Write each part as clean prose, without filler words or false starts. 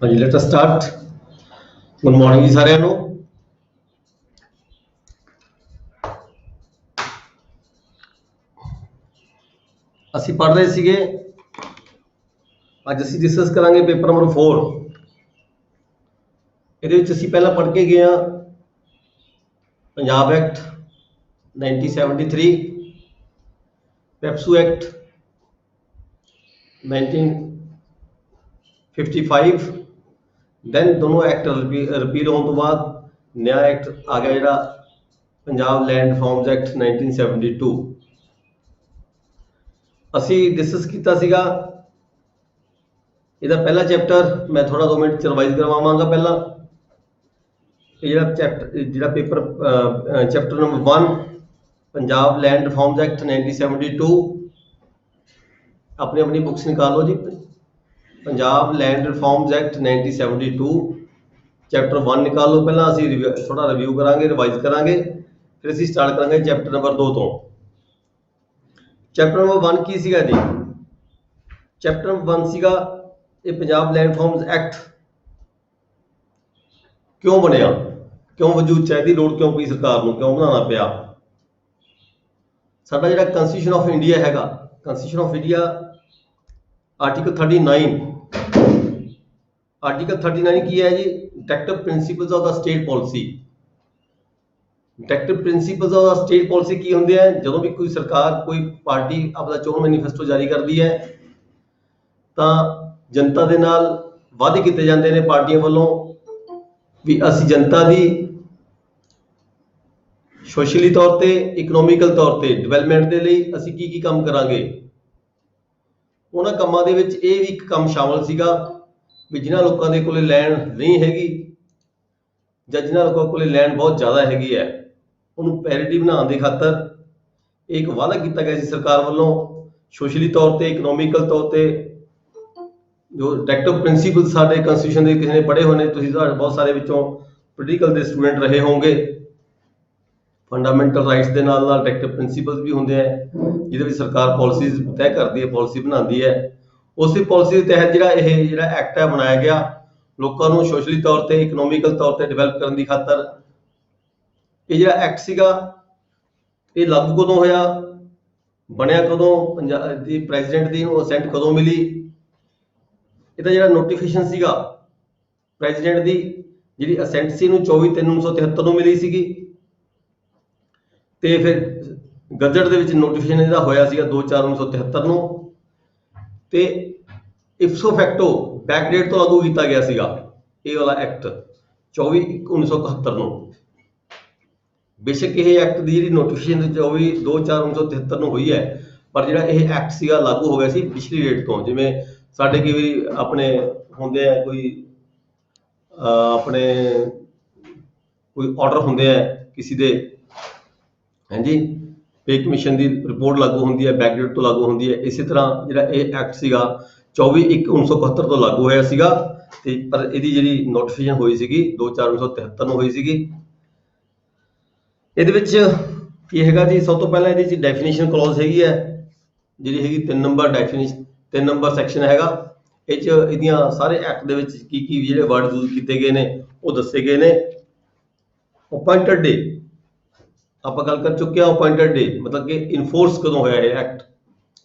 ਹਾਂਜੀ let us start. Good morning ਜੀ ਸਾਰਿਆਂ ਨੂੰ। ਅਸੀਂ ਪੜ੍ਹ ਰਹੇ ਸੀਗੇ, ਅੱਜ ਅਸੀਂ ਡਿਸਕਸ ਕਰਾਂਗੇ ਪੇਪਰ ਨੰਬਰ 4। ਇਹਦੇ ਵਿੱਚ ਅਸੀਂ ਪਹਿਲਾਂ ਪੜ੍ਹ ਕੇ ਗਏ ਹਾਂ Punjab act 1973, PEPSU act 1955। Then ਦੋਨੋਂ ਐਕਟ ਰਿਪੀਲ ਹੋਣ ਤੋਂ ਬਾਅਦ ਨया ਐਕਟ ਆ ਗਿਆ ਜਿਹੜਾ ਪੰਜਾਬ ਲੈਂਡ ਰਿਫਾਰਮਸ ਐਕਟ 1972। ਅਸੀਂ ਡਿਸਕਸ ਕੀਤਾ ਸੀਗਾ ਇਹਦਾ ਪਹਿਲਾ ਚੈਪਟਰ। ਮੈਂ ਥੋੜਾ 2 ਮਿੰਟ ਚ ਰਿਵਾਈਜ਼ ਕਰਵਾਵਾਂਗਾ। ਪਹਿਲਾਂ ਇਹ ਜਿਹੜਾ paper chapter number 1 Punjab land reforms act 1972। ਆਪਣੀ ਬੁੱਕਸ ਨਿਕਾਲੋ ਜੀ। Punjab land reforms act 1972 chapter 1 ਨਿਕਾਲੋ। ਪਹਿਲਾਂ ਅਸੀਂ ਥੋੜਾ ਰਿਵਿਊ ਕਰਾਂਗੇ, ਰਿਵਾਈਜ਼ ਕਰਾਂਗੇ, ਫਿਰ ਅਸੀਂ ਸਟਾਰਟ ਕਰਾਂਗੇ ਚੈਪਟਰ ਨੰਬਰ 2 ਤੋਂ। ਚੈਪਟਰ ਨੰਬਰ 1 ਕੀ ਸੀਗਾ ਜੀ? ਚੈਪਟਰ ਨੰਬਰ 1 ਸੀਗਾ ਇਹ ਪੰਜਾਬ ਲੈਂਡ ਰਿਫਾਰਮਸ ਐਕਟ ਕਿਉਂ ਬਣਿਆ, ਕਿਉਂ ਵਜੂਦ ਚ ਆਇਆ, ਇਹਦੀ ਲੋੜ ਕਿਉਂ ਪਈ ਸਰਕਾਰ ਨੂੰ, ਕਿਉਂ ਬਣਾਉਣਾ ਪਿਆ। ਸਾਡਾ ਜਿਹੜਾ ਕੰਸਟੀਟਿਊਸ਼ਨ ਆਫ ਇੰਡੀਆ ਹੈਗਾ, ਕੰਸਟੀਟਿਊਸ਼ਨ ਆਫ ਇੰਡੀਆ ਆਰਟੀਕਲ 39 ਕੀ ਹੈ ਜੀ? Directive principles of the state policy. Directive principles of the state policy ਕੀ ਹੁੰਦੇ ਆ? ਜਦੋਂ ਵੀ ਕੋਈ ਸਰਕਾਰ, ਕੋਈ ਪਾਰਟੀ ਆਪਣਾ ਚੋਣ ਮੈਨੀਫੈਸਟੋ ਜਾਰੀ ਕਰਦੀ ਹੈ ਤਾਂ ਜਨਤਾ ਦੇ ਨਾਲ ਵਾਅਦੇ ਕੀਤੇ ਜਾਂਦੇ ਨੇ ਪਾਰਟੀਆਂ ਵੱਲੋਂ ਵੀ ਅਸੀਂ ਜਨਤਾ ਦੀ ਸੋਸ਼ਲੀ ਤੌਰ ਤੇ, ਇਕਨੋਮਿਕਲ ਤੌਰ ਤੇ ਡਿਵੈਲਪਮੈਂਟ ਦੇ ਲਈ ਅਸੀਂ ਕੀ ਕੰਮ ਕਰਾਂਗੇ। ਉਹਨਾਂ ਕੰਮਾਂ ਦੇ ਵਿੱਚ ਇਹ ਵੀ ਇੱਕ ਕੰਮ ਸ਼ਾਮਲ ਸੀਗਾ ਵੀ ਜਿਨ੍ਹਾਂ ਲੋਕਾਂ ਦੇ ਕੋਲੇ ਲੈਂਡ ਨਹੀਂ ਹੈਗੀ ਜਾਂ ਜਿਨ੍ਹਾਂ ਲੋਕਾਂ ਕੋਲੇ ਲੈਂਡ ਬਹੁਤ ਜ਼ਿਆਦਾ ਹੈਗੀ ਹੈ, ਉਹਨੂੰ ਪੈਰਿਟੀ ਬਣਾਉਣ ਦੀ ਖਾਤਰ ਇੱਕ ਵਾਅਦਾ ਕੀਤਾ ਗਿਆ ਸੀ ਸਰਕਾਰ ਵੱਲੋਂ। ਸੋਸ਼ਲੀ ਤੌਰ ਤੇ, ਇਕਨੋਮਿਕਲ ਤੌਰ ਤੇ ਜੋ ਡਾਇਰੈਕਟਿਵ ਪ੍ਰਿੰਸੀਪਲ ਸਾਡੇ ਕੰਸਟੀਟਿਊਸ਼ਨ ਦੇ ਕਿਸੇ ਨੇ ਪੜ੍ਹੇ ਹੋਣੇ, ਤੁਸੀਂ ਬਹੁਤ ਸਾਰੇ ਵਿੱਚੋਂ ਪੋਲੀਟੀਕਲ ਦੇ ਸਟੂਡੈਂਟ ਰਹੇ ਹੋਵੋਗੇ। ਫੰਡਾਮੈਂਟਲ ਰਾਈਟਸ ਦੇ ਨਾਲ ਡਾਇਰੈਕਟਿਵ ਪ੍ਰਿੰਸੀਪਲਸ ਵੀ ਹੁੰਦੇ ਆ ਜਿਹਦੇ ਵਿੱਚ ਸਰਕਾਰ ਪਾਲਿਸੀਜ਼ ਤੈਅ ਕਰਦੀ ਹੈ, ਪਾਲਿਸੀ ਬਣਾਉਂਦੀ ਹੈ। ਉਸੇ ਪਾਲਿਸੀ ਦੇ ਤਹਿਤ ਜਿਹੜਾ ਐਕਟ ਹੈ ਬਣਾਇਆ ਗਿਆ ਲੋਕਾਂ ਨੂੰ ਸੋਸ਼ਲੀ ਤੌਰ ਤੇ, ਇਕਨੋਮਿਕਲ ਤੌਰ ਤੇ ਡਿਵੈਲਪ ਕਰਨ ਦੀ ਖਾਤਰ। ਇਹ ਜਿਹੜਾ ਐਕਟ ਸੀਗਾ ਇਹ ਲਾਗੂ ਕਦੋਂ ਹੋਇਆ, ਬਣਿਆ ਕਦੋਂ, ਪੰਜਾਬ ਦੀ ਪ੍ਰੈਜ਼ੀਡੈਂਟ ਦੀ ਨੂੰ ਅਸੈਂਟ ਕਦੋਂ ਮਿਲੀ? ਇਹਦਾ ਜਿਹੜਾ ਨੋਟੀਫਿਕੇਸ਼ਨ ਸੀਗਾ ਪ੍ਰੈਜ਼ੀਡੈਂਟ ਦੀ ਜਿਹੜੀ ਅਸੈਂਟ ਸੀ ਨੂੰ 24/3/1973 ਨੂੰ ਮਿਲੀ ਸੀਗੀ, ਤੇ ਫਿਰ ਗਜ਼ਟ ਦੇ ਵਿੱਚ ਨੋਟੀਫਿਕੇਸ਼ਨ ਇਹਦਾ ਹੋਇਆ ਸੀਗਾ 2/4/1973 ਨੂੰ, ਤੇ ਇਫਸੋ ਫੈਕਟੋ ਬੈਕ ਡੇਟ ਤੋਂ ਲਾਗੂ ਕੀਤਾ ਗਿਆ ਸੀਗਾ ਇਹ ਵਾਲਾ ਐਕਟ 24/1/1971 ਨੂੰ। ਬੇਸ਼ੱਕ ਇਹ ਐਕਟ ਦੀ ਜਿਹੜੀ ਨੋਟੀਫਿਕੇਸ਼ਨ 24/2/4/1973 ਨੂੰ ਹੋਈ ਹੈ, ਪਰ ਜਿਹੜਾ ਇਹ ਐਕਟ ਸੀਗਾ ਲਾਗੂ ਹੋ ਗਿਆ ਸੀ ਪਿਛਲੀ ਡੇਟ ਤੋਂ। ਜਿਵੇਂ ਸਾਡੇ ਕਈ ਵਾਰੀ ਆਪਣੇ ਹੁੰਦੇ ਆ ਕੋਈ ਆਰਡਰ ਹੁੰਦੇ ਆ ਕਿਸੇ ਦੇ, ਹਾਂਜੀ, ਪੇ ਕਮਿਸ਼ਨ ਦੀ ਰਿਪੋਰਟ ਲਾਗੂ ਹੁੰਦੀ ਹੈ, ਬੈਕ ਡੇਟ ਤੋਂ ਲਾਗੂ ਹੁੰਦੀ ਹੈ। ਇਸੇ ਤਰ੍ਹਾਂ ਜਿਹੜਾ ਇਹ ਐਕਟ ਸੀਗਾ 24/1/1971 ਤੋਂ ਲਾਗੂ ਹੋਇਆ ਸੀਗਾ, ਤੇ ਪਰ ਇਹਦੀ ਜਿਹੜੀ ਨੋਟੀਫਿਕੇਸ਼ਨ ਹੋਈ ਸੀਗੀ 2/4/1973 ਨੂੰ ਹੋਈ ਸੀਗੀ। ਇਹਦੇ ਵਿੱਚ ਕੀ ਹੈਗਾ ਜੀ? ਸਭ ਤੋਂ ਪਹਿਲਾਂ ਇਹਦੇ ਵਿੱਚ ਡੈਫੀਨੇਸ਼ਨ ਕਲੌਜ਼ ਹੈਗੀ ਹੈ, ਜਿਹੜੀ ਹੈਗੀ 3 ਨੰਬਰ ਡੈਫੀਨੇਸ਼ਨ, 3 ਨੰਬਰ ਸੈਕਸ਼ਨ ਹੈਗਾ। ਇਹ 'ਚ ਇਹਦੀਆਂ ਸਾਰੇ ਐਕਟ ਦੇ ਵਿੱਚ ਕੀ ਜਿਹੜੇ ਵਰਡ ਯੂਜ਼ ਕੀਤੇ ਗਏ ਨੇ ਉਹ ਦੱਸੇ ਗਏ ਨੇ। ਅਪਾਇੰਟਡ ਡੇ ਆਪਾਂ ਗੱਲ ਕਰ ਚੁੱਕੇ ਹਾਂ। ਅਪਾਇੰਟਡ ਡੇ ਮਤਲਬ ਕਿ ਇਨਫੋਰਸ ਕਦੋਂ ਹੋਇਆ, ਇਹ ਐਕਟ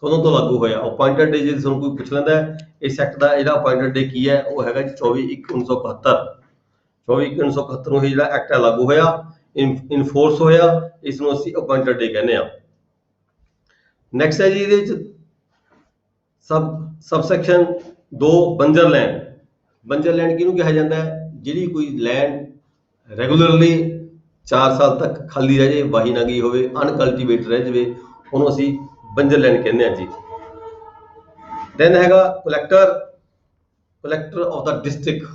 ਕਦੋਂ ਤੋਂ ਲਾਗੂ ਹੋਇਆ। ਅਪਾਇੰਟਡ ਡੇ ਜੇ ਤੁਹਾਨੂੰ ਕੋਈ ਪੁੱਛ ਲੈਂਦਾ ਇਸ ਐਕਟ ਦਾ ਜਿਹੜਾ ਅਪਾਇੰਟਡ ਡੇ ਕੀ ਹੈ, ਉਹ ਹੈਗਾ ਜੀ 24/1/1971। 24/1/1971 ਨੂੰ ਇਹ ਜਿਹੜਾ ਐਕਟ ਹੈ ਲਾਗੂ ਹੋਇਆ, ਇਨਫੋਰਸ ਹੋਇਆ। ਇਸ ਨੂੰ ਅਸੀਂ ਅਪਾਇੰਟਡ ਡੇ ਕਹਿੰਦੇ ਹਾਂ। ਨੈਕਸਟ ਹੈ ਜੀ ਇਹਦੇ ਵਿੱਚ ਸਬਸੈਕਸ਼ਨ 2 ਬੰਜਰ ਲੈਂਡ। ਬੰਜਰ ਲੈਂਡ ਕਿਹਨੂੰ ਕਿਹਾ ਜਾਂਦਾ ਹੈ? ਜਿਹੜੀ ਕੋਈ ਲੈਂਡ ਰੈਗੂਲਰਲੀ 4 ਸਾਲ ਤੱਕ ਖਾਲੀ ਰਹਿ ਜਾਵੇ, ਵਾਹੀ ਨਾ ਗਈ ਹੋਵੇ, ਅਨਕਲਟੀਵੇਟਡ ਰਹਿ ਜਾਵੇ, ਉਹਨੂੰ ਅਸੀਂ ਬੰਜਰ ਲੈਂਡ ਕਹਿੰਦੇ ਹਾਂ ਜੀ। ਦੈਨ ਹੈਗਾ ਕਲੈਕਟਰ ਆਫ ਦਾ ਡਿਸਟ੍ਰਿਕਟ,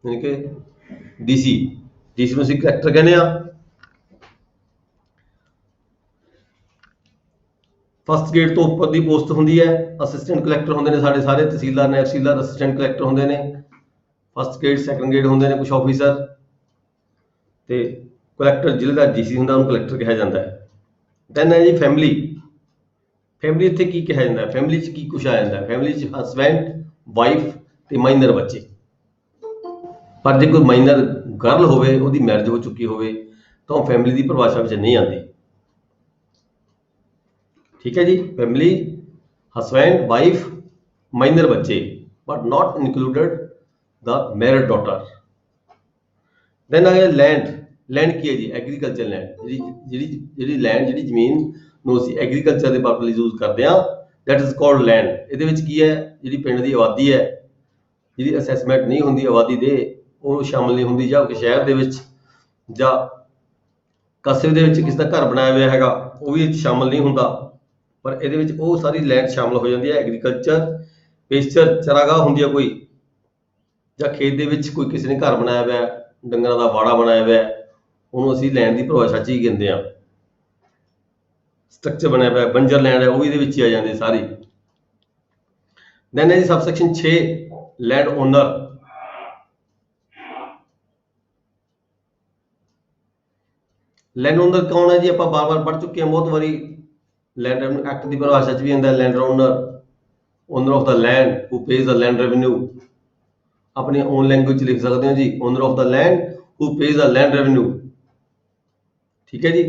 ਯਾਨੀ ਕਿ ਡੀਸੀ ਨੂੰ ਅਸੀਂ ਕਲੈਕਟਰ ਕਹਿੰਦੇ ਹਾਂ। ਫਸਟ ਗ੍ਰੇਡ ਤੋਂ ਉੱਪਰ ਦੀ ਪੋਸਟ ਹੁੰਦੀ ਹੈ। ਅਸਿਸਟੈਂਟ ਕਲੈਕਟਰ ਹੁੰਦੇ ਨੇ ਸਾਡੇ ਸਾਰੇ, ਤਹਿਸੀਲਦਾਰ, ਨਾਇਬ ਤਹਿਸੀਲਦਾਰ ਅਸਿਸਟੈਂਟ ਕਲੈਕਟਰ ਹੁੰਦੇ ਨੇ। ਫਸਟ ਗ੍ਰੇਡ, ਸੈਕੰਡ ਗ੍ਰੇਡ ਹੁੰਦੇ ਨੇ ਕੁਝ ਆਫੀਸਰ, ਤੇ ਕਲੈਕਟਰ ਜ਼ਿਲ੍ਹੇ ਦਾ ਡੀਸੀ ਹੁੰਦਾ, ਉਹਨੂੰ ਕਲੈਕਟਰ ਕਿਹਾ ਜਾਂਦਾ ਹੈ। ਦੈਨ ਹੈ ਜੀ ਫੈਮਿਲੀ। ਫੈਮਿਲੀ ਇੱਥੇ ਕੀ ਕਿਹਾ ਜਾਂਦਾ ਹੈ? ਫੈਮਿਲੀ 'ਚ ਕੀ ਕੁਛ ਆ ਜਾਂਦਾ ਹੈ? ਫੈਮਿਲੀ 'ਚ ਹਸਬੈਂਡ, ਵਾਈਫ ਤੇ ਮਾਈਨਰ ਬੱਚੇ। पर जे कोई माइनर गर्ल होवे ਉਹਦੀ मैरिज हो चुकी होवे ਤਾਂ ਉਹ फैमिली ਦੀ परिभाषा ਵਿੱਚ नहीं आती। ठीक है जी, फैमिली हस्बैंड वाइफ माइनर बच्चे but not included the married daughter. Then आ गया लैंड। लैंड की है जी एग्रीकल्चर लैंड, ਜਿਹੜੀ लैंड ਜਿਹੜੀ ਜ਼ਮੀਨ ਨੂੰ ਅਸੀਂ ਐਗਰੀਕਲਚਰ ਦੇ ਪਰਪਸ ਲਈ ਯੂਜ਼ ਕਰਦੇ ਹਾਂ ਦੈਟ ਇਜ਼ ਕਾਲਡ ਲੈਂਡ। ਇਹਦੇ ਵਿੱਚ ਕੀ ਹੈ, ਜਿਹੜੀ ਪਿੰਡ ਦੀ ਆਬਾਦੀ ਹੈ ਜਿਹਦੀ ਅਸੈਸਮੈਂਟ ਨਹੀਂ ਹੁੰਦੀ ਆਬਾਦੀ ਦੇ ਉਹ ਸ਼ਾਮਲ ਨਹੀਂ ਹੁੰਦੀ, ਜਾਂ ਸ਼ਹਿਰ ਦੇ ਵਿੱਚ ਜਾਂ ਕਸਬੇ ਦੇ ਵਿੱਚ ਕਿਸੇ ਦਾ ਘਰ ਬਣਾਇਆ ਹੋਇਆ ਹੈਗਾ ਉਹ ਵੀ ਸ਼ਾਮਲ ਨਹੀਂ ਹੁੰਦਾ, ਪਰ ਇਹਦੇ ਵਿੱਚ ਉਹ ਸਾਰੀ ਲੈਂਡ ਸ਼ਾਮਲ ਹੋ ਜਾਂਦੀ ਹੈ। ਐਗਰੀਕਲਚਰ ਪੇਸਚਰ ਚਰਾਗਾਹ ਹੁੰਦੀ ਹੈ ਕੋਈ, ਜਾਂ ਖੇਤ ਦੇ ਵਿੱਚ ਕੋਈ ਕਿਸੇ ਨੇ ਘਰ ਬਣਾਇਆ ਹੋਇਆ ਡੰਗਰਾਂ ਦਾ ਵਾੜਾ ਬਣਾਇਆ ਹੋਇਆ ਉਹਨੂੰ ਅਸੀਂ ਲੈਂਡ ਦੀ ਪਰਿਭਾਸ਼ਾ 'ਚ ਹੀ ਕਹਿੰਦੇ ਹਾਂ। ਸਟਰਕਚਰ ਬਣਿਆ ਹੋਇਆ ਬੰਜਰ ਲੈਂਡ ਹੈ ਉਹ ਵੀ ਇਹਦੇ ਵਿੱਚ ਹੀ ਆ ਜਾਂਦੀ ਸਾਰੀ। ਦੈਨ ਹੈ ਜੀ subsection 6 land owner. Land owner ਕੌਣ ਹੈ ਜੀ, ਆਪਾਂ ਬਾਰ-ਬਾਰ ਪੜ੍ਹ ਚੁੱਕੇ ਹਾਂ ਬਹੁਤ ਵਾਰੀ। ਲੈਂਡ ਰੈਵਨਿਊ ਐਕਟ ਦੀ ਪਰਿਭਾਸ਼ਾ 'ਚ ਵੀ ਆਉਂਦਾ land owner of the land who pays the land revenue. अपनी ओन लैंग्वेज लिख सकते हैं जी, owner of the land who pays the land revenue. ठीक है जी,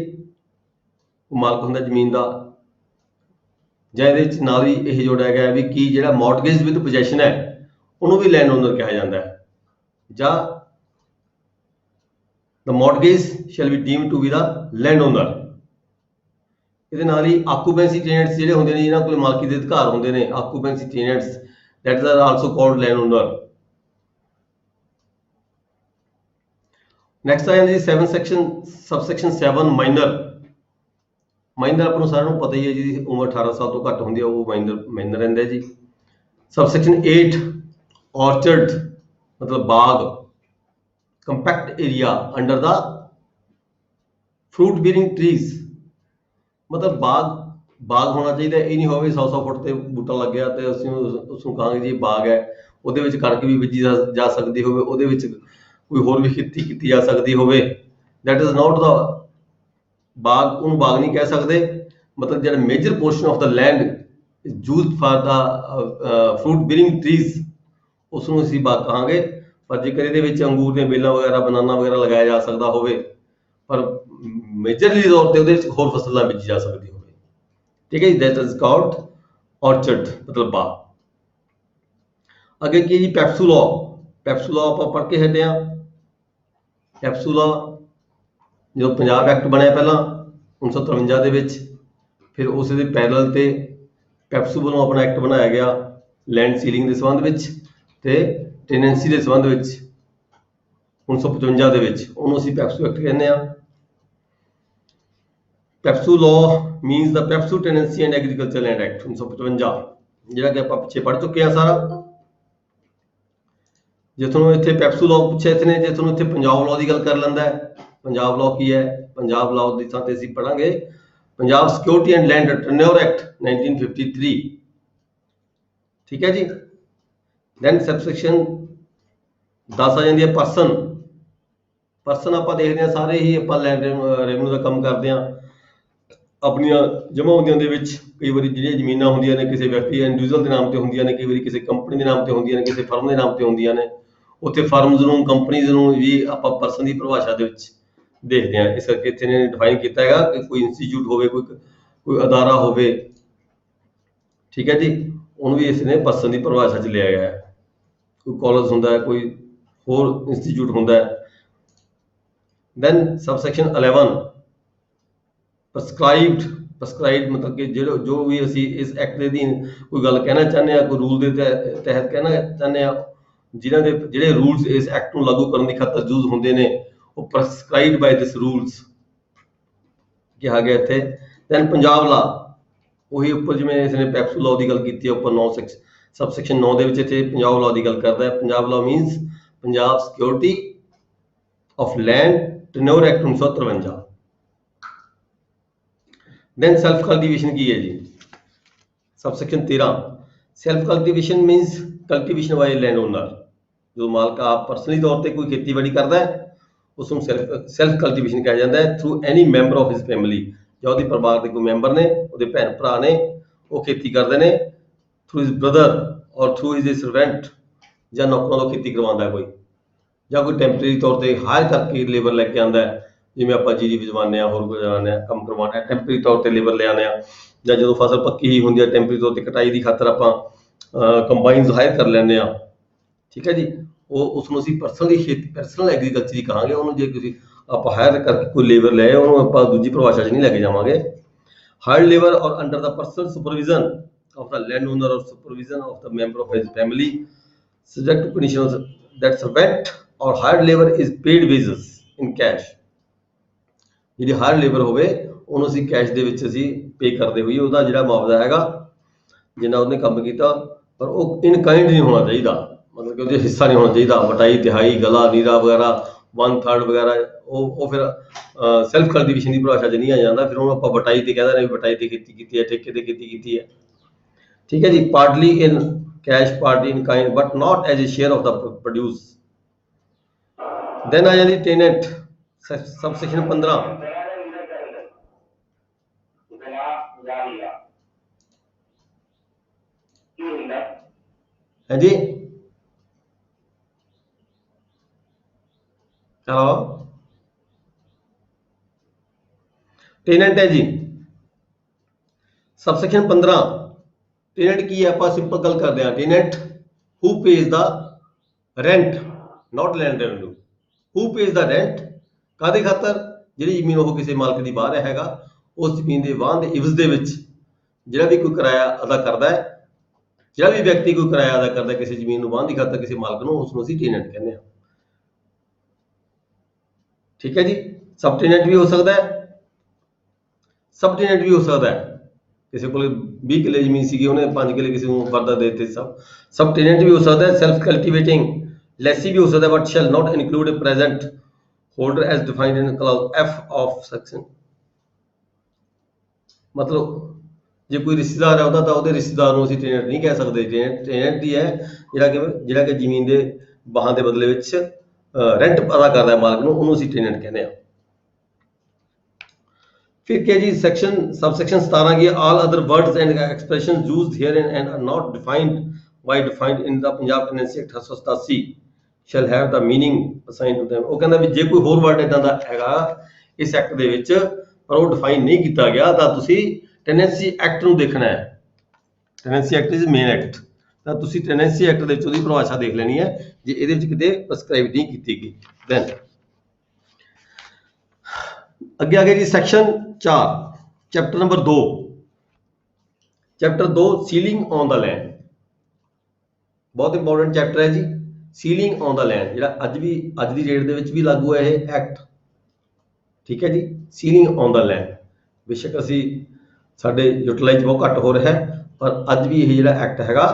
वो मालक होंदा जमीन का। ਜਾਂ ਇਹਦੇ ਵਿੱਚ ਨਾਲ ਹੀ ਇਹ ਜੋੜਿਆ ਗਿਆ ਵੀ ਕੀ ਜਿਹੜਾ ਮੌਰਟਗੇਜ ਵਿਦ ਪੋਜੈਸ਼ਨ ਹੈ ਉਹਨੂੰ ਵੀ ਲੈਂਡ ਓਨਰ ਕਿਹਾ ਜਾਂਦਾ ਹੈ, ਜਾਂ the mortgagee shall be deemed to be the land owner. ਇਹਦੇ ਨਾਲ ਹੀ ਆਕੂਪੈਂਸੀ ਟੈਨੈਂਟਸ ਜਿਹੜੇ ਹੁੰਦੇ ਨੇ ਜਿਹਨਾਂ ਕੋਲ ਮਾਲਕੀ ਦੇ ਅਧਿਕਾਰ ਹੁੰਦੇ ਨੇ, occupancy tenants that are also called land owner. Next ਆ ਜਾਂਦਾ ਜੀ ਸਬਸੈਕਸ਼ਨ 7 ਮਾਈਨਰ। ਮਾਈਨਰ ਆਪਾਂ ਨੂੰ ਸਾਰਿਆਂ ਨੂੰ ਪਤਾ ਹੀ ਹੈ ਜਿਹਦੀ ਉਮਰ 18 ਸਾਲ ਤੋਂ ਘੱਟ ਹੁੰਦੀ ਹੈ ਉਹ ਮਾਈਨਰ ਰਹਿੰਦਾ ਜੀ। ਸਬਸੈਕਸ਼ਨ 8 ਔਰਚਰਡ ਮਤਲਬ ਬਾਗ, ਕੰਪੈਕਟ ਏਰੀਆ ਅੰਡਰ ਦਾ ਫਰੂਟ ਬੀਅਰਿੰਗ ਟਰੀਜ਼। ਮਤਲਬ ਬਾਗ ਹੋਣਾ ਚਾਹੀਦਾ, ਇਹ ਨਹੀਂ ਹੋਵੇ 100 ਫੁੱਟ ਤੇ ਬੂਟਾ ਲੱਗ ਗਿਆ ਤੇ ਅਸੀਂ ਉਸ ਨੂੰ ਕਹਾਂਗੇ ਜੀ ਬਾਗ ਹੈ, ਉਹਦੇ ਵਿੱਚ ਕਣਕ ਵੀ ਬੀਜੀ ਜਾ ਸਕਦੀ ਹੋਵੇ, ਉਹਦੇ ਵਿੱਚ ਕੋਈ ਹੋਰ ਵੀ ਖੇਤੀ ਕੀਤੀ ਜਾ ਸਕਦੀ ਹੋਵੇ, ਦੈਟ ਇਜ਼ ਨਾਟ ਦਾ ਬਾਗ। ਉਹਨੂੰ ਬਾਗ ਨਹੀਂ ਕਹਿ ਸਕਦੇ। ਮਤਲਬ ਜਿਹੜਾ major portion of the land is used for the fruit bearing trees ਉਸ ਨੂੰ ਅਸੀਂ ਬਾਗ ਕਹਾਂਗੇ। ਪਰ ਜੇਕਰ ਇਹਦੇ ਵਿੱਚ ਅੰਗੂਰ ਦੀਆਂ ਬੇਲਾਂ ਵਗੈਰਾ ਬਨਾਨਾ ਵਗੈਰਾ ਲਗਾਇਆ ਜਾ ਸਕਦਾ ਹੋਵੇ, ਪਰ ਮੇਜਰਲੀ ਤੌਰ ਤੇ ਉਹਦੇ ਵਿੱਚ ਹੋਰ ਫਸਲਾਂ ਬੀਜੀ ਜਾ ਸਕਦੀ ਹੋਵੇ, ਠੀਕ ਹੈ ਜੀ, ਦੈਟ ਇਜ਼ ਕਾਲਡ ਔਰਚਰਡ ਮਤਲਬ ਬਾਗ। ਅੱਗੇ ਕੀ ਜੀ ਪੈਪਸੂ ਲਾਅ। ਪੈਪਸੂ ਲਾਅ ਆਪਾਂ ਪੜ੍ਹ ਕੇ ਹਟੇ ਹਾਂ। ਪੈਪਸੂ ਲਾਅ ਜਦੋਂ ਪੰਜਾਬ ਐਕਟ ਬਣਿਆ ਪਹਿਲਾਂ 1953 ਦੇ ਵਿੱਚ, ਫਿਰ ਉਸ ਦੇ ਪੈਰਲਲ ਤੇ ਪੈਪਸੂ ਵੱਲੋਂ ਆਪਣਾ ਐਕਟ ਬਣਾਇਆ ਗਿਆ ਲੈਂਡ ਸੀਲਿੰਗ ਦੇ ਸੰਬੰਧ ਵਿੱਚ ਤੇ ਟੈਨੈਂਸੀ ਦੇ ਸੰਬੰਧ ਵਿੱਚ 1955 ਦੇ ਵਿੱਚ, ਉਹਨੂੰ ਅਸੀਂ ਪੈਪਸੂ ਐਕਟ ਕਹਿੰਦੇ ਹਾਂ। PEPSU law means the PEPSU tenancy and agriculture land act 1955, ਜਿਹੜਾ ਕਿ ਆਪਾਂ ਪਿੱਛੇ ਪੜ੍ਹ ਚੁੱਕੇ ਹਾਂ ਸਾਰਾ। ਜੇ ਤੁਹਾਨੂੰ ਇੱਥੇ ਪੈਪਸੂ ਲਾਅ ਪੁੱਛਿਆ ਇੱਥੇ ਨੇ, ਜੇ ਤੁਹਾਨੂੰ ਇੱਥੇ ਪੰਜਾਬ ਲਾਅ ਦੀ ਗੱਲ ਕਰ ਲੈਂਦਾ ਹੈ, ਪੰਜਾਬ ਲਾਅ ਕੀ ਹੈ, ਪੰਜਾਬ ਲਾਅ ਦੀ ਥਾਂ ਤੇ ਅਸੀਂ ਪੜਾਂਗੇ Punjab security and land tenure act 1953। ਠੀਕ ਹੈ ਜੀ। ਦੈਨ ਸਬਸੈਕਸ਼ਨ 10 ਆ ਜਾਂਦੀ ਹੈ ਪਰਸਨ ਆਪਾਂ ਦੇਖਦੇ ਹਾਂ ਸਾਰੇ ਹੀ ਆਪਾਂ ਲੈਂਡ ਰੈਵਨਿਊ ਦਾ ਕੰਮ ਕਰਦੇ ਹਾਂ। ਆਪਣੀਆਂ ਜਮ੍ਹਾਂ ਹੁੰਦੀਆਂ ਦੇ ਵਿੱਚ ਕਈ ਵਾਰੀ ਜਿਹੜੀਆਂ ਜ਼ਮੀਨਾਂ ਹੁੰਦੀਆਂ ਨੇ ਕਿਸੇ ਵਿਅਕਤੀ ਇੰਡੀਵਿਜੂਅਲ ਦੇ ਨਾਮ ਤੇ ਹੁੰਦੀਆਂ ਨੇ, ਕਈ ਵਾਰੀ ਕਿਸੇ ਕੰਪਨੀ ਦੇ ਨਾਮ ਤੇ ਹੁੰਦੀਆਂ ਨੇ, ਕਿਸੇ ਫਰਮ ਦੇ ਨਾਮ ਤੇ ਹੁੰਦੀਆਂ ਨੇ। ਉੱਥੇ ਫਰਮਜ਼ ਨੂੰ ਕੰਪਨੀਜ਼ ਨੂੰ ਵੀ ਆਪਾਂ ਪਰਸਨ ਦੀ ਪਰਿਭਾਸ਼ਾ ਦੇ ਵਿੱਚ ਦੇਖਦੇ ਹਾਂ। ਇਸ ਕਰਕੇ ਇੱਥੇ ਨੇ ਡਿਫਾਈਨ ਕੀਤਾ ਹੈਗਾ ਕਿ ਕੋਈ ਇੰਸਟੀਚਿਊਟ ਹੋਵੇ, ਕੋਈ ਅਦਾਰਾ ਹੋਵੇ, ਠੀਕ ਹੈ ਜੀ, ਉਹਨੂੰ ਵੀ ਇਸ ਨੇ ਪਰਸਨ ਦੀ ਪਰਿਭਾਸ਼ਾ 'ਚ ਲਿਆ ਗਿਆ ਹੈ। ਕੋਈ ਕਾਲਜ ਹੁੰਦਾ ਹੈ, ਕੋਈ ਹੋਰ ਇੰਸਟੀਚਿਊਟ ਹੁੰਦਾ ਹੈ। ਦੈਨ ਸਬਸੈਕਸ਼ਨ 11 ਪ੍ਰਸਕ੍ਰਾਈਬਡ ਮਤਲਬ ਕਿ ਜੋ ਵੀ ਅਸੀਂ ਇਸ ਐਕਟ ਦੇ ਅਧੀਨ ਕੋਈ ਗੱਲ ਕਹਿਣਾ ਚਾਹੁੰਦੇ ਹਾਂ, ਕੋਈ ਰੂਲ ਦੇ ਤਹਿਤ ਕਹਿਣਾ ਚਾਹੁੰਦੇ ਹਾਂ, ਜਿਹੜੇ ਰੂਲਸ ਇਸ ਐਕਟ ਨੂੰ ਲਾਗੂ ਕਰਨ ਦੀ ਖਾਤਰ ਯੂਜ਼ ਹੁੰਦੇ ਨੇ ਉਹ ਪ੍ਰਸਕ੍ਰਾਈਬਡ ਬਾਈ ਦਿਸ ਰੂਲਸ ਕਿਹਾ ਗਿਆ ਇੱਥੇ। ਦੈਨ ਪੰਜਾਬ ਲਾ, ਉਹੀ ਉੱਪਰ ਜਿਵੇਂ ਇਸ ਨੇ ਪੈਪਸੂ ਲਾਅ ਦੀ ਗੱਲ ਕੀਤੀ ਹੈ ਉੱਪਰ 9 ਸਬਸੈਕਸ਼ਨ 9 ਦੇ ਵਿੱਚ ਇੱਥੇ ਪੰਜਾਬ ਲਾਅ ਦੀ ਗੱਲ ਕਰਦਾ ਹੈ। Punjab law means Punjab security of land tenure act 1953। Then self cultivation ਕੀ ਹੈ ਜੀ, subsection 13 self cultivation means cultivation by land owner. ਜਦੋਂ ਮਾਲਕ ਆਪ ਪਰਸਨਲੀ ਤੌਰ ਤੇ ਕੋਈ ਖੇਤੀਬਾੜੀ ਕਰਦਾ ਹੈ ਉਸ ਨੂੰ ਸੈਲਫ ਕਲਟੀਵੇਸ਼ਨ ਕਿਹਾ ਜਾਂਦਾ ਹੈ। Through any member of his family, ਜਾਂ ਉਹਦੇ ਪਰਿਵਾਰ ਦੇ ਕੋਈ ਮੈਂਬਰ ਨੇ, ਉਹਦੇ ਭੈਣ ਭਰਾ ਨੇ, ਉਹ ਖੇਤੀ ਕਰਦੇ ਨੇ। ਥਰੂ ਹਿਸ ਬ੍ਰਦਰ ਔਰ ਥਰੂ ਹਿਸ ਸਰਵੈਂਟ, ਜਾਂ ਨੌਕਰਾਂ ਤੋਂ ਖੇਤੀ ਕਰਵਾਉਂਦਾ ਕੋਈ। ਜਾਂ ਕੋਈ ਟੈਂਪਰੇਰੀ ਤੌਰ ਤੇ ਹਾਇਰ ਕਰਕੇ ਲੇਬਰ ਲੈ ਕੇ ਆਉਂਦਾ ਹੈ, ਜਿਵੇਂ ਆਪਾਂ ਜੀਰੀ ਬਿਜਵਾਉਂਦੇ ਹਾਂ, ਹੋਰ ਬਿਜਵਾਉਂਦੇ ਹਾਂ, ਕੰਮ ਕਰਵਾਉਣਾ ਟੈਂਪਰੇਰੀ ਤੌਰ ਤੇ ਲੇਬਰ ਲੈ ਆਉਂਦੇ ਹਾਂ, ਜਾਂ ਜਦੋਂ ਫਸਲ ਪੱਕੀ ਹੀ ਹੁੰਦੀ ਹੈ ਟੈਂਪਰੇਰੀ ਤੌਰ ਤੇ ਕਟਾਈ ਦੀ ਖਾਤਰ ਆਪਾਂ ਕੰਬਾਈਨਸ ਹਾਇਰ ਕਰ ਲੈਂਦੇ ਹਾਂ। ਠੀਕ ਹੈ ਜੀ, ਉਹ ਉਸ ਨੂੰ ਅਸੀਂ ਪਰਸਨਲ ਐਗਰੀਕਲਚਰ ਹੀ ਕਹਾਂਗੇ ਉਹਨੂੰ। ਜੇ ਤੁਸੀਂ ਆਪਾਂ ਹਾਇਰ ਕਰਕੇ ਕੋਈ ਲੇਬਰ ਲੈ ਉਹਨੂੰ ਆਪਾਂ ਦੂਜੀ ਪਰਿਭਾਸ਼ਾ 'ਚ ਨਹੀਂ ਲੈ ਕੇ ਜਾਵਾਂਗੇ। ਹਾਇਰ ਲੇਬਰ ਔਰ under the personal supervision of the landowner or supervision of the member of his family subject to conditions that servant or hired labor is paid wages in cash। ਜਿਹੜੀ ਹਾਇਰ ਲੇਬਰ ਹੋਵੇ ਉਹਨੂੰ ਅਸੀਂ cash ਦੇ ਵਿੱਚ ਅਸੀਂ ਪੇ ਕਰਦੇ ਹੋਈਏ ਉਹਦਾ ਜਿਹੜਾ ਮੁਆਵਜ਼ਾ ਹੈਗਾ ਜਿੰਨਾ ਉਹਨੇ ਕੰਮ ਕੀਤਾ, ਪਰ ਉਹ ਇਨ ਕਾਈਂਡ ਨਹੀਂ ਹੋਣਾ ਚਾਹੀਦਾ, ਮਤਲਬ ਕਿ ਉਹਦੇ ਹਿੱਸਾ ਨਹੀਂ ਹੋਣਾ ਚਾਹੀਦਾ। ਵਟਾਈ, ਤਿਹਾਈ, ਗਲਾ, ਨੀਰਾ ਵਗੈਰਾ, 1/3 ਵਗੈਰਾ, ਉਹ ਫਿਰ ਸੈਲਫ ਕਲਟੀਵੇਸ਼ਨ ਦੀ ਪਰਿਭਾਸ਼ਾ 'ਚ ਨਹੀਂ ਆ ਜਾਂਦਾ। ਫਿਰ ਉਹਨੂੰ ਆਪਾਂ ਵਟਾਈ ਤੇ ਕਹਿੰਦੇ ਨੇ, ਵਟਾਈ ਤੇ ਖੇਤੀ ਕੀਤੀ ਹੈ, ਠੇਕੇ ਤੇ ਖੇਤੀ ਕੀਤੀ ਹੈ। ठीक है जी, partly in cash, partly in kind, but not as a share of the produce. Then आ जाती टेनेंट, सबसेक्शन 15। है जी, चलो टेनेंट है जी, सबसेक्शन 15। टेनेंट की है, आप सिंपल गल करते हैं। Tenant who pays the rent, not land revenue, who pays the rent, कादे खातर, ਜਿਹੜੀ ਜ਼ਮੀਨ ਉਹ ਕਿਸੇ ਮਾਲਕ ਦੀ ਬਾਹਰ ਹੈਗਾ, ਉਸ ਜ਼ਮੀਨ ਦੇ ਵਾਹਨ ਦੇ ਇਵਜ਼ ਦੇ ਵਿੱਚ ਜਿਹੜਾ ਵੀ ਕੋਈ ਕਿਰਾਇਆ ਅਦਾ ਕਰਦਾ ਹੈ, ਜਿਹੜਾ ਵੀ ਵਿਅਕਤੀ ਕੋਈ ਕਿਰਾਇਆ ਅਦਾ ਕਰਦਾ ਕਿਸੇ ਜ਼ਮੀਨ ਨੂੰ ਵਾਹਨ ਦੀ ਖਾਤਰ ਕਿਸੇ ਮਾਲਕ ਨੂੰ, ਉਸ ਨੂੰ ਅਸੀਂ ਟੇਨੈਂਟ ਕਹਿੰਦੇ ਹਾਂ। ਠੀਕ ਹੈ ਜੀ, ਸਬ ਟੇਨੈਂਟ ਵੀ ਹੋ ਸਕਦਾ ਹੈ, ਸਬ ਟੇਨੈਂਟ ਵੀ ਹੋ ਸਕਦਾ ਹੈ। ਕਿਸੇ ਕੋਲ 20 ਕਿੱਲੇ ਜ਼ਮੀਨ ਸੀਗੀ, ਉਹਨੇ 5 ਕਿੱਲੇ ਕਿਸੇ ਨੂੰ ਫਰਦਾ ਦੇ ਦਿੱਤੇ। ਸਬ ਟੇਨੈਂਟ ਵੀ ਹੋ ਸਕਦਾ ਹੈ। ਸੈਲਫ ਕਲਟੀਵੇਟਿੰਗ ਲੈਸੀ ਵੀ ਹੋ ਸਕਦਾ, but shall not include a present holder as defined in clause F of section. ਮਤਲਬ ਜੇ ਕੋਈ ਰਿਸ਼ਤੇਦਾਰ ਹੈ ਉਹਦਾ, ਤਾਂ ਉਹਦੇ ਰਿਸ਼ਤੇਦਾਰ ਨੂੰ ਅਸੀਂ ਟੇਨੈਂਟ ਨਹੀਂ ਕਹਿ ਸਕਦੇ। ਟੇਨੈਂਟ ਹੀ ਹੈ ਜਿਹੜਾ ਕਿ ਜ਼ਮੀਨ ਦੇ ਵਾਹਨ ਦੇ ਬਦਲੇ ਵਿੱਚ ਰੈਂਟ ਅਦਾ ਕਰਦਾ ਹੈ ਮਾਲਕ ਨੂੰ, ਉਹਨੂੰ ਅਸੀਂ ਟੇਨੈਂਟ ਕਹਿੰਦੇ ਹਾਂ। फिर क्या जी, सेक्शन सबसेक्शन 17 की, all other words and expressions used here and are not defined by defined in the Punjab tenancy act 1887 shall have the meaning assigned to them. ਉਹ ਕਹਿੰਦਾ ਵੀ ਜੇ ਕੋਈ ਹੋਰ ਵਰਡ ਇਦਾਂ ਦਾ ਹੈਗਾ ਇਸ ਐਕਟ ਦੇ ਵਿੱਚ ਪਰ ਉਹ ਡਿਫਾਈਨ ਨਹੀਂ ਕੀਤਾ ਗਿਆ, ਤਾਂ ਤੁਸੀਂ ਟੈਨੈਂਸੀ ਐਕਟ ਨੂੰ ਦੇਖਣਾ ਹੈ। Tenancy act is main act, ਤਾਂ ਤੁਸੀਂ ਟੈਨੈਂਸੀ ਐਕਟ ਦੇ ਵਿੱਚ ਉਹਦੀ ਪਰਿਭਾਸ਼ਾ ਦੇਖ ਲੈਣੀ ਹੈ ਜੇ ਇਹਦੇ ਵਿੱਚ ਕਿਤੇ ਪ੍ਰਸਕ੍ਰਾਈਬ ਨਹੀਂ ਕੀਤੀ ਗਈ। ਦੈਨ ਅੱਗੇ ਆ ਗਿਆ ਜੀ section 4, chapter number 2। Chapter 2 ceiling on the land, ਬਹੁਤ ਇੰਪੋਰਟੈਂਟ ਚੈਪਟਰ ਹੈ ਜੀ। ਸੀਲਿੰਗ ਔਨ ਦਾ ਲੈਂਡ ਜਿਹੜਾ ਅੱਜ ਦੀ ਡੇਟ ਦੇ ਵਿੱਚ ਵੀ ਲਾਗੂ ਹੈ ਇਹ ਐਕਟ। ਠੀਕ ਹੈ ਜੀ, ਸੀਲਿੰਗ ਔਨ ਦਾ ਲੈਂਡ ਬੇਸ਼ੱਕ ਸਾਡੇ ਯੂਟਿਲਾਈਜ਼ ਬਹੁਤ ਘੱਟ ਹੋ ਰਿਹਾ ਹੈ, ਪਰ ਅੱਜ ਵੀ ਇਹ ਜਿਹੜਾ ਐਕਟ ਹੈਗਾ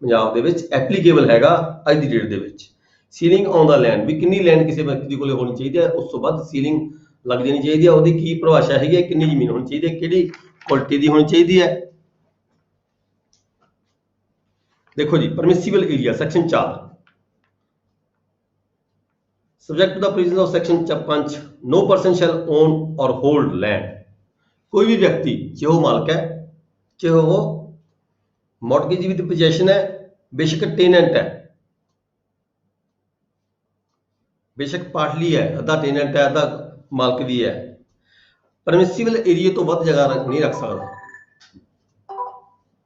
ਪੰਜਾਬ ਦੇ ਵਿੱਚ ਐਪਲੀਕੇਬਲ ਹੈਗਾ ਅੱਜ ਦੀ ਡੇਟ ਦੇ ਵਿੱਚ। ਸੀਲਿੰਗ ਔਨ ਦਾ ਲੈਂਡ ਵੀ ਕਿੰਨੀ ਲੈਂਡ ਕਿਸੇ ਵਿਅਕਤੀ ਕੋਲੇ ਹੋਣੀ ਚਾਹੀਦੀ ਹੈ, ਉਸ ਤੋਂ ਵੱਧ ਸੀਲਿੰਗ ਲੱਗ ਜਾਣੀ ਚਾਹੀਦੀ ਹੈ। ਉਹਦੀ ਕੀ ਪਰਿਭਾਸ਼ਾ ਹੈਗੀ ਹੈ, ਕਿੰਨੀ ਜ਼ਮੀਨ ਹੋਣੀ ਚਾਹੀਦੀ ਹੈ, ਕਿਹੜੀ ਕੁਆਲਿਟੀ ਦੀ ਹੋਣੀ ਚਾਹੀਦੀ ਹੈ। ਦੇਖੋ ਜੀ, permissible area section 4, subject to the provision of section 5, no person shall own or hold land. कोई भी व्यक्ति चाहे वो मालिक है, चाहे वो मॉर्गेज विद पोजेशन है, बेशक टेनेंट है, बेशक पार्टली है, अद्धा टेनेंट है, अद्धा मालिक भी है, परमिसिबल एरिए तो वध जगह नहीं रख सकता।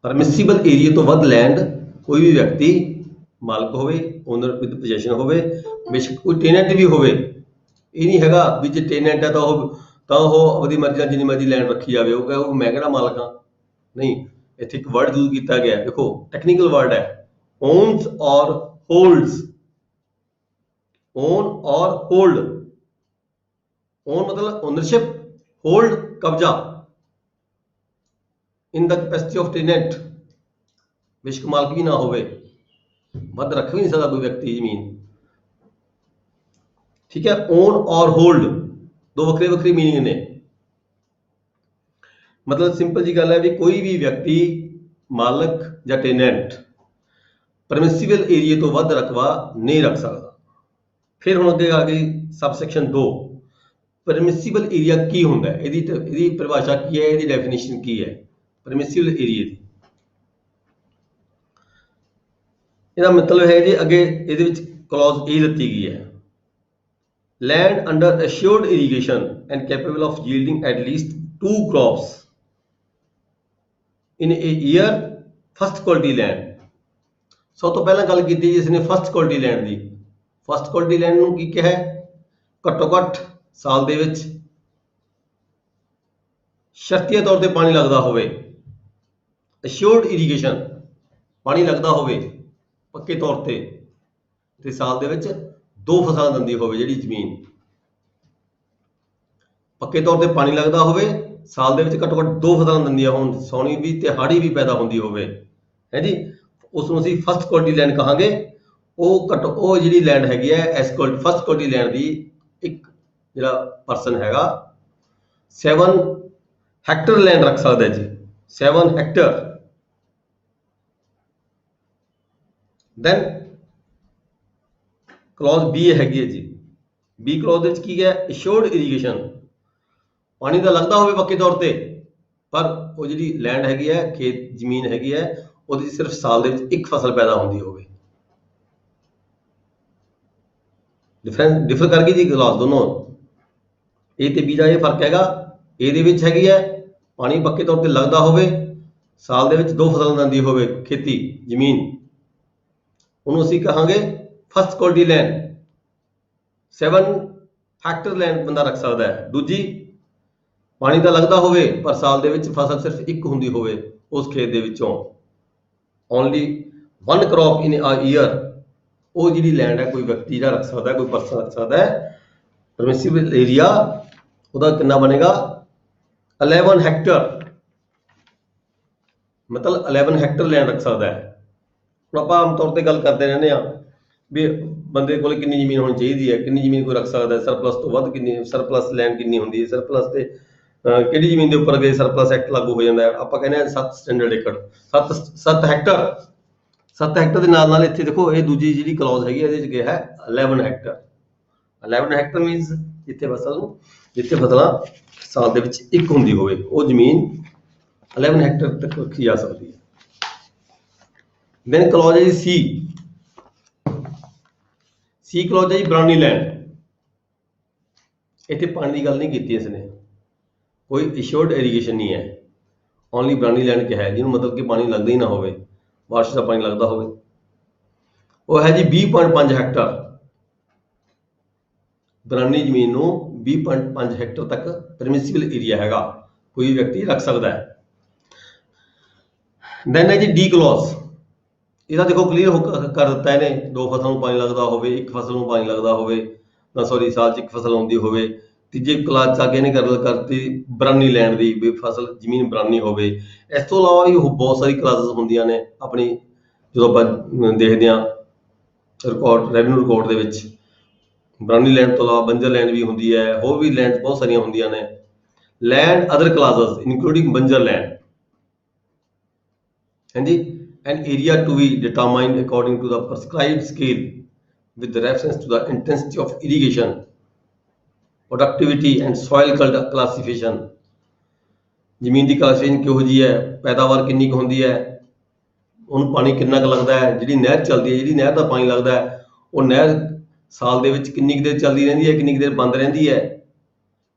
परमिसिबल एरिए तो वध लैंड कोई भी व्यक्ति मालिक होवे, ओनर विद पोजेशन होवे, बेशक कोई टेनेंट भी होवे। ਇਹ ਨਹੀਂ ਹੈਗਾ ਵੀ ਜੇ ਟੇਨੈਂਟ ਹੈ ਤਾਂ ਉਹ ਆਪਣੀ ਮਰਜ਼ੀ ਨਾਲ ਜਿੰਨੀ ਮਰਜ਼ੀ ਲੈਂਡ ਰੱਖੀ ਜਾਵੇ, ਉਹ ਕਹੇ ਮੈਂ ਕਿਹੜਾ ਮਾਲਕ ਹਾਂ। ਨਹੀਂ, ਇੱਥੇ ਇੱਕ ਵਰਡ ਯੂਜ਼ ਕੀਤਾ ਗਿਆ, ਦੇਖੋ ਟੈਕਨੀਕਲ ਵਰਡ ਹੈ, ਓਨਸ ਔਰ ਹੋਲਡਸ। ਓਨ ਔਰ ਹੋਲਡ, ਓਨ ਮਤਲਬ ਓਨਰਸ਼ਿਪ, ਹੋਲਡ ਕਬਜ਼ਾ, ਇਨ ਦ ਕੈਪੈਸਿਟੀ ਆਫ ਟੇਨੈਂਟ, ਬੇਸ਼ੱਕ ਮਾਲਕ ਵੀ ਨਾ ਹੋਵੇ, ਵੱਧ ਰੱਖ ਵੀ ਨਹੀਂ ਸਕਦਾ ਕੋਈ ਵਿਅਕਤੀ ਜ਼ਮੀਨ। ठीक है, ओन और होल्ड दो वक्रे वक्री मीनिंग ने। मतलब सिंपल जी गल है भी कोई भी व्यक्ति मालक या टेनेंट परमिसिबल एरिए तो वध रकबा नहीं रख सकता। फिर हुण अगे आ गई सबसैक्शन 2, परमिसिबल एरिया की हुंदा है, इहदी परिभाषा की है, इहदी डेफिनेशन की है परमिसिबल एरिए दी। इहदा मतलब है जी अगे इहदे विच क्लॉज ए दित्ती गई है, land under assured irrigation and capable of yielding at least 2 crops in a year, first quality land। ਸਭ ਤੋਂ ਪਹਿਲਾਂ ਗੱਲ ਕੀਤੀ ਜਿਸ ਨੇ ਫਸਟ ਕੁਆਲਿਟੀ ਲੈਂਡ ਦੀ। ਫਸਟ ਕੁਆਲਿਟੀ ਲੈਂਡ ਨੂੰ ਕੀ ਕਿਹਾ ਹੈ? ਘੱਟੋ ਘੱਟ ਸਾਲ ਦੇ ਵਿੱਚ ਸ਼ਰਤੀਆ ਤੌਰ ਤੇ ਪਾਣੀ ਲੱਗਦਾ ਹੋਵੇ, ਅਸ਼ੋਰਡ ਇਰੀਗੇਸ਼ਨ, ਪਾਣੀ ਲੱਗਦਾ ਹੋਵੇ ਪੱਕੇ ਤੌਰ ਤੇ ਸਾਲ ਦੇ ਵਿੱਚ 2 ਫਸਲਾਂ ਦਿੰਦੀ ਹੋਵੇ ਜਿਹੜੀ ਜ਼ਮੀਨ। ਪੱਕੇ ਤੌਰ ਤੇ ਪਾਣੀ ਲੱਗਦਾ ਹੋਵੇ, ਸਾਲ ਦੇ ਵਿੱਚ ਘੱਟੋ ਘੱਟ 2 ਫਸਲਾਂ ਦਿੰਦੀਆਂ ਹੋਣ, ਸੌਣੀ ਵੀ ਤੇ ਹਾੜੀ ਵੀ ਪੈਦਾ ਹੁੰਦੀ ਹੋਵੇ, ਹੈ ਜੀ, ਉਸ ਨੂੰ ਅਸੀਂ ਫਸਟ ਕੁਆਲਿਟੀ ਲੈਂਡ ਕਹਾਂਗੇ। ਉਹ ਜਿਹੜੀ ਲੈਂਡ ਹੈਗੀ ਹੈ ਇਸ ਫਸਟ ਕੁਆਲਿਟੀ ਲੈਂਡ ਦੀ ਇੱਕ ਜਿਹੜਾ ਪਰਸਨ ਹੈਗਾ 7 ਹੈਕਟਰ ਲੈਂਡ ਰੱਖ ਸਕਦਾ ਜੀ, 7 ਹੈਕਟਰ। ਦੈਨ ਕਲੌਜ਼ B ਹੈਗੀ ਹੈ ਜੀ। B ਕਲੌਜ਼ ਦੇ ਵਿੱਚ ਕੀ ਹੈ? ਅਸ਼ੋਰਡ ਇਰੀਗੇਸ਼ਨ, ਪਾਣੀ ਤਾਂ ਲੱਗਦਾ ਹੋਵੇ ਪੱਕੇ ਤੌਰ ਤੇ, ਪਰ ਉਹ ਜਿਹੜੀ ਲੈਂਡ ਹੈਗੀ ਹੈ, ਖੇਤ ਜ਼ਮੀਨ ਹੈਗੀ ਹੈ, ਉਹਦੀ ਸਿਰਫ ਸਾਲ ਦੇ ਵਿੱਚ ਇੱਕ ਫਸਲ ਪੈਦਾ ਹੁੰਦੀ ਹੋਵੇ। ਡਿਫਰ ਕਰ ਗਈ ਜੀ ਕਲੌਜ਼ ਦੋਨੋਂ। A ਤੇ B ਦਾ ਇਹ ਫਰਕ ਹੈਗਾ। A ਦੇ ਵਿੱਚ ਹੈਗੀ ਹੈ ਪਾਣੀ ਪੱਕੇ ਤੌਰ ਤੇ ਲੱਗਦਾ ਹੋਵੇ, ਸਾਲ ਦੇ ਵਿੱਚ 2 ਫਸਲਾਂ ਦਿੰਦੀ ਹੋਵੇ ਖੇਤੀ ਜ਼ਮੀਨ, ਉਹਨੂੰ ਅਸੀਂ ਕਹਾਂਗੇ first quality land. 7 Hector land ਬੰਦਾ ਰੱਖ ਸਕਦਾ ਹੈ। ਦੂਜੀ, ਪਾਣੀ ਤਾਂ ਲੱਗਦਾ ਹੋਵੇ ਪਰ ਸਾਲ ਦੇ ਵਿੱਚ ਫਸਲ ਸਿਰਫ ਇੱਕ ਹੁੰਦੀ ਹੋਵੇ ਉਸ ਖੇਤ ਦੇ ਵਿੱਚੋਂ, only 1 crop in a year। ਉਹ ਜਿਹੜੀ ਲੈਂਡ ਹੈ ਕੋਈ ਵਿਅਕਤੀ ਦਾ ਰੱਖ ਸਕਦਾ, ਕੋਈ ਪਰਸਨ ਰੱਖ ਸਕਦਾ ਹੈ। ਪਰਮਿਸਿਬਲ ਏਰੀਆ ਉਹਦਾ ਕਿੰਨਾ ਬਣੇਗਾ? 11 ਹੈਕਟਰ, ਮਤਲਬ 11 ਹੈਕਟਰ ਲੈਂਡ ਰੱਖ ਸਕਦਾ ਹੈ। ਹੁਣ ਆਪਾਂ ਆਮ ਤੌਰ ਤੇ ਗੱਲ ਕਰਦੇ ਰਹਿੰਦੇ ਹਾਂ ਵੀ ਬੰਦੇ ਕੋਲ ਕਿੰਨੀ ਜ਼ਮੀਨ ਹੋਣੀ ਚਾਹੀਦੀ ਹੈ, ਕਿੰਨੀ ਜ਼ਮੀਨ ਕੋਈ ਰੱਖ ਸਕਦਾ ਹੈ, ਸਰਪਲਸ ਤੋਂ ਵੱਧ ਕਿੰਨੀ, ਸਰਪਲਸ ਲੈਂਡ ਕਿੰਨੀ ਹੁੰਦੀ ਹੈ, ਸਰਪਲਸ ਤੇ ਕਿਹੜੀ ਜ਼ਮੀਨ ਦੇ ਉੱਪਰ ਅਗੇ ਸਰਪਲਸ ਐਕਟ ਲਾਗੂ ਹੋ ਜਾਂਦਾ ਹੈ। ਆਪਾਂ ਕਹਿੰਦੇ ਹਾਂ 7 ਸਟੈਂਡਰਡ ਏਕੜ, 7 ਹੈਕਟਰ। 7 ਹੈਕਟਰ ਦੇ ਨਾਲ ਇੱਥੇ ਦੇਖੋ ਇਹ ਦੂਜੀ ਜਿਹੜੀ ਕਲੌਜ਼ ਹੈਗੀ ਇਹਦੇ 'ਚ ਕਿਹਾ ਹੈ 11 ਹੈਕਟਰ। 11 ਹੈਕਟਰ ਮੀਨਸ ਜਿੱਥੇ ਫਸਲਾਂ ਸਾਲ ਦੇ ਵਿੱਚ ਇੱਕ ਹੁੰਦੀ ਹੋਵੇ ਉਹ ਜ਼ਮੀਨ 11 ਹੈਕਟਰ ਤੱਕ ਰੱਖੀ ਜਾ ਸਕਦੀ ਹੈ। ਦੈਨ ਕਲੌਜ਼ ਹੈ ਜੀ C ਕਲੌਜ਼ ਹੈ ਜੀ ਬਰਾਨੀ ਲੈਂਡ। ਇੱਥੇ ਪਾਣੀ ਦੀ ਗੱਲ ਨਹੀਂ ਕੀਤੀ ਇਸਨੇ, ਕੋਈ ਅਸ਼ੋਰਡ ਇਰੀਗੇਸ਼ਨ ਨਹੀਂ ਹੈ, ਓਨਲੀ ਬਰਾਨੀ ਲੈਂਡ ਕਿਹਾ ਹੈ, ਜਿਹਨੂੰ ਮਤਲਬ ਕਿ ਪਾਣੀ ਲੱਗਦਾ ਹੀ ਨਾ ਹੋਵੇ, ਬਾਰਿਸ਼ ਦਾ ਪਾਣੀ ਲੱਗਦਾ ਹੋਵੇ। ਉਹ ਹੈ ਜੀ 20.5 ਹੈਕਟਰ। ਬਰਾਨੀ ਜ਼ਮੀਨ ਨੂੰ 20.5 ਹੈਕਟਰ ਤੱਕ ਪਰਮਿਸਿਬਲ ਏਰੀਆ ਹੈਗਾ, ਕੋਈ ਵਿਅਕਤੀ ਰੱਖ ਸਕਦਾ ਹੈ। ਦੈਨ ਹੈ ਜੀ D ਕਲੌਜ਼। ਇਹਦਾ ਦੇਖੋ ਕਲੀਅਰ ਕਰ ਦਿੱਤਾ ਇਹਨੇ, 2 ਫਸਲਾਂ ਨੂੰ ਪਾਣੀ ਲੱਗਦਾ ਹੋਵੇ, 1 ਫਸਲ ਨੂੰ ਪਾਣੀ ਲੱਗਦਾ ਹੋਵੇ, ਸੌਰੀ ਸਾਲ 'ਚ 1 ਫਸਲ ਆਉਂਦੀ ਹੋਵੇ। ਤੀਜੇ ਕਲਾਸ 'ਚ ਆ ਕੇ ਇਹਨੇ ਗੱਲ ਕਰਤੀ ਬਰਾਨੀ ਲੈਂਡ ਦੀ, ਵੀ ਫਸਲ ਜ਼ਮੀਨ ਬਰਾਨੀ ਹੋਵੇ। ਇਸ ਤੋਂ ਇਲਾਵਾ ਵੀ ਬਹੁਤ ਸਾਰੀ ਕਲਾਸਿਸ ਹੁੰਦੀਆਂ ਨੇ ਆਪਣੀ, ਜਦੋਂ ਆਪਾਂ ਦੇਖਦੇ ਹਾਂ ਰਿਕਾਰਡ, ਰੈਵਨਿਊ ਰਿਕਾਰਡ ਦੇ ਵਿੱਚ ਬਰਾਨੀ ਲੈਂਡ ਤੋਂ ਇਲਾਵਾ ਬੰਜਰ ਲੈਂਡ ਵੀ ਹੁੰਦੀ ਹੈ, ਹੋਰ ਵੀ ਲੈਂਡ ਬਹੁਤ ਸਾਰੀਆਂ ਹੁੰਦੀਆਂ ਨੇ। ਲੈਂਡ ਅਦਰ ਕਲਾਸਿਸ ਇਨਕਲੂਡਿੰਗ ਬੰਜਰ ਲੈਂਡ, ਹਾਂਜੀ, an area to be determined according to the prescribed scale with reference to the intensity of irrigation, productivity and soil classification। ਜ਼ਮੀਨ ਦੀ ਕਲਾਸੀਫਿਕੇਸ਼ਨ ਕਿਹੋ ਜਿਹੀ ਹੈ, ਪੈਦਾਵਾਰ ਕਿੰਨੀ ਕੁ ਹੁੰਦੀ ਹੈ, ਉਹਨੂੰ ਪਾਣੀ ਕਿੰਨਾ ਕੁ ਲੱਗਦਾ ਹੈ, ਜਿਹੜੀ ਨਹਿਰ ਚੱਲਦੀ ਹੈ, ਜਿਹੜੀ ਨਹਿਰ ਦਾ ਪਾਣੀ ਲੱਗਦਾ ਹੈ, ਉਹ ਨਹਿਰ ਸਾਲ ਦੇ ਵਿੱਚ ਕਿੰਨੀ ਕੁ ਦੇਰ ਚੱਲਦੀ ਰਹਿੰਦੀ ਹੈ, ਕਿੰਨੀ ਕੁ ਦੇਰ ਬੰਦ ਰਹਿੰਦੀ ਹੈ।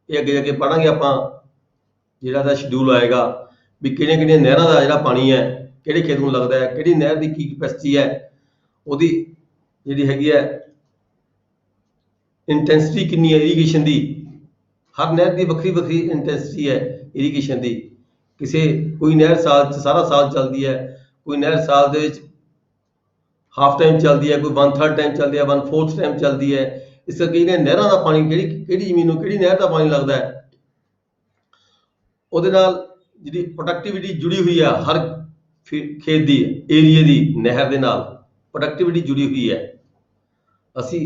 ਇਹ ਅੱਗੇ ਪੜ੍ਹਾਂਗੇ ਆਪਾਂ, ਜਿਹੜਾ ਦਾ ਸ਼ਡਿਊਲ ਆਏਗਾ ਵੀ ਕਿਹੜੀਆਂ ਨਹਿਰਾਂ ਦਾ ਜਿਹੜਾ ਪਾਣੀ ਹੈ ਕਿਹੜੇ ਖੇਤ ਨੂੰ ਲੱਗਦਾ ਹੈ, ਕਿਹੜੀ ਨਹਿਰ ਦੀ ਕੀ ਕਪੈਸਿਟੀ ਹੈ, ਉਹਦੀ ਜਿਹੜੀ ਹੈਗੀ ਹੈ ਇੰਟੈਂਸਿਟੀ ਕਿੰਨੀ ਹੈ ਇਰੀਗੇਸ਼ਨ ਦੀ। ਹਰ ਨਹਿਰ ਦੀ ਵੱਖਰੀ ਇੰਟੈਂਸਿਟੀ ਹੈ ਇਰੀਗੇਸ਼ਨ ਦੀ। ਕੋਈ ਨਹਿਰ ਸਾਲ 'ਚ ਸਾਰਾ ਸਾਲ ਚੱਲਦੀ ਹੈ, ਕੋਈ ਨਹਿਰ ਸਾਲ ਦੇ ਵਿੱਚ ਹਾਫ ਟਾਈਮ ਚੱਲਦੀ ਹੈ, ਕੋਈ 1/3 ਟਾਈਮ ਚੱਲਦੀ ਹੈ, 1/4 ਟਾਈਮ ਚੱਲਦੀ ਹੈ। ਇਸ ਕਰਕੇ ਜਿਹੜੀਆਂ ਨਹਿਰਾਂ ਦਾ ਪਾਣੀ, ਕਿਹੜੀ ਜ਼ਮੀਨ ਨੂੰ ਕਿਹੜੀ ਨਹਿਰ ਦਾ ਪਾਣੀ ਲੱਗਦਾ ਹੈ, ਉਹਦੇ ਨਾਲ ਜਿਹੜੀ ਪ੍ਰੋਡਕਟਿਵਿਟੀ ਜੁੜੀ ਹੋਈ ਹੈ, ਹਰ ਖੇਤ ਦੀ ਏਰੀਏ ਦੀ ਨਹਿਰ ਦੇ ਨਾਲ ਪ੍ਰੋਡਕਟਿਵਿਟੀ ਜੁੜੀ ਹੋਈ ਹੈ। ਅਸੀਂ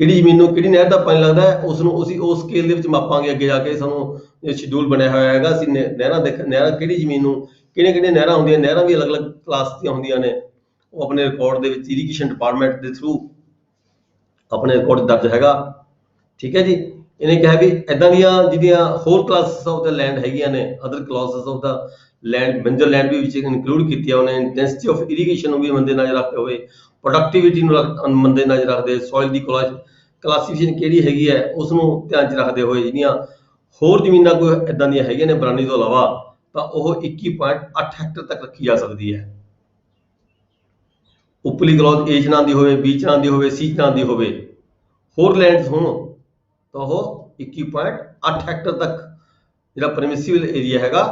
ਕਿਹੜੀ ਜ਼ਮੀਨ ਨੂੰ ਕਿਹੜੀ ਨਹਿਰ ਦਾ ਪਾਣੀ ਲੱਗਦਾ ਹੈ, ਉਸ ਨੂੰ ਅਸੀਂ ਉਸ ਸਕੇਲ ਦੇ ਵਿੱਚ ਮਾਪਾਂਗੇ। ਅੱਗੇ ਜਾ ਕੇ ਸਾਨੂੰ ਸ਼ਡਿਊਲ ਬਣਿਆ ਹੋਇਆ ਹੈਗਾ, ਅਸੀਂ ਨਹਿਰਾਂ ਕਿਹੜੀ ਜ਼ਮੀਨ ਨੂੰ ਕਿਹੜੀਆਂ ਨਹਿਰਾਂ ਹੁੰਦੀਆਂ, ਨਹਿਰਾਂ ਵੀ ਅਲੱਗ-ਅਲੱਗ ਕਲਾਸ ਦੀਆਂ ਹੁੰਦੀਆਂ ਨੇ, ਉਹ ਆਪਣੇ ਰਿਕਾਰਡ ਦੇ ਵਿੱਚ ਇਰੀਗੇਸ਼ਨ ਡਿਪਾਰਟਮੈਂਟ ਦੇ ਥਰੂ ਆਪਣੇ ਰਿਕਾਰਡ ਦਰਜ ਹੈਗਾ। ਠੀਕ ਹੈ ਜੀ। ਇਹਨੇ ਕਿਹਾ ਵੀ ਇੱਦਾਂ ਦੀਆਂ ਜਿਹੜੀਆਂ ਹੋਰ ਕਲਾਸਿਸ ਆਫ ਦਾ ਲੈਂਡ ਹੈਗੀਆਂ ਨੇ, other classes of the land, ਬੰਜਰ ਲੈਂਡ ਵੀ ਵਿੱਚ ਇਨਕਲੂਡ ਕੀਤੀ ਹੈ ਉਹਨੇ। ਇੰਟੈਂਸਿਟੀ ਆਫ ਇਰੀਗੇਸ਼ਨ ਨੂੰ ਵੀ ਮੰਦੇ ਨਜ਼ਰ ਰੱਖਦੇ ਹੋਏ, ਪ੍ਰੋਡਕਟਿਵਿਟੀ ਨੂੰ ਮੰਦੇ ਨਜ਼ਰ ਰੱਖਦੇ, ਸੋਇਲ ਦੀ ਕਲਾਸੀਫਿਕੇਸ਼ਨ ਕਿਹੜੀ ਹੈਗੀ ਹੈ ਉਸ ਨੂੰ ਧਿਆਨ 'ਚ ਰੱਖਦੇ ਹੋਏ ਜਿਹੜੀਆਂ ਹੋਰ ਜ਼ਮੀਨਾਂ ਕੋਈ ਇਦਾਂ ਦੀਆਂ ਹੈਗੀਆਂ ਨੇ ਬਰਾਨੀ ਤੋਂ ਇਲਾਵਾ ਤਾਂ ਉਹ 21.8 ਹੈਕਟਰ ਤੱਕ ਰੱਖੀ ਜਾ ਸਕਦੀ ਹੈ। ਉਪਰਲੀ ਕਲੌਜ ਏ ਚਨਾਂ ਦੀ ਹੋਵੇ, ਬੀ ਚਨਾਂ ਦੀ ਹੋਵੇ, ਸੀ ਚਨਾਂ ਦੀ ਹੋਵੇ, ਹੋਰ ਲੈਂਡਸ ਹੋਣ ਤਾਂ ਉਹ 21.8 ਹੈਕਟਰ ਤੱਕ ਜਿਹੜਾ ਪਰਮਿਸਿਬਲ ਏਰੀਆ ਹੈਗਾ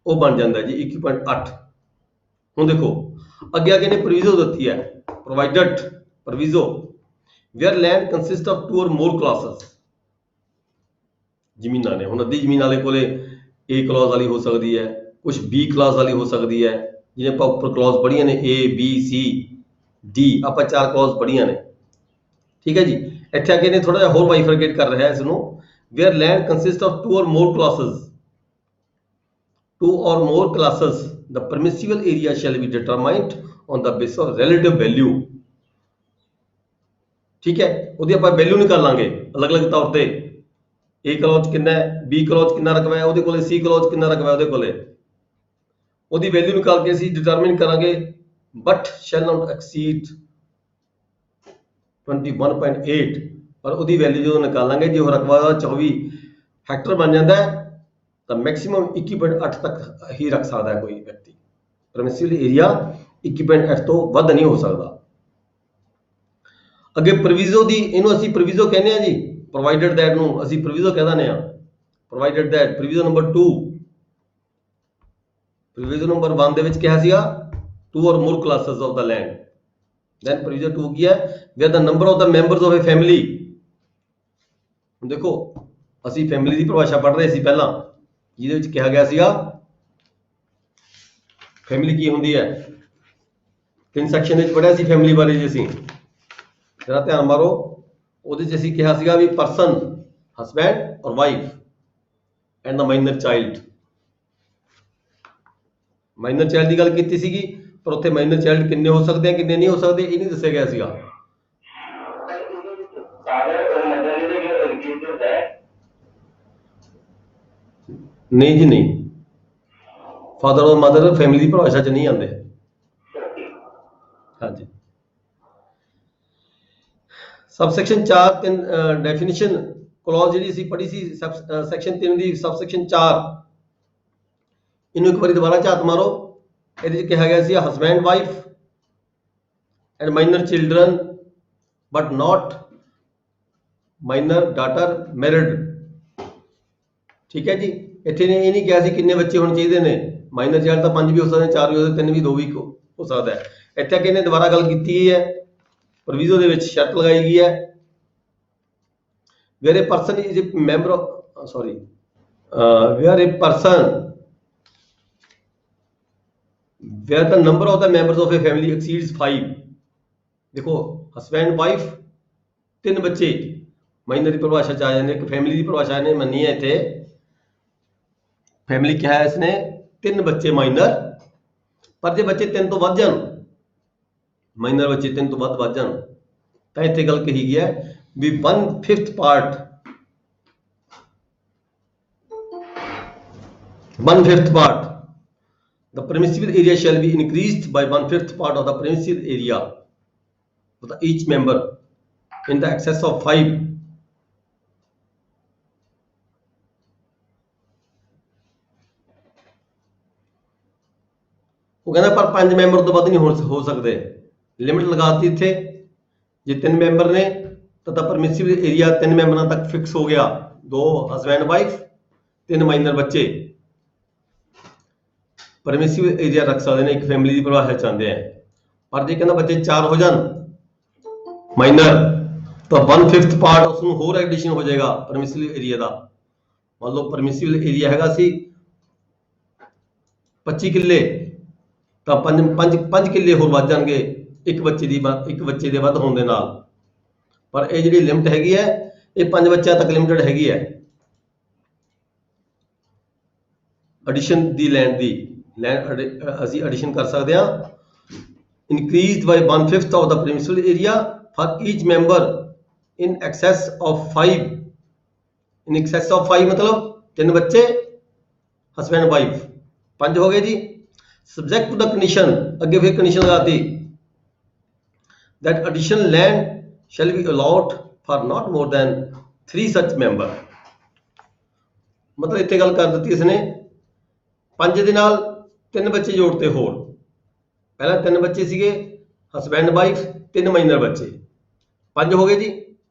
ਉਹ ਬਣ ਜਾਂਦਾ ਜੀ 21.8। ਹੁਣ ਦੇਖੋ ਅੱਗੇ ਨੇ ਪ੍ਰੋਵੀਜ਼ੋ ਦਿੱਤੀ ਹੈ, provided proviso where land consist of 2 or more classes। ਜ਼ਮੀਨਾਂ ਨੇ ਹੁਣ ਅੱਧੀ ਜ਼ਮੀਨ ਵਾਲੇ ਕੋਲੇ ਏ ਕਲੌਜ਼ ਵਾਲੀ ਹੋ ਸਕਦੀ ਹੈ, ਕੁਝ ਬੀ ਕਲਾਸ ਵਾਲੀ ਹੋ ਸਕਦੀ ਹੈ, ਜਿਵੇਂ ਆਪਾਂ ਉੱਪਰ ਕਲੌਜ਼ ਪੜ੍ਹੀਆਂ ਨੇ ਏ ਬੀ ਸੀ ਡੀ, ਆਪਾਂ 4 ਕਲੌਜ਼ ਪੜ੍ਹੀਆਂ ਨੇ, ਠੀਕ ਹੈ ਜੀ। ਇੱਥੇ ਅੱਗੇ ਨੇ ਥੋੜਾ ਜਿਹਾ ਹੋਰ ਬਾਈਫਰਕੇਟ ਕਰ ਰਿਹਾ ਇਸ ਨੂੰ, where land consist of 2 or more classes, 2 or more classes, the permissible area shall be determined on the basis of relative value। ਠੀਕ ਹੈ, ਉਹਦੀ ਆਪਾਂ ਵੈਲਿਊ ਨਿਕਾਲਾਂਗੇ ਅਲੱਗ-ਅਲੱਗ ਤੌਰ ਤੇ, ਏ ਕਲੌਜ਼ ਕਿੰਨਾ ਹੈ, ਬੀ ਕਲੌਜ਼ ਕਿੰਨਾ ਰਕਬਾ ਹੈ ਉਹਦੇ ਕੋਲੇ, ਸੀ ਕਲੌਜ਼ ਕਿੰਨਾ ਰਕਬਾ ਹੈ ਉਹਦੇ ਕੋਲੇ, ਉਹਦੀ ਵੈਲਿਊ ਨਿਕਾਲ ਕੇ ਅਸੀਂ ਡਿਟਰਮਿਨ ਕਰਾਂਗੇ। ਬਟ ਸ਼ੈਲ ਨਾਟ ਐਕਸੀਡ 21.8, ਪਰ ਉਹਦੀ ਵੈਲਿਊ ਜਦੋਂ ਨਿਕਾਲਾਂਗੇ ਜੇ ਉਹ ਰਕਬਾ 24 ਹੈਕਟਰ ਬਣ ਜਾਂਦਾ ਹੈ ਤਾਂ ਮੈਕਸਿਮਮ 21.8 ਤੱਕ ਹੀ ਰੱਖ ਸਕਦਾ ਹੈ ਕੋਈ ਵਿਅਕਤੀ। ਪਰਮਿਸਿਬਲ ਏਰੀਆ 21.8 ਤੋਂ ਵੱਧ ਨਹੀਂ ਹੋ ਸਕਦਾ। ਅੱਗੇ ਪ੍ਰੋਵੀਜ਼ੋ ਦੀ, ਇਹਨੂੰ ਅਸੀਂ ਪ੍ਰੋਵੀਜ਼ੋ ਕਹਿੰਦੇ ਆ ਜੀ, ਪ੍ਰੋਵਾਈਡਡ ਦੈਟ ਨੂੰ ਅਸੀਂ ਪ੍ਰੋਵੀਜ਼ੋ ਕਹਿ ਦਿੰਦੇ ਆ। ਪ੍ਰੋਵਾਈਡਡ ਦੈਟ ਪ੍ਰੋਵੀਜ਼ੋ ਨੰਬਰ 2, ਪ੍ਰੋਵੀਜ਼ੋ ਨੰਬਰ 1 ਦੇ ਵਿੱਚ ਕਿਹਾ ਸੀਗਾ 2 or more classes of the land, then ਪ੍ਰੋਵੀਜ਼ੋ 2 ਕੀ ਹੈ, where the number of the members of a family। ਹੁਣ ਦੇਖੋ ਅਸੀਂ ਫੈਮਿਲੀ ਦੀ ਪਰਿਭਾਸ਼ਾ ਪੜ੍ਹ ਰਹੇ ਸੀ ਪਹਿਲਾਂ, ਜਿਹਦੇ ਵਿੱਚ ਕਿਹਾ ਗਿਆ ਸੀਗਾ ਫੈਮਿਲੀ ਕੀ ਹੁੰਦੀ ਹੈ, 3 ਸੈਕਸ਼ਨ ਵਿੱਚ ਪੜ੍ਹਿਆ ਸੀ ਫੈਮਿਲੀ ਬਾਰੇ ਜੀ ਅਸੀਂ, ਜਰਾ ਧਿਆਨ ਮਾਰੋ। ਉਹਦੇ 'ਚ ਅਸੀਂ ਕਿਹਾ ਸੀਗਾ ਵੀ ਪਰਸਨ, ਹਸਬੈਂਡ ਔਰ wife and the minor child. Minor child ਦੀ ਗੱਲ ਕੀਤੀ ਸੀਗੀ, ਪਰ ਉੱਥੇ ਮਾਈਨਰ ਚਾਈਲਡ ਕਿੰਨੇ ਹੋ ਸਕਦੇ ਆ ਕਿੰਨੇ ਨਹੀਂ ਹੋ ਸਕਦੇ ਇਹ ਨਹੀਂ ਦੱਸਿਆ ਗਿਆ ਸੀਗਾ। ਨਹੀਂ ਜੀ ਨਹੀਂ, ਫਾਦਰ ਔਰ ਮਦਰ ਫੈਮਿਲੀ ਦੀ ਪਰਿਭਾਸ਼ਾ 'ਚ ਨਹੀਂ ਆਉਂਦੇ। ਹਾਂਜੀ, सबसेक्शन 4 3 डेफिनेशन क्लॉज ਜਿਹੜੀ ਅਸੀਂ ਪੜ੍ਹੀ ਸੀ ਸੈਕਸ਼ਨ 3 ਦੀ सबसेक्शन 4, ਇਹਨੂੰ ਇੱਕ ਵਾਰੀ ਦੁਬਾਰਾ ਝਾਤ ਮਾਰੋ। ਇਹਦੇ 'ਚ ਕਿਹਾ ਗਿਆ ਸੀ husband wife and minor children but not minor daughter married. ਠੀਕ ਹੈ ਜੀ, ਇੱਥੇ ਨੇ ਇਹ ਨਹੀਂ ਕਿਹਾ ਸੀ ਕਿੰਨੇ ਬੱਚੇ ਹੋਣੇ ਚਾਹੀਦੇ ਨੇ, ਮਾਈਨਰ ਚਾਈਲਡ ਤਾਂ 5 ਵੀ ਹੋ ਸਕਦੇ, 4 ਵੀ ਹੋ ਸਕਦੇ, 3 ਵੀ, 2 ਵੀ ਹੋ ਸਕਦਾ ਹੈ। ਇੱਥੇ ਅੱਗੇ ਨੇ ਦੁਬਾਰਾ ਗੱਲ ਕੀਤੀ ਹੈ, ਪ੍ਰੋਵੀਜ਼ੋ ਦੇ ਵਿੱਚ ਸ਼ਰਤ ਲਗਾਈ ਗਈ ਹੈ, where a person is a member of where the number of the members of a family exceeds 5। देखो हस्बैंड वाइफ 3 बच्चे माइनर की परिभाषा च आ जाते, एक फैमिली की परिभाषा ने मनी है इतने, फैमिली क्या है इसने 3 बच्चे माइनर, पर जो बच्चे 3 तो वध जान, माइनर बच्चे 3 तो वध जान तो इतने गल कही गई है भी 1/5 part, 1/5 part, the permissible area shall be increased by 1/5 part of the permissible area of each member in the excess of 5। वो कहना पर 5 मैंबर तो वध नहीं हो सकते, लिमिट लगाती इतने जे 3 मैंबर ने तो परमिसिबल एरिया 3 मैंबरों तक फिक्स हो गया, 2 हस्बैंड वाइफ 3 माइनर बच्चे परमिसिबल एरिया रख सकते हैं, एक फैमिली की परिभाषा चाहते हैं। पर जो कहना बच्चे 4 हो जान माइनर तो 1/5 पार्ट उसमें होर एडिशन हो जाएगा परमिसिबल एरिया का। मान लो परमिसिबल एरिया हैगा सी 25 किले तो 5 किले होर वध जाएंगे एक बच्चे के वध होने नाल, पर ये जी लिमिट हैगी है ये 5 बच्चों तक लिमिटेड हैगी है एडिशन दी लैंड दी, लैंड असी एडिशन कर सकते हैं। Increase by 1/5 of the permissible area for each member in excess of 5, in excess of 5 मतलब 3 बच्चे हस्बैंड वाइफ 5 हो गए जी। सब्जेक्ट टू द कंडीशन, अगे फिर कंडीशन लगाती that additional land shall be allowed for not more than 3 such member। मतलब ਇੱਥੇ ਗੱਲ ਕਰ ਦਿੱਤੀ ਇਸਨੇ 5 ਦੇ ਨਾਲ 3 ਬੱਚੇ ਜੋੜਤੇ ਹੋਰ। ਪਹਿਲਾਂ 3 ਬੱਚੇ ਸੀਗੇ ਹਸਬੈਂਡ ਵਾਈਫ, 3 ਮਾਈਨਰ ਬੱਚੇ, 5 ਹੋ ਗਏ ਜੀ।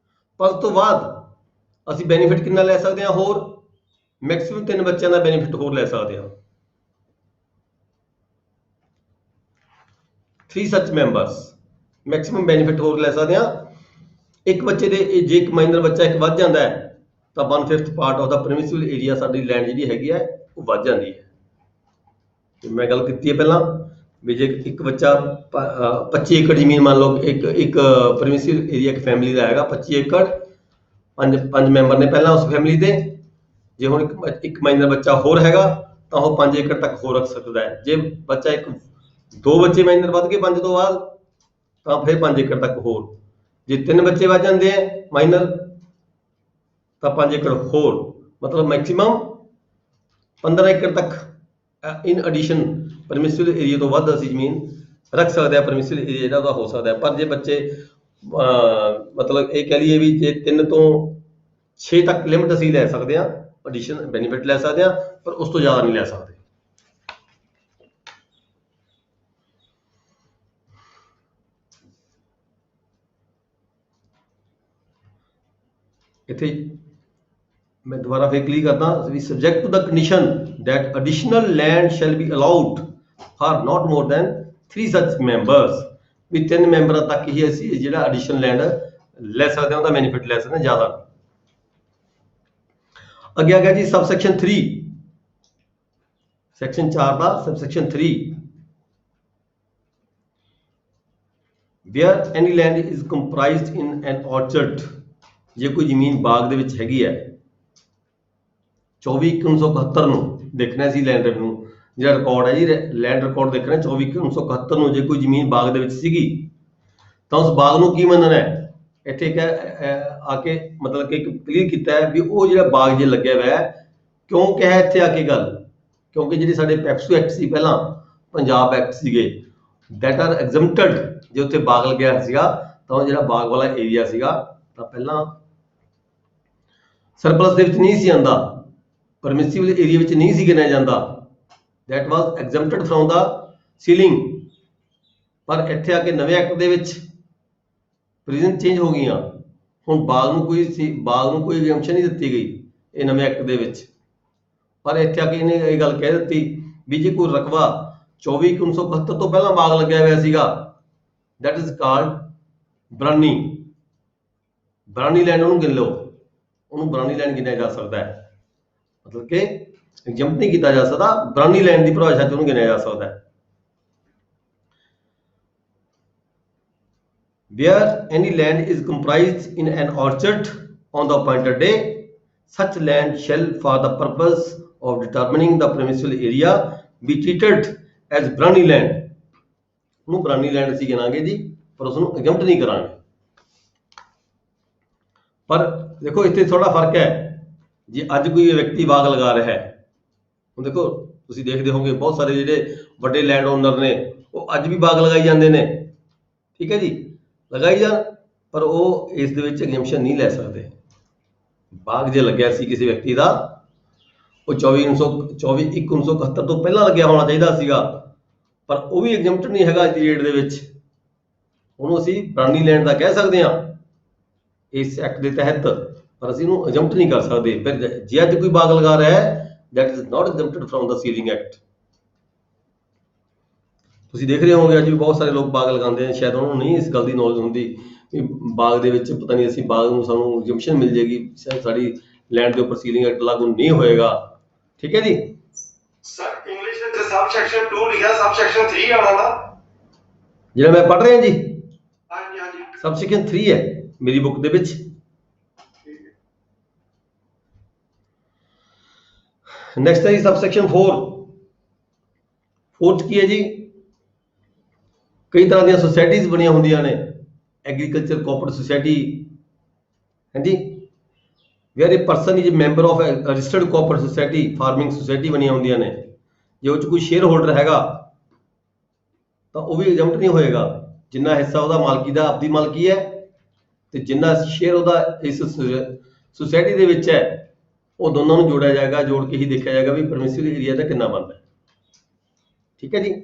ਪਰ ਉਸ ਤੋਂ ਬਾਅਦ ਅਸੀਂ ਬੈਨੀਫਿਟ ਕਿੰਨਾ ਲੈ ਸਕਦੇ ਹਾਂ ਹੋਰ? ਮੈਕਸਿਮਮ 3 ਬੱਚਿਆਂ ਦਾ ਬੈਨੀਫਿਟ ਹੋਰ ਲੈ ਸਕਦੇ ਹਾਂ। 3 such members ਮੈਕਸਿਮਮ ਬੈਨੀਫਿਟ ਹੋਰ ਲੈ ਸਕਦੇ ਹਾਂ। ਇੱਕ ਬੱਚੇ ਦੇ ਜੇ ਇੱਕ ਮਾਈਨਰ ਬੱਚਾ ਇੱਕ ਵੱਧ ਜਾਂਦਾ ਹੈ ਤਾਂ 1/5 ਪਾਰਟ ਆਫ ਦਾ ਪਰਮਿਸਿਬਲ ਏਰੀਆ ਸਾਡੀ ਲੈਂਡ ਜਿਹੜੀ ਹੈਗੀ ਹੈ ਉਹ ਵੱਧ ਜਾਂਦੀ ਹੈ। ਤੇ ਮੈਂ ਗੱਲ ਕੀਤੀ ਹੈ ਪਹਿਲਾਂ ਵੀ ਜੇ ਇੱਕ ਬੱਚਾ 25 ਏਕੜ ਜ਼ਮੀਨ ਮੰਨ ਲਓ ਇੱਕ ਪਰਮਿਸਿਬਲ ਏਰੀਆ ਇੱਕ ਫੈਮਿਲੀ ਦਾ ਹੈਗਾ 25 ਏਕੜ, ਪੰਜ ਮੈਂਬਰ ਨੇ ਪਹਿਲਾਂ ਉਸ ਫੈਮਿਲੀ ਦੇ। ਜੇ ਹੁਣ ਇੱਕ ਮਾਈਨਰ ਬੱਚਾ ਹੋਰ ਹੈਗਾ ਤਾਂ ਉਹ 5 ਏਕੜ ਤੱਕ ਹੋਰ ਰੱਖ ਸਕਦਾ ਹੈ। ਜੇ ਬੱਚਾ ਦੋ ਬੱਚੇ ਮਾਈਨਰ ਵੱਧ ਗਏ 5 ਤੋਂ ਬਾਅਦ ਤਾਂ ਫਿਰ 5 ਏਕੜ ਤੱਕ ਹੋਰ। ਜੇ 3 ਬੱਚੇ ਵੱਧ ਜਾਂਦੇ ਆ ਮਾਈਨਰ ਤਾਂ 5 ਏਕੜ ਹੋਰ, ਮਤਲਬ ਮੈਕਸਿਮਮ 15 ਏਕੜ ਤੱਕ ਇਨ ਐਡੀਸ਼ਨ ਪਰਮਿਸਿਬਲ ਏਰੀਆ ਤੋਂ ਵੱਧ ਅਸੀਂ ਜ਼ਮੀਨ ਰੱਖ ਸਕਦੇ ਹਾਂ। ਪਰਮਿਸਿਬਲ ਏਰੀਆ ਜਿਹੜਾ ਉਹਦਾ ਹੋ ਸਕਦਾ ਹੈ। ਪਰ ਜੇ ਬੱਚੇ ਮਤਲਬ ਇਹ ਕਹਿ ਲਈਏ ਵੀ ਜੇ 3 ਤੋਂ 6 ਤੱਕ ਲਿਮਟ ਅਸੀਂ ਲੈ ਸਕਦੇ ਹਾਂ, ਐਡੀਸ਼ਨ ਬੈਨੀਫਿਟ ਲੈ ਸਕਦੇ ਹਾਂ, ਪਰ ਉਸ ਤੋਂ ਜ਼ਿਆਦਾ ਨਹੀਂ ਲੈ ਸਕਦੇ। ਇੱਥੇ मैं दोबारा फिर क्लियर करता हूं, subject to the condition that additional land shall be allowed for not more than 3 such members। ਵੀ 3 ਮੈਂਬਰਾਂ ਤੱਕ ਹੀ ਅਸੀਂ ਜਿਹੜਾ ਐਡੀਸ਼ਨਲ ਲੈਂਡ ਲੈ ਸਕਦੇ ਹਾਂ, ਉਹਦਾ ਬੈਨੀਫਿਟ ਲੈ ਸਕਦੇ ਹਾਂ, ਜ਼ਿਆਦਾ। ਅੱਗੇ ਆ ਗਿਆ ਜੀ subsection 3, section 4 the subsection 3, where any land is comprised in an orchard। ਜੇ ਕੋਈ ਜ਼ਮੀਨ ਬਾਗ ਦੇ ਵਿੱਚ ਹੈਗੀ ਹੈ 24/1971 ਨੂੰ ਦੇਖਣਾ ਸੀ ਲੈਂਡ ਰੈਵਨਿਊ ਜਿਹੜਾ ਰਿਕਾਰਡ ਹੈ ਜੀ, ਲੈਂਡ ਰਿਕਾਰਡ ਦੇਖਣਾ 24/1971 ਨੂੰ। ਜੇ ਕੋਈ ਜ਼ਮੀਨ ਬਾਗ ਦੇ ਵਿੱਚ ਸੀਗੀ ਤਾਂ ਉਸ ਬਾਗ ਨੂੰ ਕੀ ਮੰਨਣਾ ਹੈ? ਇੱਥੇ ਆ ਕੇ ਮਤਲਬ ਕਿ ਕਲੀਅਰ ਕੀਤਾ ਹੈ ਵੀ ਉਹ ਜਿਹੜਾ ਬਾਗ ਜੇ ਲੱਗਿਆ ਹੋਇਆ ਹੈ। ਕਿਉਂ ਕਿਹਾ ਇੱਥੇ ਆ ਕੇ ਗੱਲ? ਕਿਉਂਕਿ ਜਿਹੜੇ ਸਾਡੇ ਪੈਪਸੂ ਐਕਟ ਸੀ ਪਹਿਲਾਂ, ਪੰਜਾਬ ਐਕਟ ਸੀਗੇ, ਦੈਟ ਆਰ ਐਗਜ਼ੈਂਪਟਡ। ਜੇ ਉੱਥੇ ਬਾਗ ਲੱਗਿਆ ਸੀਗਾ ਤਾਂ ਉਹ ਜਿਹੜਾ ਬਾਗ ਵਾਲਾ ਏਰੀਆ ਸੀਗਾ ਤਾਂ ਪਹਿਲਾਂ ਸਰਪਲਸ ਦੇ ਵਿੱਚ ਨਹੀਂ ਸੀ ਆਉਂਦਾ, ਪਰਮਿਸਿਬਲ ਏਰੀਆ ਵਿੱਚ ਨਹੀਂ ਸੀ ਗਿਣਿਆ ਜਾਂਦਾ। That was exempted from the ceiling. ਪਰ ਇੱਥੇ ਆ ਕੇ ਨਵੇਂ ਐਕਟ ਦੇ ਵਿੱਚ ਪ੍ਰੋਵੀਜ਼ਨ ਚੇਂਜ ਹੋ ਗਈਆਂ। ਹੁਣ ਬਾਗ ਨੂੰ ਕੋਈ ਐਗਜ਼ੈਂਪਸ਼ਨ ਨਹੀਂ ਦਿੱਤੀ ਗਈ ਇਹ ਨਵੇਂ ਐਕਟ ਦੇ ਵਿੱਚ। ਪਰ ਇੱਥੇ ਆ ਕੇ ਇਹਨੇ ਇਹ ਗੱਲ ਕਹਿ ਦਿੱਤੀ ਵੀ ਜੇ ਕੋਈ ਰਕਬਾ 24/1971 ਤੋਂ ਪਹਿਲਾਂ ਬਾਗ ਲੱਗਿਆ ਹੋਇਆ ਸੀਗਾ, ਦੈਟ ਇਜ਼ ਕਾਲਡ ਬਰਾਨੀ ਲੈਂਡ, ਉਹਨੂੰ ਗਿਣ ਲਓ, ਉਹਨੂੰ ਬਰਾਨੀ ਲੈਂਡ ਗਿਣਿਆ ਜਾ ਸਕਦਾ ਹੈ। ਮਤਲਬ ਕਿ ਐਗਜ਼ੈਂਪਟ ਨਹੀਂ ਕੀਤਾ ਜਾ ਸਕਦਾ, ਬਰਾਨੀ ਲੈਂਡ ਦੀ ਪਰਿਭਾਸ਼ਾ ਚ ਉਹਨੂੰ ਗਿਣਿਆ ਜਾ ਸਕਦਾ ਹੈ। Where any land is comprised in an orchard on the appointed day, such land shall for the purpose of determining the permissible area be treated as brani land। ਉਹਨੂੰ ਬਰਾਨੀ ਲੈਂਡ ਅਸੀਂ ਗਿਣਾਂਗੇ ਜੀ, ਪਰ ਉਸਨੂੰ ਐਗਜ਼ੈਂਪਟ ਨਹੀਂ ਕਰਾਂਗੇ। ਪਰ ਦੇਖੋ ਇੱਥੇ ਥੋੜਾ ਫਰਕ ਹੈ। ਜੇ ਅੱਜ ਕੋਈ ਵਿਅਕਤੀ ਬਾਗ ਲਗਾ ਰਿਹਾ ਹੈ, ਹੁਣ ਦੇਖੋ ਤੁਸੀਂ ਦੇਖਦੇ ਹੋਗੇ ਬਹੁਤ ਸਾਰੇ ਜਿਹੜੇ ਵੱਡੇ ਲੈਂਡ ਓਨਰ ਨੇ ਉਹ ਅੱਜ ਵੀ ਬਾਗ ਲਗਾਈ ਜਾਂਦੇ ਨੇ, ਠੀਕ ਹੈ ਜੀ, ਲਗਾਈ ਜਾਣ, ਪਰ ਉਹ ਇਸ ਦੇ ਵਿੱਚ ਐਗਜ਼ੈਂਪਸ਼ਨ ਨਹੀਂ ਲੈ ਸਕਦੇ। ਬਾਗ ਜੇ ਲੱਗਿਆ ਸੀ ਕਿਸੇ ਵਿਅਕਤੀ ਦਾ ਉਹ 24/1971 ਤੋਂ ਪਹਿਲਾਂ ਲੱਗਿਆ ਹੋਣਾ ਚਾਹੀਦਾ ਸੀਗਾ, ਪਰ ਉਹ ਵੀ ਐਗਜ਼ੈਂਪਟ ਨਹੀਂ ਹੈਗਾ ਅੱਜ ਦੀ ਡੇਟ ਦੇ ਵਿੱਚ। ਉਹਨੂੰ ਅਸੀਂ ਬਰਾਨੀ ਲੈਂਡ ਦਾ ਕਹਿ ਸਕਦੇ ਹਾਂ ਇਸ ਐਕਟ ਦੇ ਤਹਿਤ, ਪਰ ਅਸੀਂ ਇਹਨੂੰ ਐਗਜ਼ੈਂਪਟ ਨਹੀਂ ਕਰ ਸਕਦੇ। ਫਿਰ ਜੇ ਅੱਜ ਕੋਈ ਬਾਗ ਲਗਾ ਰਿਹਾ ਹੈ, that is not exempted from the ceiling act. ਤੁਸੀਂ ਦੇਖ ਰਹੇ ਹੋਵੋਗੇ ਅੱਜ ਵੀ ਬਹੁਤ ਸਾਰੇ ਲੋਕ ਬਾਗ ਲਗਾਉਂਦੇ ਨੇ, ਸ਼ਾਇਦ ਉਹਨਾਂ ਨੂੰ ਨਹੀਂ ਇਸ ਗੱਲ ਦੀ ਨੌਲੇਜ ਹੁੰਦੀ ਵੀ ਬਾਗ ਦੇ ਵਿੱਚ ਪਤਾ ਨਹੀਂ ਅਸੀਂ ਬਾਗ ਨੂੰ ਸਾਨੂੰ ਐਗਜ਼ੈਂਪਸ਼ਨ ਮਿਲ ਜਾਏਗੀ, ਸ਼ਾਇਦ ਸਾਡੀ ਲੈਂਡ ਦੇ ਉੱਪਰ ਸੀਲਿੰਗ ਐਕਟ ਲਾਗੂ ਨਹੀਂ ਹੋਏਗਾ। ਠੀਕ ਹੈ ਜੀ। ਸਰ ਇੰਗਲਿਸ਼ ਵਿੱਚ ਸਬਸੈਕਸ਼ਨ 2 ਲਿਖਿਆ, ਸਬਸੈਕਸ਼ਨ 3 ਆਣਾ ਨਾ ਜਿਹੜਾ ਮੈਂ ਪੜ੍ਹ ਰਿਹਾ ਜੀ, ਹਾਂਜੀ ਸਬਸੈਕਸ਼ਨ 3 ਹੈ ਮੇਰੀ ਬੁੱਕ ਦੇ ਵਿੱਚ। ਨੈਕਸਟ ਹੈ ਜੀ ਸਬਸੈਕਸ਼ਨ 4। 4 ਚ ਕੀ ਹੈ ਜੀ? ਕਈ ਤਰ੍ਹਾਂ ਦੀਆਂ ਸੁਸਾਇਟੀਜ਼ ਬਣੀਆਂ ਹੁੰਦੀਆਂ ਨੇ, ਐਗਰੀਕਲਚਰ ਕੋਆਪਰੇਟਿਵ ਸੁਸਾਇਟੀ, ਹਾਂਜੀ, where a person is member of registered cooperative society, farming society ਬਣੀਆਂ ਹੁੰਦੀਆਂ ਨੇ। ਜੇ ਉਹ 'ਚ ਕੋਈ ਸ਼ੇਅਰ ਹੋਲਡਰ ਹੈਗਾ ਤਾਂ ਉਹ ਵੀ ਐਗਜ਼ੈਂਪਟ ਨਹੀਂ ਹੋਏਗਾ। ਜਿੰਨਾ ਹਿੱਸਾ ਉਹਦਾ ਮਾਲਕੀ ਦਾ ਆਪਦੀ ਮਾਲਕੀ ਹੈ, ਤੇ ਜਿੰਨਾ ਸ਼ੇਅਰ ਉਹਦਾ ਇਸ ਸੁਸਾਇਟੀ ਦੇ ਵਿੱਚ ਹੈ ਉਹ ਦੋਨਾਂ ਨੂੰ ਜੋੜਿਆ ਜਾਏਗਾ, ਜੋੜ ਕੇ ਹੀ ਦੇਖਿਆ ਜਾਏਗਾ ਵੀ ਪਰਮਿਸਿਬਲ ਏਰੀਆ ਦਾ ਕਿੰਨਾ ਬਣਦਾ ਹੈ। ਠੀਕ ਹੈ ਜੀ।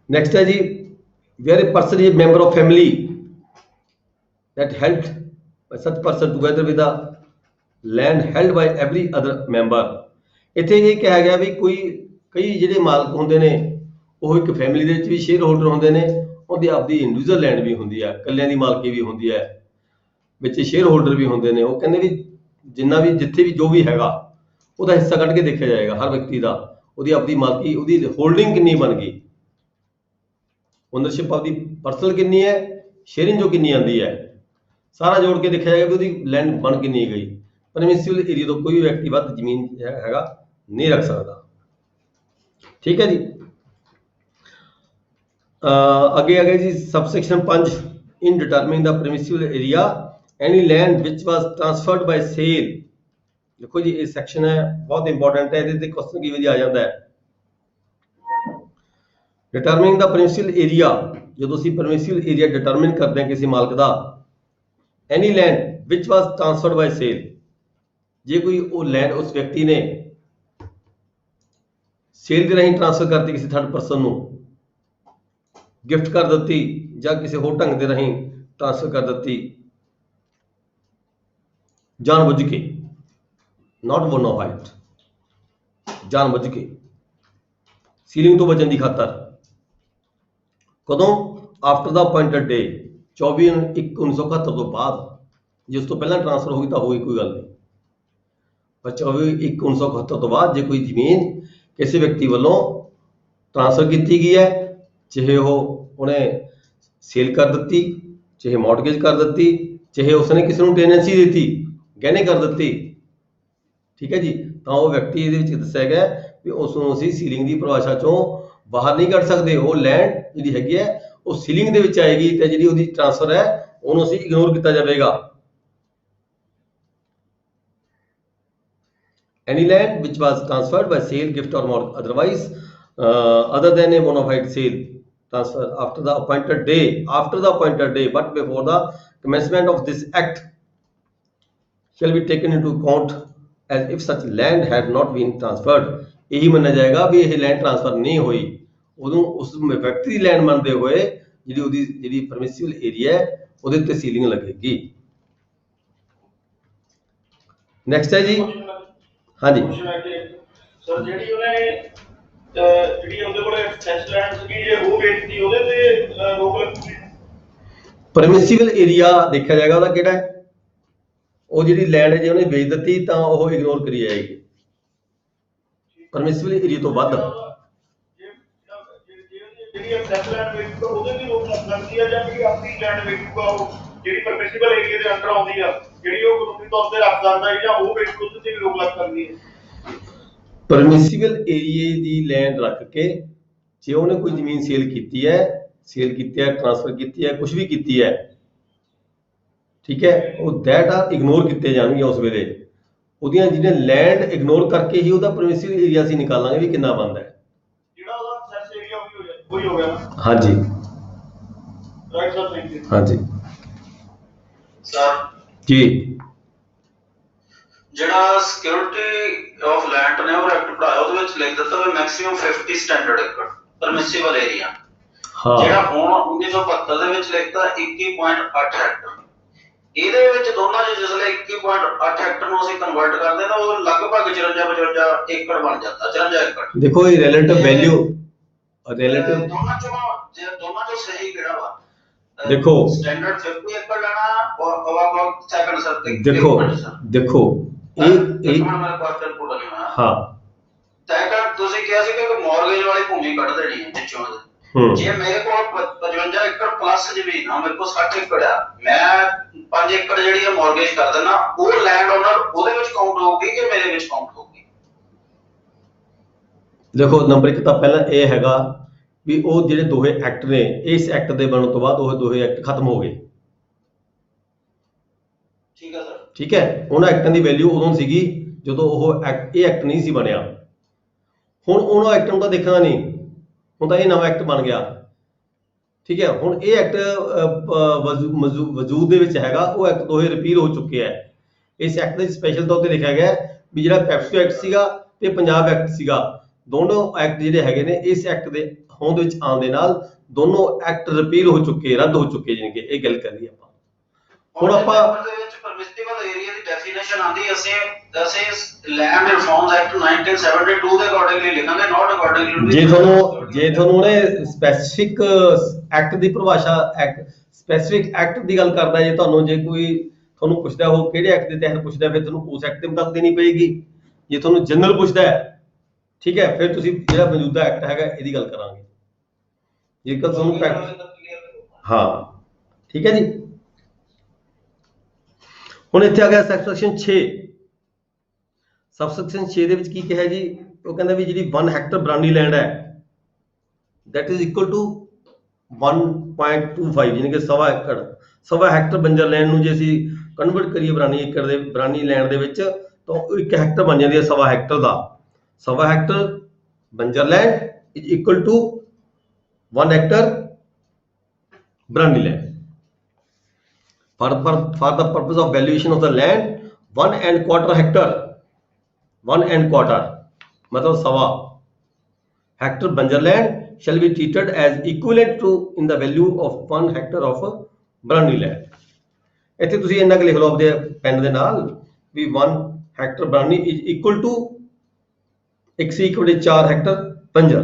ਨੈਕਸਟ ਹੈ ਜੀ, where a person is member of family that held by such person together with the land held by every other member। ਇੱਥੇ ਇਹ ਕਿਹਾ ਗਿਆ ਵੀ ਕਈ ਜਿਹੜੇ ਮਾਲਕ ਹੁੰਦੇ ਨੇ ਉਹ ਇੱਕ ਫੈਮਿਲੀ ਦੇ ਵਿੱਚ ਵੀ ਸ਼ੇਅਰ ਹੋਲਡਰ ਹੁੰਦੇ ਨੇ, ਉਹਦੀ ਆਪਦੀ ਇੰਡੀਵਿਜੂਅਲ ਲੈਂਡ ਵੀ ਹੁੰਦੀ ਹੈ, ਇਕੱਲਿਆਂ ਦੀ ਮਾਲਕੀ ਵੀ ਹੁੰਦੀ ਹੈ, ਵਿੱਚ ਸ਼ੇਅਰ ਹੋਲਡਰ ਵੀ ਹੁੰਦੇ ਨੇ। ਉਹ ਕਹਿੰਦੇ ਵੀ ਜਿੰਨਾ ਵੀ ਜਿੱਥੇ ਵੀ ਜੋ ਵੀ ਹੈਗਾ ਉਹਦਾ ਹਿੱਸਾ ਕੱਢ ਕੇ ਦੇਖਿਆ ਜਾਏਗਾ ਹਰ ਵਿਅਕਤੀ ਦਾ, ਉਹਦੀ ਆਪਦੀ ਮਾਲਕੀ, ਉਹਦੀ ਹੋਲਡਿੰਗ ਕਿੰਨੀ ਬਣ ਗਈ, ਓਨਰਸ਼ਿਪ ਆਪਦੀ ਪਰਸਨਲ ਕਿੰਨੀ ਹੈ, ਸ਼ੇਅਰਿੰਗ ਜੋ ਕਿੰਨੀ ਆਉਂਦੀ ਹੈ, ਸਾਰਾ ਜੋੜ ਕੇ ਦੇਖਿਆ ਜਾਏਗਾ ਵੀ ਉਹਦੀ ਲੈਂਡ ਬਣ ਕਿੰਨੀ ਗਈ। ਪਰਮਿਸਿਬਲ ਏਰੀਆ ਤੋਂ ਕੋਈ ਵੀ ਵਿਅਕਤੀ ਵੱਧ ਜ਼ਮੀਨ ਹੈਗਾ ਨਹੀਂ ਰੱਖ ਸਕਦਾ। ਠੀਕ ਹੈ ਜੀ। ਅੱਗੇ ਆ ਗਏ ਜੀ ਸਬਸੈਕਸ਼ਨ 5, ਇਨ ਡਿਟਰਮਿਨਿੰਗ ਦਾ ਪਰਮਿਸਿਬਲ ਏਰੀਆ ਐਨੀ ਲੈਂਡ ਵਿਚ ਵਾਸ ਟ੍ਰਾਂਸਫਰਡ ਬਾਈ ਸੇਲ। ਦੇਖੋ ਜੀ ਇਹ ਸੈਕਸ਼ਨ ਹੈ ਬਹੁਤ ਇੰਪੋਰਟੈਂਟ ਹੈ, ਇਹਦੇ ਤੇ ਕੁਐਸਚਨ ਕਿਵੇਂ ਆ ਜਾਂਦਾ ਹੈ। ਡਿਟਰਮਿਨਿੰਗ ਦਾ ਪਰਮਿਸਿਬਲ ਏਰੀਆ, ਜਦੋਂ ਅਸੀਂ ਪਰਮਿਸਿਬਲ ਏਰੀਆ ਡਿਟਰਮਿਨ ਕਰਦੇ ਹਾਂ ਕਿਸੇ ਮਾਲਕ ਦਾ, ਐਨੀ ਲੈਂਡ ਵਿਚ ਵਾਸ ਟ੍ਰਾਂਸਫਰਡ ਬਾਈ ਸੇਲ, ਜੇ ਕੋਈ ਉਹ ਲੈਂਡ ਉਸ ਵਿਅਕਤੀ ਨੇ ਸੇਲ ਦੇ ਰਾਹੀਂ ਟ੍ਰਾਂਸਫਰ ਕਰਤੀ ਕਿਸੇ ਥਰਡ ਪਰਸਨ ਨੂੰ, ਗਿਫਟ ਕਰ ਦਿੱਤੀ ਜਾਂ ਕਿਸੇ ਹੋਰ ਢੰਗ ਦੇ ਰਾਹੀਂ ਟ੍ਰਾਂਸਫਰ ਕਰ ਦਿੱਤੀ ਜਾਣਬੁੱਝ ਕੇ, ਨਾਟ ਬੋਨਾਫਾਈਡ, ਜਾਣਬੁੱਝ ਕੇ ਸੀਲਿੰਗ ਤੋਂ ਬਚਣ ਦੀ ਖਾਤਰ। ਕਦੋਂ? ਆਫਟਰ ਦਾ ਅਪਾਇੰਟਡ ਡੇ, 24/1/1971 ਤੋਂ ਬਾਅਦ। ਜੇ ਉਸ ਤੋਂ ਪਹਿਲਾਂ ਟ੍ਰਾਂਸਫਰ ਹੋ ਗਈ ਤਾਂ ਹੋਈ ਕੋਈ ਗੱਲ ਨਹੀਂ, ਪਰ 24/1/1971 ਤੋਂ ਬਾਅਦ ਜੇ ਕੋਈ ਜ਼ਮੀਨ ਕਿਸੇ ਵਿਅਕਤੀ ਵੱਲੋਂ ਟ੍ਰਾਂਸਫਰ ਕੀਤੀ ਗਈ ਹੈ, ਚਾਹੇ ਉਹਨੇ ਸੇਲ ਕਰ ਦਿੱਤੀ, ਚਾਹੇ ਮੌਰਗੇਜ ਕਰ ਦਿੱਤੀ, ਚਾਹੇ ਉਸਨੇ ਕਿਸੇ ਨੂੰ ਟੈਨੈਂਸੀ ਦਿੱਤੀ, ਗਹਿਣੇ ਕਰ ਦਿੱਤੀ, ਠੀਕ ਹੈ ਜੀ, ਤਾਂ ਉਹ ਵਿਅਕਤੀ ਇਹਦੇ ਵਿੱਚ ਦੱਸਿਆ ਗਿਆ ਵੀ ਉਸ ਨੂੰ ਅਸੀਂ ਸੀਲਿੰਗ ਦੀ ਪਰਿਭਾਸ਼ਾ ਚੋਂ ਬਾਹਰ ਨਹੀਂ ਕੱਢ ਸਕਦੇ। ਉਹ ਲੈਂਡ ਜਿਹੜੀ ਹੈਗੀ ਹੈ ਉਹ ਸੀਲਿੰਗ ਦੇ ਵਿੱਚ ਆਏਗੀ ਤੇ ਜਿਹੜੀ ਉਹਦੀ ਟ੍ਰਾਂਸਫਰ ਹੈ ਉਹਨੂੰ ਅਸੀਂ ਇਗਨੋਰ ਕੀਤਾ ਜਾਵੇਗਾ। Any land which was transferred by sale, gift or more otherwise other than a bona fide sale transfer after the appointed day but before the commencement of this act shall be taken into account as if such land had not been transferred। यही ਮੰਨਿਆ ਜਾਏਗਾ ਵੀ ਇਹ land transfer ਨਹੀਂ ਹੋਈ, ਉਦੋਂ ਉਸ ਵਿਅਕਤੀ ਦੀ land ਮੰਨਦੇ ਹੋਏ ਜਿਹੜੀ ਪਰਮਿਸਿਬਲ ਏਰੀਆ ਹੈ ਉਹਦੇ ਉੱਤੇ ਸੀਲਿੰਗ ਲੱਗੇਗੀ। ਨੈਕਸਟ ਹੈ ਜੀ, ਹਾਂਜੀ ਸਰ ਜਿਹੜੀ ਉਹਦੇ ਕੋਲ ਐਕਸੈਸ ਲੈਂਡ ਸੀ ਜੇ ਉਹ ਵੇਚਦੀ ਉਹਦੇ ਤੇ ਰੋਕ ਲੱਗੂਗੀ। ਪਰਮਿਸਿਬਲ ਏਰੀਆ ਦੇਖਿਆ ਜਾਏਗਾ ਉਹਦਾ ਕਿਹੜਾ ਹੈ, ਉਹ ਜਿਹੜੀ ਲੈਂਡ ਹੈ ਜੇ ਉਹਨੇ ਵੇਚ ਦਿੱਤੀ ਤਾਂ ਉਹ ਇਗਨੋਰ ਕਰੀ ਜਾਏਗੀ। ਪਰਮਿਸਿਬਲ ਏਰੀਆ ਤੋਂ ਵੱਧ ਜਿਹੜੀ ਐਕਸੈਸ ਲੈਂਡ ਵੇਚੂਗਾ ਉਹਦੇ ਤੇ ਰੋਕ ਲੱਗਦੀ ਹੈ, ਜਾਂ ਜਿਹੜੀ ਆਪਣੀ ਲੈਂਡ ਵੇਚੂਗਾ ਉਹ ਜਿਹੜੀ ਪਰਮਿਸਿਬਲ ਏਰੀਆ ਦੇ ਅੰਦਰ ਆਉਂਦੀ ਆ ਜਿਹੜੀ ਉਹ ਕਾਨੂੰਨੀ ਤੌਰ ਤੇ ਰੱਖ ਸਕਦਾ ਹੈ, ਜਾਂ ਉਹ ਵੇਚੂ ਉਹਦੇ ਤੇ ਵੀ ਰੋਕ ਲੱਗ ਸਕਦੀ ਹੈ। ਪਰਮਿਸਿਬਲ ਏਰੀਏ ਦੀ ਲੈਂਡ ਰੱਖ ਕੇ ਜੇ ਉਹਨੇ ਕੋਈ ਜ਼ਮੀਨ ਸੇਲ ਕੀਤੀ ਹੈ, ਟ੍ਰਾਂਸਫਰ ਕੀਤੀ ਹੈ, ਕੁਝ ਵੀ ਕੀਤੀ ਹੈ, ਠੀਕ ਹੈ, ਉਹ ਦੈਟ ਆਰ ਇਗਨੋਰ ਕੀਤੇ ਜਾਣਗੇ ਉਸ ਵੇਲੇ। ਉਹਦੀਆਂ ਜਿਹੜੀਆਂ ਲੈਂਡ ਇਗਨੋਰ ਕਰਕੇ ਹੀ ਉਹਦਾ ਪਰਮਿਸਿਬਲ ਏਰੀਆ ਅਸੀਂ ਨਿਕਾਲਾਂਗੇ ਵੀ ਕਿੰਨਾ ਬਣਦਾ ਹੈ, ਜਿਹੜਾ ਉਹਦਾ ਐਕਸੈਸ ਏਰੀਆ ਉਹੀ ਹੋ ਗਿਆ। ਹਾਂਜੀ ਰਾਈਟ ਸਰ, ਥੈਂਕ ਯੂ। ਹਾਂਜੀ ਸਰ ਜੀ, ਜਿਹੜਾ ਸਿਕਿਉਰਿਟੀ ਆਫ ਲੈਂਡ ਨੇ ਉਹ ਐਕਟ ਪੜਾਇਆ, ਉਹਦੇ ਵਿੱਚ ਲਿਖ ਦਿੱਤਾ ਵੀ ਮੈਕਸਿਮਮ 50 ਸਟੈਂਡਰਡ ਏਕੜ ਪਰਮਿਸਿਬਲ ਏਰੀਆ। ਹਾਂ, ਜਿਹੜਾ ਹੁਣ 1972 ਦੇ ਵਿੱਚ ਲਿਖਤਾ 21.8 ਹੈਕਟਰ। ਇਹਦੇ ਵਿੱਚ ਦੋਨਾਂ ਚ ਜਿਸਲੇ 21.8 ਹੈਕਟਰ ਨੂੰ ਅਸੀਂ ਕਨਵਰਟ ਕਰਦੇ ਤਾਂ ਉਹ ਲਗਭਗ 54 ਏਕੜ ਬਣ ਜਾਂਦਾ। 54 ਏਕੜ ਦੇਖੋ ਇਹ ਰਿਲੇਟਿਵ ਵੈਲਿਊ ਦੋਨਾਂ ਚੋਂ ਸਹੀ ਕਿਹੜਾ ਵਾ? ਦੇਖੋ ਸਟੈਂਡਰਡ 50 ਏਕੜ ਲੈਣਾ ਔਰ ਸੈਕੰਡ ਸਰ ਤੇ ਦੇਖੋ ਇਹ ਮੇਰਾ ਕੁਐਸਚਨ ਪੂਰਾ ਨਹੀਂ ਹੋਇਆ। ਹਾਂ, ਤੈਅ ਕਰ ਤੁਸੀਂ ਕਿਹਾ ਸੀ ਕਿ ਮਾਰਗੇਜ ਵਾਲੀ ਭੂਮੀ ਕੱਢ ਦੇਣੀ ਹੈ ਵਿੱਚੋਂ। ਜੇ ਮੇਰੇ ਕੋਲ 55 ਏਕੜ ਪਲੱਸ ਜ਼ਮੀਨ ਆ, ਮੇਰੇ ਕੋਲ 60 ਏਕੜ ਆ, ਮੈਂ 5 ਏਕੜ ਜਿਹੜੀ ਆ ਮਾਰਗੇਜ ਕਰ ਦਿੰਦਾ, ਉਹ ਲੈਂਡ ਓਨਰ ਉਹਦੇ ਵਿੱਚ ਕਾਊਂਟ ਹੋਊਗੀ ਕਿ ਮੇਰੇ ਵਿੱਚ ਕਾਊਂਟ ਹੋਊਗੀ? ਦੇਖੋ ਨੰਬਰ 1 ਤਾਂ ਪਹਿਲਾਂ ਇਹ ਹੈਗਾ ਵੀ ਉਹ ਜਿਹੜੇ ਦੋਹੇ ਐਕਟ ਨੇ, ਇਸ ਐਕਟ ਦੇ ਬਣਨ ਤੋਂ ਬਾਅਦ ਉਹ ਦੋਹੇ ਐਕਟ ਖਤਮ ਹੋ ਗਏ। ਠੀਕ ਹੈ ਸਰ, ਠੀਕ ਹੈ, ਉਹਨਾਂ ਐਕਟਾਂ ਦੀ ਵੈਲਿਊ ਉਦੋਂ ਸੀਗੀ ਜਦੋਂ ਇਹ ਐਕਟ ਨਹੀਂ ਸੀ ਬਣਿਆ। ਹੁਣ ਉਹਨਾਂ ਐਕਟ ਨੂੰ ਤਾਂ ਦੇਖਣਾ ਨਹੀਂ, ਹੁਣ ਤਾਂ ਇਹ ਨਵਾਂ ਐਕਟ ਬਣ ਗਿਆ। ਠੀਕ ਹੈ। ਹੁਣ ਇਹ ਐਕਟ ਵਜੂਦ ਦੇ ਵਿੱਚ ਹੈਗਾ, ਉਹ ਐਕਟ ਦੋਹੇ ਰਿਪੀਲ ਹੋ ਚੁੱਕੇ ਹੈ। ਇਸ ਐਕਟ ਦੇ ਸਪੈਸ਼ਲ ਤੌਰ ਤੇ ਲਿਖਿਆ ਗਿਆ ਵੀ ਜਿਹੜਾ ਪੈਪਸੂ ਐਕਟ ਸੀਗਾ ਤੇ ਪੰਜਾਬ ਐਕਟ ਸੀਗਾ, ਦੋਨੋਂ ਐਕਟ ਜਿਹੜੇ ਹੈਗੇ ਨੇ ਇਸ ਐਕਟ ਦੇ ਹੋਂਦ ਵਿੱਚ ਆਉਣ ਦੇ ਨਾਲ ਦੋਨੋਂ ਐਕਟ ਰਿਪੀਲ ਹੋ ਚੁੱਕੇ, ਰੱਦ ਹੋ ਚੁੱਕੇ, ਜਾਣੀ ਕਿ ਇਹ ਗੱਲ ਕਰੀਏ ਆਪਾਂ। ਹੁਣ ਆਪਾਂ ਦੇ ਵਿੱਚ ਪਰਮਿਸਿਬਲ ਏਰੀਆ ਦੀ ਡੈਫੀਨੇਸ਼ਨ ਆਂਦੀ, ਅਸੀਂ ਲੈਂਡ ਰਿਫਾਰਮਸ ਐਕਟ 1972 ਦੇ ਅਕੋਰਡਿੰਗਲੀ ਲਿਖਾਂਗੇ, ਨਾਟ ਅਕੋਰਡਿੰਗਲੀ। ਜੇ ਤੁਹਾਨੂੰ ਉਹਨੇ ਸਪੈਸੀਫਿਕ ਐਕਟ ਦੀ ਪਰਿਭਾਸ਼ਾ, ਸਪੈਸੀਫਿਕ ਐਕਟ ਦੀ ਗੱਲ ਕਰਦਾ, ਜੇ ਤੁਹਾਨੂੰ ਜੇ ਕੋਈ ਤੁਹਾਨੂੰ ਪੁੱਛਦਾ ਉਹ ਕਿਹੜੇ ਐਕਟ ਦੇ ਤਹਿਤ ਪੁੱਛਦਾ, ਫਿਰ ਤੁਹਾਨੂੰ ਉਸ ਐਕਟ ਦੇ ਮੁਤਾਬਕ ਦੇਣੀ ਪਏਗੀ। ਜੇ ਤੁਹਾਨੂੰ ਜਨਰਲ ਪੁੱਛਦਾ ਹੈ, ਠੀਕ ਹੈ, ਫਿਰ ਤੁਸੀਂ ਜਿਹੜਾ ਮੌਜੂਦਾ ਐਕਟ ਹੈਗਾ ਇਹਦੀ ਗੱਲ ਕਰਾਂਗੇ। ਜੇਕਰ ਤੁਹਾਨੂੰ ਹਾਂ, ਠੀਕ ਹੈ ਜੀ। ਹੁਣ ਇੱਥੇ ਆ ਗਿਆ ਸਬਸੈਕਸ਼ਨ 6। ਸਬਸੈਕਸ਼ਨ 6 ਦੇ ਵਿੱਚ ਕੀ ਕਿਹਾ ਜੀ? ਉਹ ਕਹਿੰਦਾ ਵੀ ਜਿਹੜੀ 1 ਹੈਕਟਰ ਬਰਾਨੀ ਲੈਂਡ ਹੈ that is equal to 1.25, ਯਾਨੀ ਕਿ ਸਵਾ ਏਕੜ। ਸਵਾ ਹੈਕਟਰ ਬੰਜਰ ਲੈਂਡ ਨੂੰ ਜੇ ਅਸੀਂ ਕਨਵਰਟ ਕਰੀਏ ਬਰਾਨੀ ਲੈਂਡ ਦੇ ਵਿੱਚ, ਤਾਂ 1 ਹੈਕਟਰ ਬਣ ਜਾਂਦੀ ਹੈ ਸਵਾ ਹੈਕਟਰ ਦਾ। ਸਵਾ ਹੈਕਟਰ ਬੰਜਰ land is equal to 1 hectare ਬਰਾਨੀ land. For the purpose of valuation of the land, 1¼ hectare, 1¼ मतलब सवा हेक्टर बंजर land shall be treated as equivalent to in the value of 1 hectare of ਬਰਾਨੀ land. ਇੱਥੇ ਤੁਸੀਂ ਇੰਨਾ ਕੁ ਲਿਖ ਲਓ ਆਪਣੇ ਪੈਨ ਦੇ ਨਾਲ ਵੀ 1 ਹੈਕਟਰ ਬਰਾਨੀ is equal to 1/4 ਹੈਕਟਰ ਬੰਜਰ।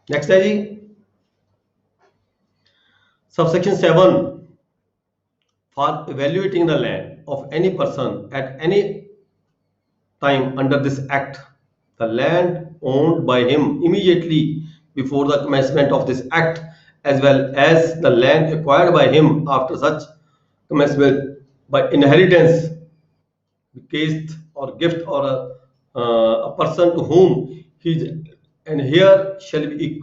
ਨੈਕਸਟ ਹੈ ਜੀ Subsection 7, for evaluating the land of any person at any time under this act, the land owned by him immediately before the commencement of this act, as well as the land acquired by him after such commencement by inheritance, bequest or gift, or a person to whom he is and here shall be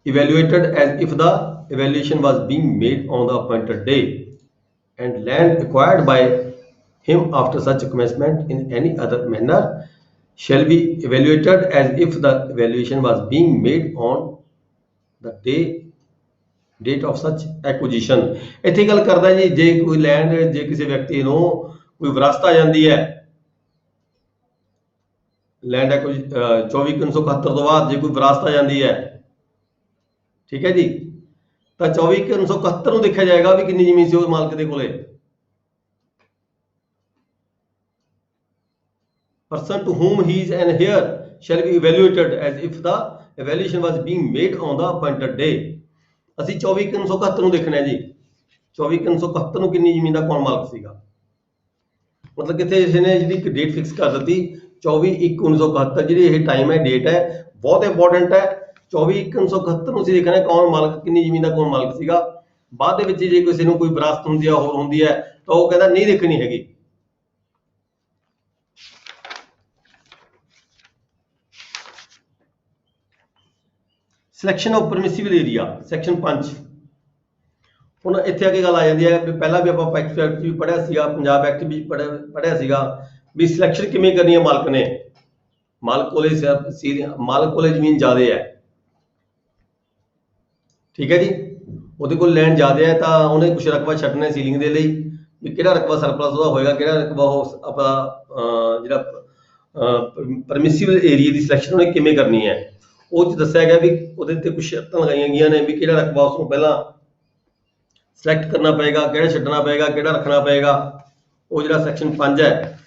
evaluated as if the evaluation was being made on the appointed day, and land acquired by him after such commencement in any other manner shall be evaluated as if the evaluation was being made on the date of such acquisition। ਇੱਥੇ ਗੱਲ ਕਰਦਾ ਜੀ, ਜੇ ਕੋਈ land ਜੇ ਕਿਸੇ ਵਿਅਕਤੀ ਨੂੰ ਕੋਈ ਵਿਰਾਸਤ ਆ ਜਾਂਦੀ ਹੈ, ਲੈਂਡ 24/1971 ਤੋਂ ਬਾਅਦ ਜੇ ਕੋਈ ਵਿਰਾਸਤ ਆ ਜਾਂਦੀ ਹੈ, ਠੀਕ ਹੈ ਜੀ, ਤਾਂ 24/1971 ਨੂੰ ਦੇਖਿਆ ਜਾਏਗਾ ਵੀ ਕਿੰਨੀ ਜ਼ਮੀਨ ਸੀ ਉਹ ਮਾਲਕ ਦੇ ਕੋਲੇ। Person to whom he is and here shall be evaluated as if the evaluation was being made on the appointed day। ਅਸੀਂ 24/1971 ਨੂੰ ਦੇਖਣਾ ਜੀ, 24/1971 ਨੂੰ ਕਿੰਨੀ ਜ਼ਮੀਨ ਦਾ ਕੌਣ ਮਾਲਕ ਸੀਗਾ। ਮਤਲਬ ਕਿਤੇ ਇਸ ਨੇ ਜਿਹੜੀ ਇੱਕ ਡੇਟ ਫਿਕਸ ਕਰ ਦਿੱਤੀ 24/1/1971, ਜਿਹੜੀ ਇਹ ਟਾਈਮ ਹੈ, ਡੇਟ ਹੈ, ਬਹੁਤ ਇੰਪੋਰਟੈਂਟ ਹੈ। 24/1/1971 ਨੂੰ ਅਸੀਂ ਦੇਖਣਾ ਕੌਣ ਮਾਲਕ, ਕਿੰਨੀ ਜ਼ਮੀਨ ਦਾ ਕੌਣ ਮਾਲਕ ਸੀਗਾ। ਬਾਅਦ ਦੇ ਵਿੱਚ ਜੇ ਕਿਸੇ ਨੂੰ ਕੋਈ ਵਿਰਾਸਤ ਹੁੰਦੀ ਹੈ, ਹੋਰ ਹੁੰਦੀ ਹੈ, ਤਾਂ ਉਹ ਕਹਿੰਦਾ ਨਹੀਂ ਦੇਖਣੀ ਹੈਗੀ। Selection of permissible area, section 5। ਹੁਣ ਇੱਥੇ ਆ ਕੇ ਗੱਲ ਆ ਜਾਂਦੀ ਹੈ ਵੀ ਪਹਿਲਾਂ ਵੀ ਆਪਾਂ ਪੈਕਸ ਐਕਟ ਵੀ ਪੜ੍ਹਿਆ ਸੀਗਾ, ਪੰਜਾਬ ਐਕਟ ਵੀ ਪੜ੍ਹਿਆ ਸੀਗਾ ਵੀ ਸਿਲੈਕਸ਼ਨ ਕਿਵੇਂ ਕਰਨੀ ਹੈ ਮਾਲਕ ਨੇ। ਮਾਲਕ ਕੋਲੇ ਜ਼ਮੀਨ ਜ਼ਿਆਦਾ ਹੈ, ਠੀਕ ਹੈ ਜੀ, ਉਹਦੇ ਕੋਲ ਲੈਂਡ ਜ਼ਿਆਦਾ ਹੈ, ਤਾਂ ਉਹਨੇ ਕੁਛ ਰਕਬਾ ਛੱਡਣਾ ਸੀਲਿੰਗ ਦੇ ਲਈ, ਵੀ ਕਿਹੜਾ ਰਕਬਾ ਸਰਪਲਸ ਉਹਦਾ ਹੋਏਗਾ, ਕਿਹੜਾ ਰਕਬਾ ਉਹ ਆਪਣਾ ਜਿਹੜਾ ਪਰਮਿਸਿਬਲ ਏਰੀਆ ਦੀ ਸਿਲੈਕਸ਼ਨ ਉਹਨੇ ਕਿਵੇਂ ਕਰਨੀ ਹੈ। ਉਹ 'ਚ ਦੱਸਿਆ ਗਿਆ ਵੀ ਉਹਦੇ ਤੇ ਕੁਛ ਸ਼ਰਤਾਂ ਲਗਾਈਆਂ ਗਈਆਂ ਨੇ ਵੀ ਕਿਹੜਾ ਰਕਬਾ ਉਸਨੂੰ ਪਹਿਲਾਂ ਸਿਲੈਕਟ ਕਰਨਾ ਪਏਗਾ, ਕਿਹੜਾ ਛੱਡਣਾ ਪਏਗਾ, ਕਿਹੜਾ ਰੱਖਣਾ ਪਏਗਾ। ਉਹ ਜਿਹੜਾ ਸੈਕਸ਼ਨ 5 ਹੈ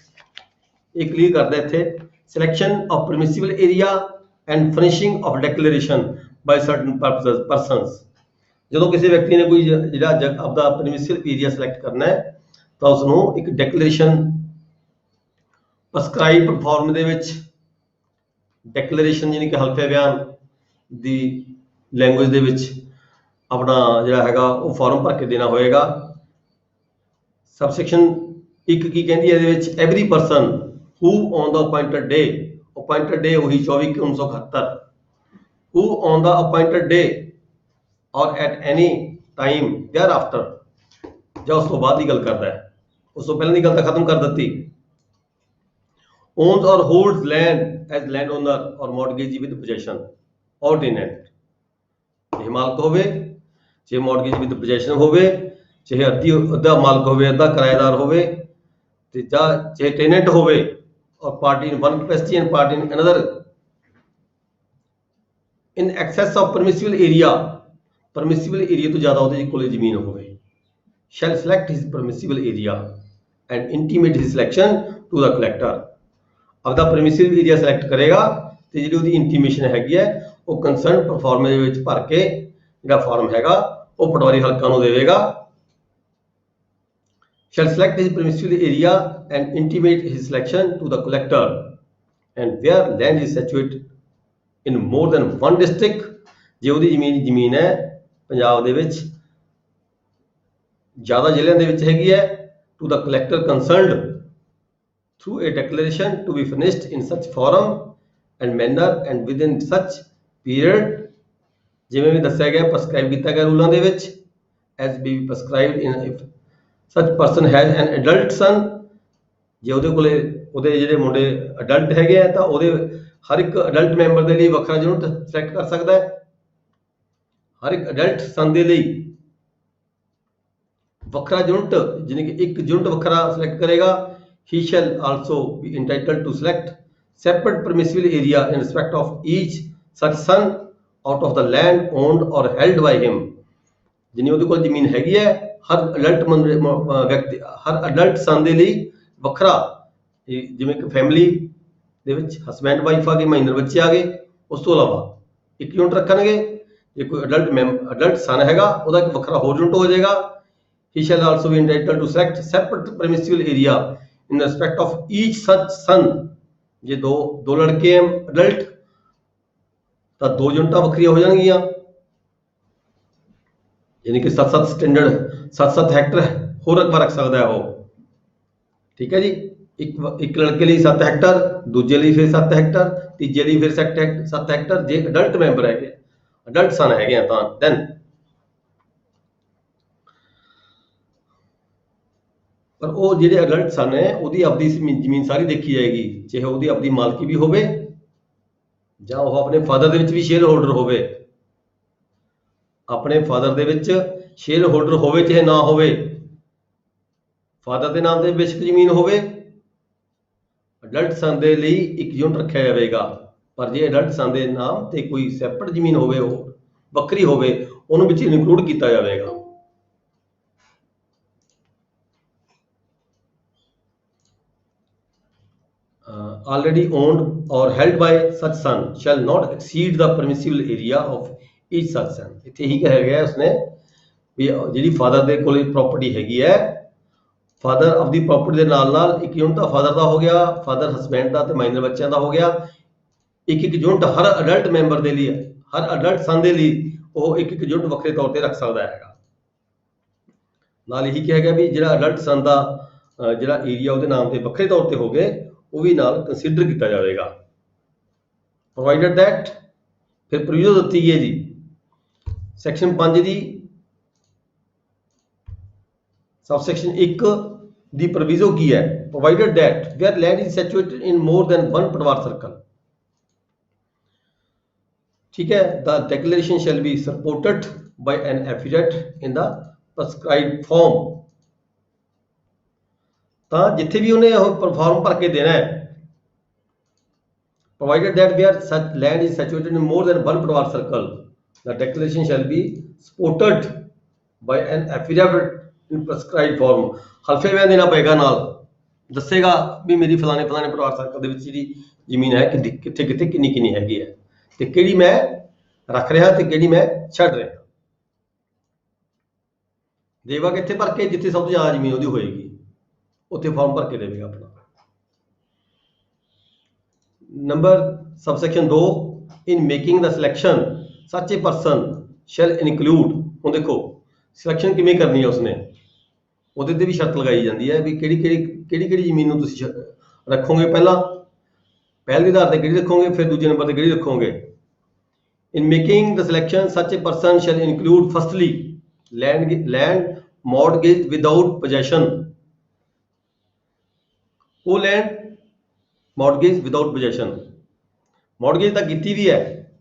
ਇਹ ਕਲੀਅਰ ਕਰਦਾ ਇੱਥੇ selection of permissible area and finishing of declaration by certain persons. ਜਦੋਂ ਕਿਸੇ ਵਿਅਕਤੀ ਨੇ ਕੋਈ ਜਿਹੜਾ ਆਪਦਾ ਪਰਮਿਸਿਬਲ ਏਰੀਆ ਸਿਲੈਕਟ ਕਰਨਾ ਹੈ, ਤਾਂ ਉਸਨੂੰ ਇੱਕ ਡੈਕਲੇਰੇਸ਼ਨ ਪ੍ਰਸਕ੍ਰਾਈਬਡ ਫਾਰਮ ਦੇ ਵਿੱਚ, ਡੈਕਲੇਰੇਸ਼ਨ ਯਾਨੀ ਕਿ ਹਲਫੇ ਬਿਆਨ ਦੀ ਲੈਂਗੁਏਜ ਦੇ ਵਿੱਚ ਆਪਣਾ ਜਿਹੜਾ ਹੈਗਾ ਉਹ ਫਾਰਮ ਭਰ ਕੇ ਦੇਣਾ ਹੋਏਗਾ। ਸਬਸੈਕਸ਼ਨ 1 ਕੀ ਕਹਿੰਦੀ ਹੈ ਇਹਦੇ ਵਿੱਚ, every person who on the appointed day, appointed day ਉਹੀ 24/1971, who on the appointed day or at any time thereafter, ਜਾਂ ਉਸ ਤੋਂ ਬਾਅਦ ਦੀ ਗੱਲ ਕਰਦਾ ਹੈ, ਉਸ ਤੋਂ ਪਹਿਲਾਂ ਦੀ ਗੱਲ ਤਾਂ ਖਤਮ ਕਰ ਦਿੱਤੀ। owns or holds land as landowner or mortgagee with possession or tenant, ਚਾਹੇ ਮਾਲਕ ਹੋਵੇ, ਚਾਹੇ mortgagee with possession ਹੋਵੇ, ਚਾਹੇ ਅੱਧਾ ਮਾਲਕ ਹੋਵੇ, ਅੱਧਾ ਕਿਰਾਏਦਾਰ ਹੋਵੇ, ਤੇ ਜਾਂ ਚਾਹੇ ਟੈਨੈਂਟ ਹੋਵੇ, or party in one capacity and party in another, in excess of permissible area ਤੋਂ ਜ਼ਿਆਦਾ ਉਹਦੇ ਕੋਲੇ ਜ਼ਮੀਨ ਹੋਵੇ, shall select his permissible area and intimate his selection to the collector, ਆਪਦਾ permissible area select ਕਰੇਗਾ ਤੇ ਜਿਹੜੀ ਉਹਦੀ ਇੰਟੀਮੇਸ਼ਨ ਹੈਗੀ ਹੈ ਉਹ ਕੰਸਰਨ ਪਰਫਾਰਮ ਦੇ ਵਿੱਚ ਭਰ ਕੇ ਜਿਹੜਾ ਫਾਰਮ ਹੈਗਾ ਉਹ ਪਟਵਾਰੀ ਹਲਕਾ ਨੂੰ ਦੇਵੇਗਾ। shall select his permissible area and intimate his selection to the collector, and where land is situated in more than one district, ਜੇ ਉਹਦੀ ਜ਼ਮੀਨ ਹੈ ਪੰਜਾਬ ਦੇ ਵਿੱਚ ਜ਼ਿਆਦਾ ਜ਼ਿਲ੍ਹਿਆਂ ਦੇ ਵਿੱਚ ਹੈਗੀ ਹੈ, to the collector concerned through a declaration to be furnished in such form and manner and within such period, ਜਿਵੇਂ ਵੀ ਦੱਸਿਆ ਗਿਆ prescribe ਕੀਤਾ ਗਿਆ ਰੂਲਾਂ ਦੇ ਵਿੱਚ, as be prescribed in if such person has an adult son, ਜੇ ਉਹਦੇ ਕੋਲੇ ਉਹਦੇ ਜਿਹੜੇ ਮੁੰਡੇ ਅਡਲਟ ਹੈਗੇ ਆ ਤਾਂ ਉਹਦੇ ਹਰ ਇੱਕ ਅਡਲਟ ਮੈਂਬਰ ਦੇ ਲਈ ਵੱਖਰਾ ਯੂਨਿਟ ਸਿਲੈਕਟ ਕਰ ਸਕਦਾ ਹੈ। ਹਰ ਇੱਕ ਅਡਲਟ ਸਨ ਦੇ ਲਈ ਵੱਖਰਾ ਯੂਨਿਟ, ਜਿਹਨੇ ਕਿ ਇੱਕ ਯੂਨਿਟ ਵੱਖਰਾ ਸਿਲੈਕਟ ਕਰੇਗਾ। he shall also be entitled to select separate permissible area in respect of each such son out of the land owned or held by him, ਜਿੰਨੀ ਉਹਦੇ ਕੋਲ ਜ਼ਮੀਨ ਹੈਗੀ ਹੈ ਹਰ ਅਡਲਟ ਵਿਅਕਤੀ, ਹਰ ਅਡਲਟ ਸਨ ਦੇ ਲਈ ਵੱਖਰਾ, ਜਿਵੇਂ ਕਿ ਫੈਮਿਲੀ ਦੇ ਵਿੱਚ ਹਸਬੈਂਡ ਵਾਈਫ ਆ ਗਏ, ਮਾਈਨਰ ਬੱਚੇ ਆ ਗਏ, ਉਸ ਤੋਂ ਇਲਾਵਾ ਇੱਕ ਯੂਨਿਟ ਰੱਖਣਗੇ। ਜੇ ਕੋਈ ਅਡਲਟ ਸਨ ਹੈਗਾ ਉਹਦਾ ਇੱਕ ਵੱਖਰਾ ਹੋਰ ਯੂਨਿਟ ਹੋ ਜਾਏਗਾ। he shall also be entitled to select separate permissible area in respect of each such son, ਜੇ ਦੋ ਲੜਕੇ ਆ ਅਡਲਟ ਤਾਂ ਦੋ ਯੂਨਿਟਾਂ ਵੱਖਰੀਆਂ ਹੋ ਜਾਣਗੀਆਂ, ਯਾਨੀ ਕਿ 7-7 ਸਟੈਂਡਰਡ 7-7 ਹੈਕਟਰ ਹੋਰ ਰਕਬਾ ਰੱਖ ਸਕਦਾ ਹੈ ਉਹ। ਠੀਕ ਹੈ ਜੀ, ਇੱਕ ਲੜਕੇ ਲਈ 7 ਹੈਕਟਰ, ਦੂਜੇ ਲਈ ਫਿਰ 7 ਹੈਕਟਰ, ਤੀਜੇ ਲਈ ਫਿਰ 7 ਹੈਕਟਰ, ਜੇ ਅਡਲਟ ਮੈਂਬਰ ਹੈਗੇ, ਅਡਲਟ ਸਨ ਹੈਗੇ ਆ ਤਾਂ ਦੈਨ। ਪਰ ਉਹ ਜਿਹੜੇ ਅਡਲਟ ਸਨ ਹੈ ਉਹਦੀ ਆਪਦੀ ਜ਼ਮੀਨ ਸਾਰੀ ਦੇਖੀ ਜਾਏਗੀ, ਚਾਹੇ ਉਹਦੀ ਆਪਦੀ ਮਾਲਕੀ ਵੀ ਹੋਵੇ ਜਾਂ ਉਹ ਆਪਣੇ ਫਾਦਰ ਦੇ ਵਿੱਚ ਵੀ ਸ਼ੇਅਰ ਹੋਲਡਰ ਹੋਵੇ, ਆਪਣੇ ਫਾਦਰ ਦੇ ਵਿੱਚ ਸ਼ੇਅਰ ਹੋਲਡਰ ਹੋਵੇ ਚਾਹੇ ਨਾ ਹੋਵੇ, ਫਾਦਰ ਦੇ ਨਾਮ ਤੇ ਬੇਸ਼ੱਕ ਜ਼ਮੀਨ ਹੋਵੇ, ਅਡਲਟ ਸਨ ਦੇ ਲਈ ਇੱਕ ਯੂਨਿਟ ਰੱਖਿਆ ਜਾਵੇਗਾ। ਪਰ ਜੇ ਅਡਲਟ ਸਨ ਦੇ ਨਾਮ ਤੇ ਕੋਈ ਸੈਪਰੇਟ ਜ਼ਮੀਨ ਹੋਵੇ, ਉਹ ਵੱਖਰੀ ਹੋਵੇ, ਉਹਨੂੰ ਵਿੱਚ ਇਨਕਲੂਡ ਕੀਤਾ ਜਾਵੇਗਾ। already owned or held by such son shall not exceed the permissible area of each such son, ਇੱਥੇ ਹੀ ਕਿਹਾ ਗਿਆ ਉਸਨੇ ਵੀ ਜਿਹੜੀ ਫਾਦਰ ਦੇ ਕੋਲ ਪ੍ਰਾਪਰਟੀ ਹੈਗੀ ਹੈ, ਫਾਦਰ ਆਪਦੀ ਪ੍ਰਾਪਰਟੀ ਦੇ ਨਾਲ ਨਾਲ ਇੱਕ ਯੂਨਿਟ ਤਾਂ ਫਾਦਰ ਦਾ ਹੋ ਗਿਆ, ਫਾਦਰ ਹਸਬੈਂਡ ਦਾ ਤੇ ਮਾਈਨਰ ਬੱਚਿਆਂ ਦਾ ਹੋ ਗਿਆ, ਇੱਕ ਯੂਨਿਟ ਹਰ ਅਡਲਟ ਮੈਂਬਰ ਦੇ ਲਈ, ਹਰ ਅਡਲਟ ਸਨ ਦੇ ਲਈ ਉਹ ਇੱਕ ਯੂਨਿਟ ਵੱਖਰੇ ਤੌਰ ਤੇ ਰੱਖ ਸਕਦਾ ਹੈਗਾ। ਨਾਲ ਇਹੀ ਕਿਹਾ ਗਿਆ ਵੀ ਜਿਹੜਾ ਅਡਲਟ ਸਨ ਦਾ ਜਿਹੜਾ ਏਰੀਆ ਉਹਦੇ ਨਾਮ ਤੇ ਵੱਖਰੇ ਤੌਰ ਤੇ ਹੋ ਗਏ ਉਹ ਵੀ ਨਾਲ ਕੰਸੀਡਰ ਕੀਤਾ ਜਾਵੇਗਾ। ਪ੍ਰੋਵਾਈਡਡ ਦੈਟ, ਫਿਰ ਪ੍ਰੋਵੀਜ਼ਨ ਦਿੱਤੀ ਗਈ ਹੈ ਜੀ ਸੈਕਸ਼ਨ 5 ਦੀ ਸਬਸੈਕਸ਼ਨ 1 ਦੀ ਪ੍ਰੋਵੀਜ਼ਨ ਕੀ ਹੈ? Provided that where land is situated in more than one patwar circle, ਠੀਕ ਹੈ, the declaration shall be supported by an affidavit in the prescribed form, ਤਾਂ ਜਿੱਥੇ ਵੀ ਉਹਨੇ ਉਹ ਫਾਰਮ ਭਰ ਕੇ ਦੇਣਾ ਹੈ, provided that where such land is situated in more than one Patwar circle, the declaration shall be supported by an affidavit in prescribed form, ਹਲਫੇ ਬਿਆਨ ਦੇਣਾ ਪਏਗਾ, ਨਾਲ ਦੱਸੇਗਾ ਵੀ ਮੇਰੀ ਫਲਾਣੇ ਪਟਵਾਰ ਸਰਕਲ ਦੇ ਵਿੱਚ ਜਿਹੜੀ ਜ਼ਮੀਨ ਹੈ ਕਿੱਥੇ ਕਿੱਥੇ ਕਿੰਨੀ ਹੈਗੀ ਹੈ ਤੇ ਕਿਹੜੀ ਮੈਂ ਰੱਖ ਰਿਹਾ ਤੇ ਕਿਹੜੀ ਮੈਂ ਛੱਡ ਰਿਹਾ। ਦੇਵਾ ਕਿੱਥੇ ਭਰ ਕੇ? ਜਿੱਥੇ ਸਭ ਤੋਂ ਜ਼ਿਆਦਾ ਜ਼ਮੀਨ ਉਹਦੀ ਹੋਏਗੀ ਉੱਥੇ ਫਾਰਮ ਭਰ ਕੇ ਦੇਵੇਗਾ ਆਪਣਾ। ਨੰਬਰ ਸਬਸੈਕਸ਼ਨ 2, ਇਨ ਮੇਕਿੰਗ ਦਾ ਸਿਲੈਕਸ਼ਨ ਸੱਚ ਏ ਪਰਸਨ ਸ਼ੈਲ ਇਨਕਲੂਡ, ਹੁਣ ਦੇਖੋ ਸਿਲੈਕਸ਼ਨ ਕਿਵੇਂ ਕਰਨੀ ਹੈ ਉਸਨੇ, ਉਹਦੇ ਤੇ ਵੀ ਸ਼ਰਤ ਲਗਾਈ ਜਾਂਦੀ ਹੈ ਵੀ ਕਿਹੜੀ ਜ਼ਮੀਨ ਨੂੰ ਤੁਸੀਂ ਰੱਖੋਗੇ, ਪਹਿਲ ਦੇ ਆਧਾਰ ਤੇ ਕਿਹੜੀ ਰੱਖੋਗੇ, ਫਿਰ ਦੂਜੇ ਨੰਬਰ ਤੇ ਕਿਹੜੀ ਰੱਖੋਗੇ। In making the selection, such a person shall include firstly land mortgaged without possession, ਉਹ land mortgage without possession, mortgage ਤਾਂ ਕੀਤੀ ਵੀ ਹੈ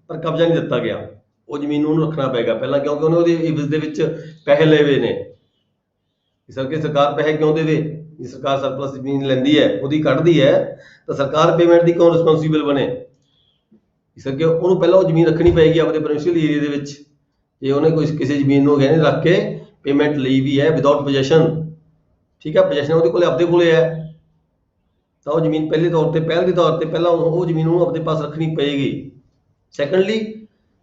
ਪਰ ਕਬਜ਼ਾ ਨਹੀਂ ਦਿੱਤਾ ਗਿਆ, ਉਹ ਜ਼ਮੀਨ ਨੂੰ ਉਹਨੂੰ ਰੱਖਣਾ ਪਏਗਾ ਪਹਿਲਾਂ, ਕਿਉਂਕਿ ਉਹਨੇ ਉਹਦੇ ਇਵਜ਼ ਦੇ ਵਿੱਚ ਪੈਸੇ ਲਏ ਹੋਏ ਨੇ। ਇਸ ਕਰਕੇ ਸਰਕਾਰ ਪੈਸੇ ਕਿਉਂ ਦੇਵੇ? ਜੇ ਸਰਕਾਰ ਸਰਪਲਸ ਜ਼ਮੀਨ ਲੈਂਦੀ ਹੈ, ਉਹਦੀ ਕੱਢਦੀ ਹੈ, ਤਾਂ ਸਰਕਾਰ ਪੇਮੈਂਟ ਦੀ ਕਿਉਂ ਰਿਸਪੌਂਸੀਬਲ ਬਣੇ? ਇਸ ਕਰਕੇ ਉਹਨੂੰ ਪਹਿਲਾਂ ਉਹ ਜ਼ਮੀਨ ਰੱਖਣੀ ਪਏਗੀ ਆਪਣੇ ਪਰਮਿਸ਼ਨਲ ਏਰੀਆ ਦੇ ਵਿੱਚ। ਜੇ ਉਹਨੇ ਕੋਈ ਕਿਸੇ ਜ਼ਮੀਨ ਨੂੰ ਗਹਿਣੇ ਰੱਖ ਕੇ ਪੇਮੈਂਟ ਲਈ ਵੀ ਹੈ ਵਿਦਆਊਟ ਪੋਜੈਸ਼ਨ, ਠੀਕ ਹੈ, ਪੋਜੈਸ਼ਨ ਉਹਦੇ ਕੋਲੇ ਆਪਦੇ ਕੋਲੇ ਹੈ, ਤਾਂ ਉਹ ਜ਼ਮੀਨ ਪਹਿਲੇ ਤੌਰ ਤੇ ਪਹਿਲ ਦੇ ਤੌਰ ਤੇ ਪਹਿਲਾਂ ਉਹ ਜ਼ਮੀਨ ਨੂੰ ਆਪਣੇ ਪਾਸ ਰੱਖਣੀ ਪਏਗੀ। Secondly,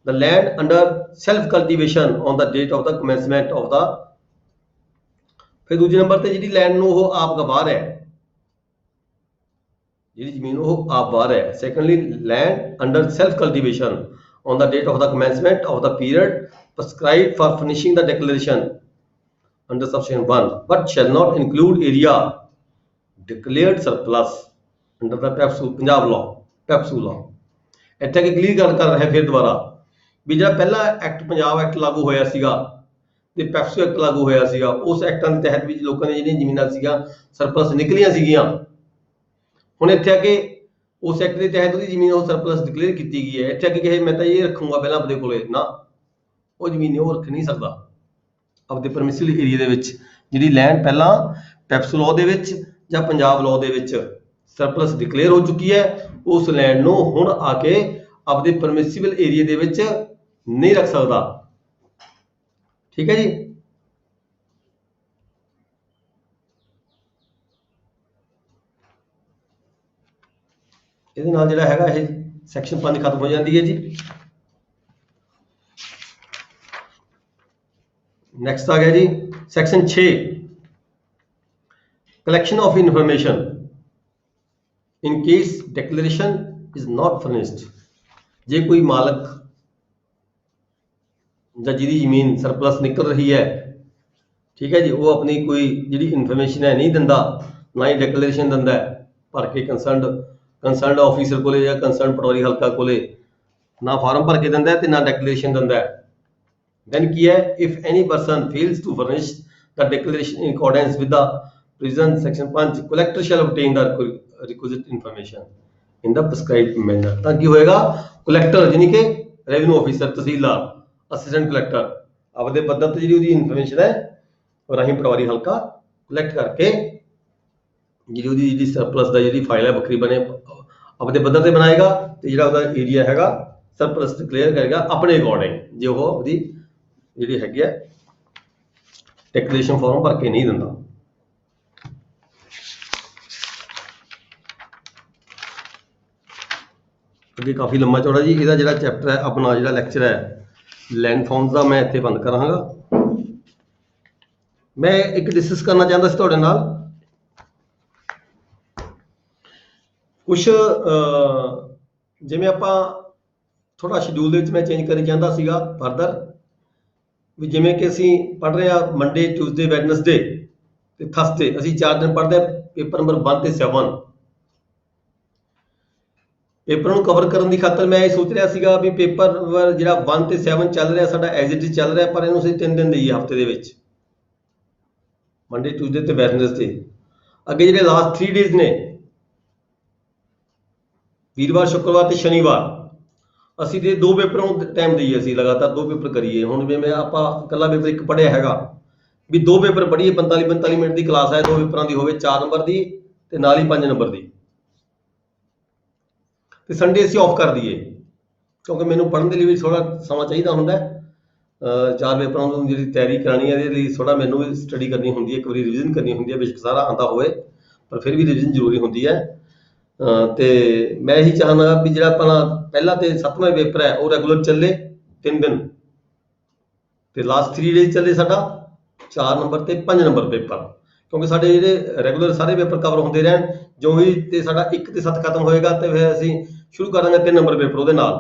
the land under self cultivation on the date of the commencement of the, ਫਿਰ ਦੂਜੇ ਨੰਬਰ ਤੇ ਜਿਹੜੀ ਲੈਂਡ ਨੂੰ ਉਹ ਆਪ ਗਵਾਰ ਹੈ, ਜਿਹੜੀ ਜ਼ਮੀਨ ਉਹ ਆਪ ਵਾਰ ਹੈ। Secondly, land under self cultivation on the date of the commencement of the period prescribed for finishing the declaration under subsection 1 but shall not include area declared surplus under the PEPSU Punjab law, PEPSU law। ਇੱਥੇ ਕਿ clear ਗੱਲ ਕਰ ਰਿਹਾ ਫਿਰ ਦੁਬਾਰਾ ਵੀ ਜਿਹੜਾ ਪਹਿਲਾ act Punjab act ਲਾਗੂ ਹੋਇਆ ਸੀਗਾ ਤੇ ਪੈਪਸੂ ਐਕਟ ਲਾਗੂ ਹੋਇਆ ਸੀਗਾ, ਉਸ ਐਕਟਾਂ ਦੇ ਤਹਿਤ ਵੀ ਲੋਕਾਂ ਦੀਆਂ ਜਿਹੜੀਆਂ ਜ਼ਮੀਨਾਂ ਸੀਗੀਆਂ ਸਰਪਲਸ ਨਿਕਲੀਆਂ ਸੀਗੀਆਂ। ਹੁਣ ਇੱਥੇ ਆ ਕੇ ਉਸ ਐਕਟ ਦੇ ਤਹਿਤ ਉਹਦੀ ਜ਼ਮੀਨ ਉਹ ਸਰਪਲਸ ਡਿਕਲੇਅਰ ਕੀਤੀ ਗਈ ਹੈ। ਇੱਥੇ ਆ ਕੇ ਕਹੇ ਮੈਂ ਤਾਂ ਇਹ ਰੱਖੂੰਗਾ ਪਹਿਲਾਂ ਆਪਣੇ ਕੋਲੇ, ਨਾ, ਉਹ ਜ਼ਮੀਨ ਉਹ ਰੱਖ ਨਹੀਂ ਸਕਦਾ ਆਪਦੇ ਪਰਮਿਸਿਬਲ ਏਰੀਆ ਦੇ ਵਿੱਚ। ਜਿਹੜੀ ਲੈਂਡ ਪਹਿਲਾਂ ਪੈਪਸੂ ਲਾਅ ਦੇ ਵਿੱਚ ਜਾਂ ਪੰਜਾਬ ਲਾਅ ਦੇ ਵਿੱਚ ਸਰਪਲਸ ਡਿਕਲੇਅਰ ਹੋ ਚੁੱਕੀ ਹੈ, ਉਸ ਲੈਂਡ ਨੂੰ ਹੁਣ ਆ ਕੇ ਆਪਦੇ ਪਰਮਿਸਿਬਲ ਏਰੀਆ ਦੇ ਵਿੱਚ ਨਹੀਂ ਰੱਖ ਸਕਦਾ। ਠੀਕ ਹੈ ਜੀ। ਇਹਦੇ ਨਾਲ ਜਿਹੜਾ ਹੈਗਾ ਇਹ ਸੈਕਸ਼ਨ 5 ਖਤਮ ਹੋ ਜਾਂਦੀ ਹੈ ਜੀ। ਨੈਕਸਟ ਆ ਗਿਆ ਜੀ section 6, collection of information in case declaration is not furnished. ਜੇ ਕੋਈ ਮਾਲਕ ਜਾਂ ਜਿਹਦੀ ਜ਼ਮੀਨ ਸਰਪਲਸ ਨਿਕਲ ਰਹੀ ਹੈ, ਠੀਕ ਹੈ ਜੀ, ਉਹ ਆਪਣੀ ਕੋਈ ਜਿਹੜੀ ਇਨਫੋਰਮੇਸ਼ਨ ਹੈ ਨਹੀਂ ਦਿੰਦਾ, ਨਾ ਹੀ ਡਿਕਲੇਰੇਸ਼ਨ ਦਿੰਦਾ ਭਰ ਕੇ ਕੰਸਰਨਡ ਆਫੀਸਰ ਕੋਲੇ ਜਾਂ ਕੰਸਰਨਡ ਪਟਵਾਰੀ ਹਲਕਾ ਕੋਲੇ, ਨਾ ਫਾਰਮ ਭਰ ਕੇ ਦਿੰਦਾ ਤੇ ਨਾ ਡਿਕਲੇਰੇਸ਼ਨ ਦਿੰਦਾ, then ਕੀ ਹੈ, if any person fails to furnish the declaration in accordance with the provisions section 5 collector shall obtain the requisite information in the prescribed manner। ਤਾਂ ਕੀ ਹੋਏਗਾ, ਕਲੈਕਟਰ ਯਾਨੀ ਕਿ ਰੈਵਨਿਊ ਆਫੀਸਰ, ਤਹਿਸੀਲਦਾਰ, ਅਸਿਸਟੈਂਟ ਕਲੈਕਟਰ ਆਪਦੇ ਪੱਧਰ ਤੇ ਜਿਹੜੀ ਉਹਦੀ ਇਨਫੋਰਮੇਸ਼ਨ ਹੈ ਰਾਹੀਂ ਪਟਵਾਰੀ ਹਲਕਾ ਕਲੈਕਟ ਕਰਕੇ ਜਿਹੜੀ ਸਰਪਲਸ ਦਾ ਜਿਹੜੀ ਫਾਈਲ ਹੈ ਵੱਖਰੀ ਬਣੇ ਆਪਦੇ ਪੱਧਰ ਤੇ ਬਣਾਏਗਾ, ਤੇ ਜਿਹੜਾ ਉਹਦਾ ਏਰੀਆ ਹੈਗਾ ਸਰਪਲਸ ਡਿਕਲੇਅਰ ਕਰੇਗਾ ਆਪਣੇ ਅਕੋਰਡਿੰਗ, ਜੇ ਉਹ ਉਹਦੀ ਜਿਹੜੀ ਹੈਗੀ ਹੈ ਡਿਕਲੇਰੇਸ਼ਨ ਫਾਰਮ ਭਰ ਕੇ ਨਹੀਂ ਦਿੰਦਾ। ਅੱਗੇ ਕਾਫੀ ਲੰਮਾ ਚੌੜਾ ਜੀ ਇਹਦਾ ਜਿਹੜਾ ਚੈਪਟਰ ਹੈ, ਆਪਣਾ ਜਿਹੜਾ ਲੈਕਚਰ ਹੈ ਲੈਂਡ ਫਾਰਮਸ ਦਾ, ਮੈਂ ਇੱਥੇ ਬੰਦ ਕਰਾਂਗਾ। ਮੈਂ ਇੱਕ ਡਿਸਕਸ ਕਰਨਾ ਚਾਹੁੰਦਾ ਸੀ ਤੁਹਾਡੇ ਨਾਲ ਕੁਛ, ਜਿਵੇਂ ਆਪਾਂ ਥੋੜਾ ਸ਼ਡਿਊਲ ਦੇ ਵਿੱਚ ਮੈਂ ਚੇਂਜ ਕਰੀ ਜਾਂਦਾ ਸੀਗਾ ਫਰਦਰ, ਵੀ ਜਿਵੇਂ ਕਿ ਅਸੀਂ ਪੜ੍ਹ ਰਹੇ ਹਾਂ ਮੰਡੇ, ਟਿਊਜ਼ਡੇ, ਵੈਡਨਸਡੇ ਤੇ ਥਰਸਡੇ, ਅਸੀਂ 4 ਦਿਨ ਪੜ੍ਹਦੇ ਹਾਂ ਪੇਪਰ ਨੰਬਰ 1 ਤੇ 7। ਪੇਪਰ ਨੂੰ ਕਵਰ ਕਰਨ ਦੀ ਖਾਤਰ ਮੈਂ ਇਹ ਸੋਚ ਰਿਹਾ ਸੀਗਾ ਵੀ ਪੇਪਰ ਜਿਹੜਾ 1 ਤੇ 7 ਚੱਲ ਰਿਹਾ ਸਾਡਾ ਐਜ਼ ਇਟ ਇਜ਼ ਚੱਲ ਰਿਹਾ, ਪਰ ਇਹਨੂੰ ਅਸੀਂ 3 ਦਿਨ ਦੇਈਏ ਹਫਤੇ ਦੇ ਵਿੱਚ, ਮੰਡੇ, ਟਿਊਜ਼ਡੇ ਤੇ ਵੈਡਨਸਡੇ। ਅੱਗੇ ਜਿਹੜੇ ਲਾਸਟ 3 ਡੇਜ਼ ਨੇ, ਵੀਰਵਾਰ, ਸ਼ੁੱਕਰਵਾਰ ਤੇ ਸ਼ਨੀਵਾਰ, ਅਸੀਂ ਤੇ 2 ਪੇਪਰਾਂ ਨੂੰ ਟਾਈਮ ਦਈਏ, ਅਸੀਂ ਲਗਾਤਾਰ 2 ਪੇਪਰ ਕਰੀਏ। ਹੁਣ ਜਿਵੇਂ ਆਪਾਂ ਇਕੱਲਾ ਪੇਪਰ ਇੱਕ ਪੜ੍ਹਿਆ ਹੈਗਾ, ਵੀ 2 ਪੇਪਰ ਪੜ੍ਹੀਏ, 45 ਮਿੰਟ ਦੀ ਕਲਾਸ ਹੈ, 2 ਪੇਪਰਾਂ ਦੀ ਹੋਵੇ, 4 ਨੰਬਰ ਦੀ ਤੇ ਨਾਲ ਹੀ 5 ਨੰਬਰ ਦੀ, ਤੇ ਸੰਡੇ ਅਸੀਂ ਆਫ ਕਰ ਦਈਏ, ਕਿਉਂਕਿ ਮੈਨੂੰ ਪੜ੍ਹਨ ਦੇ ਲਈ ਵੀ ਥੋੜਾ ਸਮਾਂ ਚਾਹੀਦਾ ਹੁੰਦਾ। 4 ਪੇਪਰਾਂ ਨੂੰ ਜਿਹੜੀ ਤਿਆਰੀ ਕਰਾਉਣੀ ਹੈ, ਇਹਦੇ ਲਈ ਥੋੜਾ ਮੈਨੂੰ ਵੀ ਸਟੱਡੀ ਕਰਨੀ ਹੁੰਦੀ ਹੈ, ਇੱਕ ਵਾਰੀ ਰਿਵੀਜ਼ਨ ਕਰਨੀ ਹੁੰਦੀ ਹੈ, ਬੇਸ਼ੱਕ ਸਾਰਾ ਆਉਂਦਾ ਹੋਵੇ ਪਰ ਫਿਰ ਵੀ ਰਿਵੀਜ਼ਨ ਜ਼ਰੂਰੀ ਹੁੰਦੀ ਹੈ। ਤੇ ਮੈਂ ਇਹੀ ਚਾਹੁੰਦਾ ਵੀ ਜਿਹੜਾ ਆਪਣਾ ਪਹਿਲਾ ਤੇ 7ਵਾਂ ਪੇਪਰ ਹੈ ਉਹ ਰੈਗੂਲਰ ਚੱਲੇ 3 ਦਿਨ, ਤੇ ਲਾਸਟ 3 ਡੇਜ਼ ਚੱਲੇ ਸਾਡਾ 4 ਨੰਬਰ ਤੇ 5 ਨੰਬਰ ਪੇਪਰ, ਕਿਉਂਕਿ ਸਾਡੇ ਜਿਹੜੇ ਰੈਗੂਲਰ ਸਾਰੇ ਪੇਪਰ ਕਵਰ ਹੁੰਦੇ ਰਹਿਣ। ਜੋ ਵੀ ਤੇ ਸਾਡਾ 1 ਤੇ 7 ਖਤਮ ਹੋਏਗਾ ਤੇ ਫਿਰ ਅਸੀਂ ਸ਼ੁਰੂ ਕਰ ਦਾਂਗੇ 3 ਨੰਬਰ ਪੇਪਰ ਉਹਦੇ ਨਾਲ।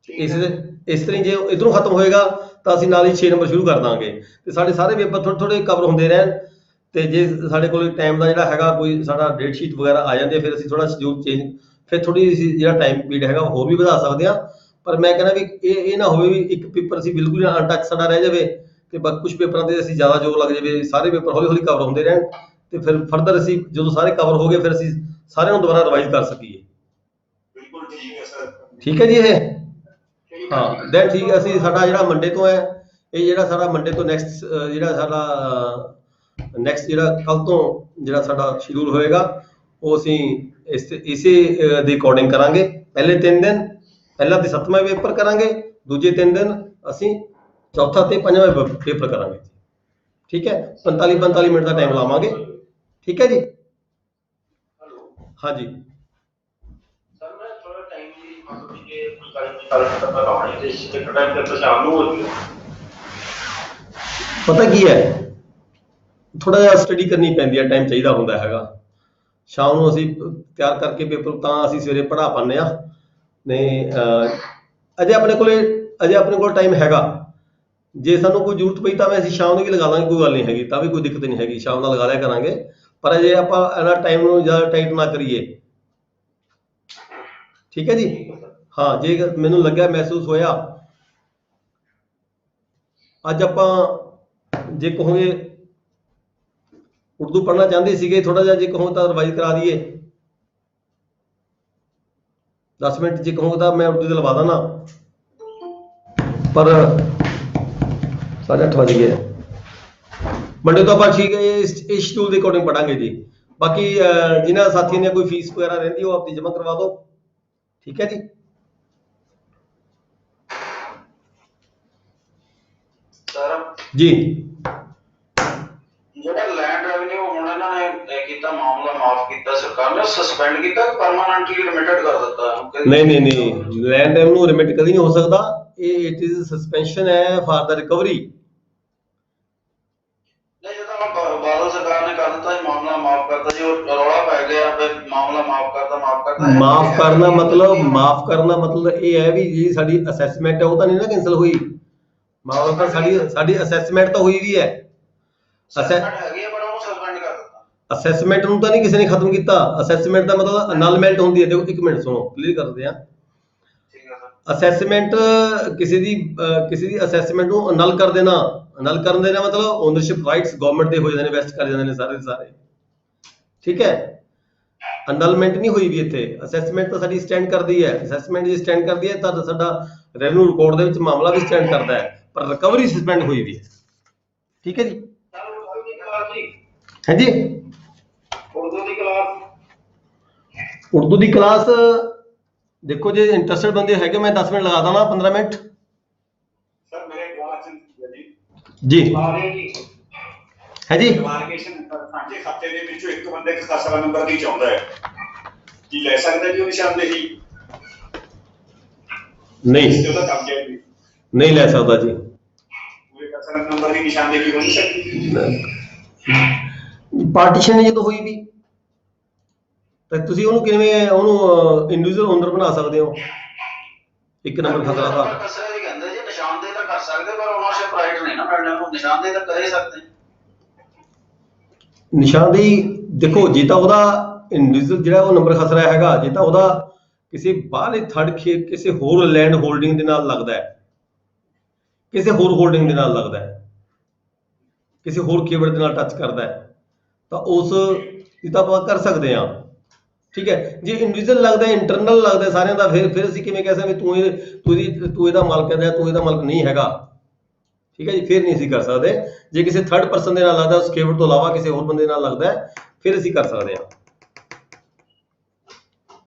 ਇਸ ਤਰ੍ਹਾਂ ਜੇ ਇਧਰੋਂ ਖਤਮ ਹੋਏਗਾ ਤਾਂ ਅਸੀਂ ਨਾਲ ਹੀ 6 ਨੰਬਰ ਸ਼ੁਰੂ ਕਰ ਦਾਂਗੇ, ਤੇ ਸਾਡੇ ਸਾਰੇ ਪੇਪਰ ਥੋੜੇ ਥੋੜੇ ਕਵਰ ਹੁੰਦੇ ਰਹਿਣ। ਤੇ ਜੇ ਸਾਡੇ ਕੋਲ ਟਾਈਮ ਦਾ ਜਿਹੜਾ ਹੈਗਾ ਕੋਈ ਸਾਡਾ ਡੇਟ ਸ਼ੀਟ ਵਗੈਰਾ ਆ ਜਾਂਦੇ, ਫਿਰ ਅਸੀਂ ਥੋੜਾ ਸ਼ਡਿਊਲ ਚੇਂਜ, ਫਿਰ ਥੋੜੀ ਜਿਹੜਾ ਟਾਈਮ ਪੀਰੀਅਡ ਹੈਗਾ ਹੋਰ ਵੀ ਵਧਾ ਸਕਦੇ ਹਾਂ। ਪਰ ਮੈਂ ਕਹਿੰਦਾ ਵੀ ਇਹ ਨਾ ਹੋਵੇ ਵੀ ਇੱਕ ਪੇਪਰ ਅਸੀਂ ਬਿਲਕੁਲ ਅਨਟੱਚ ਸਾਡਾ ਰਹਿ ਜਾਵੇ ਤੇ ਬਾਕੀ ਕੁਝ ਪੇਪਰਾਂ ਤੇ ਅਸੀਂ ਜ਼ਿਆਦਾ ਜ਼ੋਰ ਲੱਗ ਜਾਵੇ, ਸਾਰੇ ਪੇਪਰ ਹੌਲੀ ਹੌਲੀ ਕਵਰ ਹੁੰਦੇ ਰਹਿਣ, ਤੇ ਫਿਰ ਫਰਦਰ ਅਸੀਂ ਜਦੋਂ ਸਾਰੇ ਕਵਰ ਹੋ ਗਏ ਫਿਰ ਅਸੀਂ ਸਾਰਿਆਂ ਨੂੰ ਦੁਬਾਰਾ ਰਿਵਾਈਜ਼ ਕਰ ਸਕੀਏ। ਬਿਲਕੁਲ ਠੀਕ ਹੈ ਸਰ। ਠੀਕ ਹੈ ਜੀ ਇਹ ਹਾਂ ਦੈਨ ਠੀਕ ਹੈ। ਅਸੀਂ ਸਾਡਾ ਜਿਹੜਾ ਮੰਡੇ ਤੋਂ ਹੈ ਇਹ ਜਿਹੜਾ ਸਾਡਾ ਮੰਡੇ ਤੋਂ ਨੈਕਸਟ ਜਿਹੜਾ ਸਾਡਾ ਜਿਹੜਾ ਕੱਲ ਤੋਂ ਜਿਹੜਾ ਸਾਡਾ ਸ਼ਡਿਊਲ ਹੋਏਗਾ ਉਹ ਅਸੀਂ ਇਸੇ ਦੇ ਅਕੋਰਡਿੰਗ ਕਰਾਂਗੇ। ਪਹਿਲੇ 3 ਦਿਨ ਪਹਿਲਾ ਤੇ 7ਵਾਂ ਪੇਪਰ ਕਰਾਂਗੇ, ਦੂਜੇ 3 ਦਿਨ ਅਸੀਂ ਚੌਥਾ ਤੇ 5ਵਾਂ ਪੇਪਰ ਕਰਾਂਗੇ। ਠੀਕ ਹੈ 45 ਮਿੰਟ ਦਾ ਟਾਈਮ ਲਾਵਾਂਗੇ। ਠੀਕ ਹੈ ਜੀ ਹਾਂਜੀ ਸਰ ਮੈਂ ਥੋੜਾ ਟਾਈਮ ਦੀ ਮੰਗ ਕਿ ਫੁਲਕਾਰੀ ਦਾ ਲਾਉਣੀ ਤੇ ਇੱਕ ਟਾਈਮ ਤੇ ਸ਼ਾਮ ਨੂੰ ਹੋ ਜੂ। ਪਤਾ ਕੀ ਹੈ ਥੋੜਾ ਜਿਹਾ ਸਟੱਡੀ ਕਰਨੀ ਪੈਂਦੀ ਹੈ, ਟਾਈਮ ਚਾਹੀਦਾ ਹੁੰਦਾ ਹੈਗਾ। ਸ਼ਾਮ ਨੂੰ ਅਸੀਂ ਤਿਆਰ ਕਰਕੇ ਪੇਪਰ ਤਾਂ ਅਸੀਂ ਸਵੇਰੇ ਪੜ੍ਹਾ ਪਾਉਂਦੇ ਹਾਂ। ਨਹੀਂ ਅਜੇ ਆਪਣੇ ਕੋਲ ਟਾਈਮ ਹੈਗਾ। ਜੇ ਸਾਨੂੰ ਕੋਈ ਜ਼ਰੂਰਤ ਪਈ ਤਾਂ ਮੈਂ ਅਸੀਂ ਸ਼ਾਮ ਨੂੰ ਵੀ ਲਗਾ ਦਾਂਗੇ, ਕੋਈ ਗੱਲ ਨਹੀਂ ਹੈਗੀ, ਤਾਂ ਵੀ ਕੋਈ ਦਿੱਕਤ ਨਹੀਂ ਹੈਗੀ, ਸ਼ਾਮ ਨਾਲ ਲਗਾ ਲਿਆ ਕਰਾਂਗੇ। ਪਰ ਅਜੇ ਆਪਾਂ ਇਹਨਾਂ ਟਾਈਮ ਨੂੰ ਜ਼ਿਆਦਾ ਟਾਈਟ ਨਾ ਕਰੀਏ। ਠੀਕ ਹੈ ਜੀ ਹਾਂ ਜੇ ਮੈਨੂੰ ਲੱਗਿਆ ਮਹਿਸੂਸ ਹੋਇਆ ਅੱਜ ਆਪਾਂ ਜੇ ਕਹੋਗੇ ਉਰਦੂ ਪੜ੍ਹਨਾ ਚਾਹੁੰਦੇ ਸੀਗੇ ਥੋੜਾ ਜਿਹਾ, ਜੇ ਕਹੋ ਤਾਂ ਰਿਵਾਈਜ਼ ਕਰਾ ਦਈਏ 10 ਮਿੰਟ, ਜੇ ਕਹੋਗੇ ਤਾਂ ਮੈਂ ਉਰਦੂ ਤੇ ਲਵਾ ਦਾਂ। ਪਰ 8:30 ਵਜ ਗਏ। ਮੰਡੇ ਤੋਂ ਆਪਾਂ ਠੀਕ ਹੈ ਇਸ ਸ਼ਡਿਊਲ ਦੇ ਅਕੋਰਡਿੰਗ ਪੜਾਂਗੇ ਜੀ। ਬਾਕੀ ਜਿਨ੍ਹਾਂ ਸਾਥੀਆਂ ਨੇ ਕੋਈ ਫੀਸ ਵਗੈਰਾ ਰਹਿੰਦੀ ਉਹ ਆਪਣੀ ਜਮ੍ਹਾਂ ਕਰਵਾ ਦਿਓ। ਠੀਕ ਹੈ ਜੀ ਸਰ ਜੀ ਜਿਹੜਾ ਲੈਂਡ ਰੈਵਨਿਊ ਹੁਣ ਇਹਨਾਂ ਨੇ ਕੀਤਾ ਮਾਮਲਾ ਮਾਫ ਕੀਤਾ ਸਰਕਾਰ ਨੇ, ਸਸਪੈਂਡ ਕੀਤਾ ਕਿ ਪਰਮਾਨੈਂਟਲੀ ਲਿਮਿਟਡ ਕਰ ਦਿੱਤਾ? ਨਹੀਂ ਲੈਂਡ ਰੈਵਨਿਊ ਰਿਮਿਟ ਕਦੀ ਨਹੀਂ ਹੋ ਸਕਦਾ। ਇਹ ਇਟ ਇਜ਼ ਸਸਪੈਂਸ਼ਨ ਹੈ ਫਾਰ ਦਾ ਰਿਕਵਰੀ। ਨਹੀਂ ਜਦੋਂ ਬਾਦਲ ਸਰਕਾਰ ਨੇ ਕਰ ਦਿੱਤਾ ਸੀ ਮਾਮਲਾ ਮਾਫ ਕਰਤਾ ਜੀ, ਉਹ ਰੌਲਾ ਪੈ ਗਿਆ ਫਿਰ ਮਾਮਲਾ ਮਾਫ ਕਰਤਾ ਮਾਫ ਕਰਨਾ ਮਤਲਬ ਇਹ ਹੈ ਵੀ ਜਿਹੜੀ ਸਾਡੀ ਅਸੈਸਮੈਂਟ ਹੈ ਉਹ ਤਾਂ ਨਹੀਂ ਨਾ ਕੈਂਸਲ ਹੋਈ। ਮਾਮਲਾ ਤਾਂ ਸਾਡੀ ਅਸੈਸਮੈਂਟ ਤਾਂ ਹੋਈ ਵੀ ਹੈ। ਅਸੈਸਮੈਂਟ ਨੂੰ ਤਾਂ ਨਹੀਂ ਕਿਸੇ ਨੇ ਖਤਮ ਕੀਤਾ। ਅਸੈਸਮੈਂਟ ਦਾ ਮਤਲਬ ਅਨਲਮੈਂਟ ਹੁੰਦੀ ਹੈ। ਦੇਖੋ ਇੱਕ ਮਿੰਟ ਸੁਣੋ, ਕਲੀਅਰ ਕਰਦੇ ਆ। ਅਸੈਸਮੈਂਟ ਕਿਸੇ ਦੀ ਅਸੈਸਮੈਂਟ ਨੂੰ ਅਨਲ ਕਰ ਦੇਣਾ। ਅਨਲ ਕਰਨ ਦੇਣਾ ਮਤਲਬ ਓਨਰਸ਼ਿਪ ਰਾਈਟਸ ਗਵਰਨਮੈਂਟ ਦੇ ਹੋ ਜਾਂਦੇ ਨੇ, ਵੈਸਟ ਕਰ ਜਾਂਦੇ ਨੇ ਸਾਰੇ ਦੇ ਸਾਰੇ। ਠੀਕ ਹੈ ਅਨਲਮੈਂਟ ਨਹੀਂ ਹੋਈ ਵੀ ਇੱਥੇ। ਅਸੈਸਮੈਂਟ ਤਾਂ ਸਾਡੀ ਸਟੈਂਡ ਕਰਦੀ ਹੈ। ਅਸੈਸਮੈਂਟ ਜੇ ਸਟੈਂਡ ਕਰਦੀ ਹੈ ਤਾਂ ਸਾਡਾ ਰੈਵਨਿਊ ਰਿਕਾਰਡ ਦੇ ਵਿੱਚ ਮਾਮਲਾ ਵੀ ਸਟੈਂਡ ਕਰਦਾ ਹੈ, ਪਰ ਰਿਕਵਰੀ ਸਸਪੈਂਡ ਹੋਈ ਵੀ ਹੈ। ਠੀਕ ਹੈ ਜੀ ਹਾਂਜੀ ਉਰਦੂ ਦੀ ਕਲਾਸ ਦੇਖੋ ਜੇ ਇੰਟਰਸਟਡ ਬੰਦੇ ਹੈਗੇ ਮੈਂ 10 ਮਿੰਟ ਲਗਾ ਦਾਂ 15 ਮਿੰਟ। ਸਰ ਮੇਰੇ ਕਲਾਸ ਜੀ ਹੈ ਜੀ ਹਾਂਜੀ ਹਫਤੇ ਦੇ ਵਿੱਚੋਂ ਇੱਕ ਬੰਦੇ ਇੱਕ ਖਾਸਾ ਨੰਬਰ ਦੀ ਚਾਹੁੰਦਾ ਹੈ ਕੀ ਲੈ ਸਕਦਾ ਜੀ ਉਹ ਨਿਸ਼ਾਨਦੇਹੀ? ਨਹੀਂ ਉਹਦਾ ਕੰਮ ਹੈ ਜੀ ਨਹੀਂ ਲੈ ਸਕਦਾ ਜੀ। ਪੂਰੇ ਖਾਸਾ ਨੰਬਰ ਦੀ ਨਿਸ਼ਾਨਦੇਹੀ ਹੋ ਨਹੀਂ ਸਕਦੀ। ਪਾਰਟੀਸ਼ਨ ਜਦੋਂ ਹੋਈ ਵੀ ਤਾਂ ਤੁਸੀਂ ਉਹਨੂੰ ਕਿਵੇਂ ਇੰਡੀਵਿਜੂਅਲ ਓਨਰ ਬਣਾ ਸਕਦੇ ਹੋ? ਇੱਕ ਨੰਬਰ ਖਤਰਾ ਦਾ ਕਹਿੰਦੇ ਜੀ ਨਿਸ਼ਾਨਦੇਹੀ ਤਾਂ ਕਰ ਸਕਦੇ ਪਰ ਓਨਰਸ਼ਿਪ ਰਾਈਟ ਨਹੀਂ ਨਾ ਮਿਲਣਾ। ਨਿਸ਼ਾਨਦੇਹੀ ਤਾਂ ਕਰ ਹੀ ਸਕਦੇ। ਨਿਸ਼ਾਨਦੇਹੀ ਦੇਖੋ ਜੇ ਤਾਂ ਉਹਦਾ ਇੰਡੀਵਿਜੂਅਲ ਜਿਹੜਾ ਉਹ ਨੰਬਰ ਖਸਰਾ ਹੈਗਾ, ਜੇ ਤਾਂ ਉਹਦਾ ਕਿਸੇ ਬਾਹਰਲੇ ਥਰਡ ਕਿਸੇ ਹੋਰ ਲੈਂਡ ਹੋਲਡਿੰਗ ਦੇ ਨਾਲ ਲੱਗਦਾ ਹੈ, ਕਿਸੇ ਹੋਰ ਹੋਲਡਿੰਗ ਦੇ ਨਾਲ ਲੱਗਦਾ ਹੈ, ਕਿਸੇ ਹੋਰ ਕੀਵਰਡ ਦੇ ਨਾਲ ਟੱਚ ਕਰਦਾ ਹੈ ਤਾਂ ਉਸ ਦੀ ਤਾਂ ਆਪਾਂ ਕਰ ਸਕਦੇ ਹਾਂ। ਠੀਕ ਹੈ ਜੇ ਇੰਡੀਵਿਜੂਅਲ ਲੱਗਦਾ ਇੰਟਰਨਲ ਲੱਗਦਾ ਸਾਰਿਆਂ ਦਾ ਫਿਰ ਅਸੀਂ ਕਿਵੇਂ ਕਹਿ ਸਕਦੇ ਤੂੰ ਇਹਦਾ ਮਾਲਕ ਹੈ ਤੂੰ ਇਹਦਾ ਮਾਲਕ ਨਹੀਂ ਹੈਗਾ। ਠੀਕ ਹੈ ਜੀ ਫਿਰ ਨਹੀਂ ਅਸੀਂ ਕਰ ਸਕਦੇ। ਜੇ ਕਿਸੇ ਥਰਡ ਪਰਸਨ ਦੇ ਨਾਲ ਲੱਗਦਾ ਉਸ ਕੀਵਰਡ ਤੋਂ ਇਲਾਵਾ ਕਿਸੇ ਹੋਰ ਬੰਦੇ ਨਾਲ ਲੱਗਦਾ ਫਿਰ ਅਸੀਂ ਕਰ ਸਕਦੇ ਹਾਂ।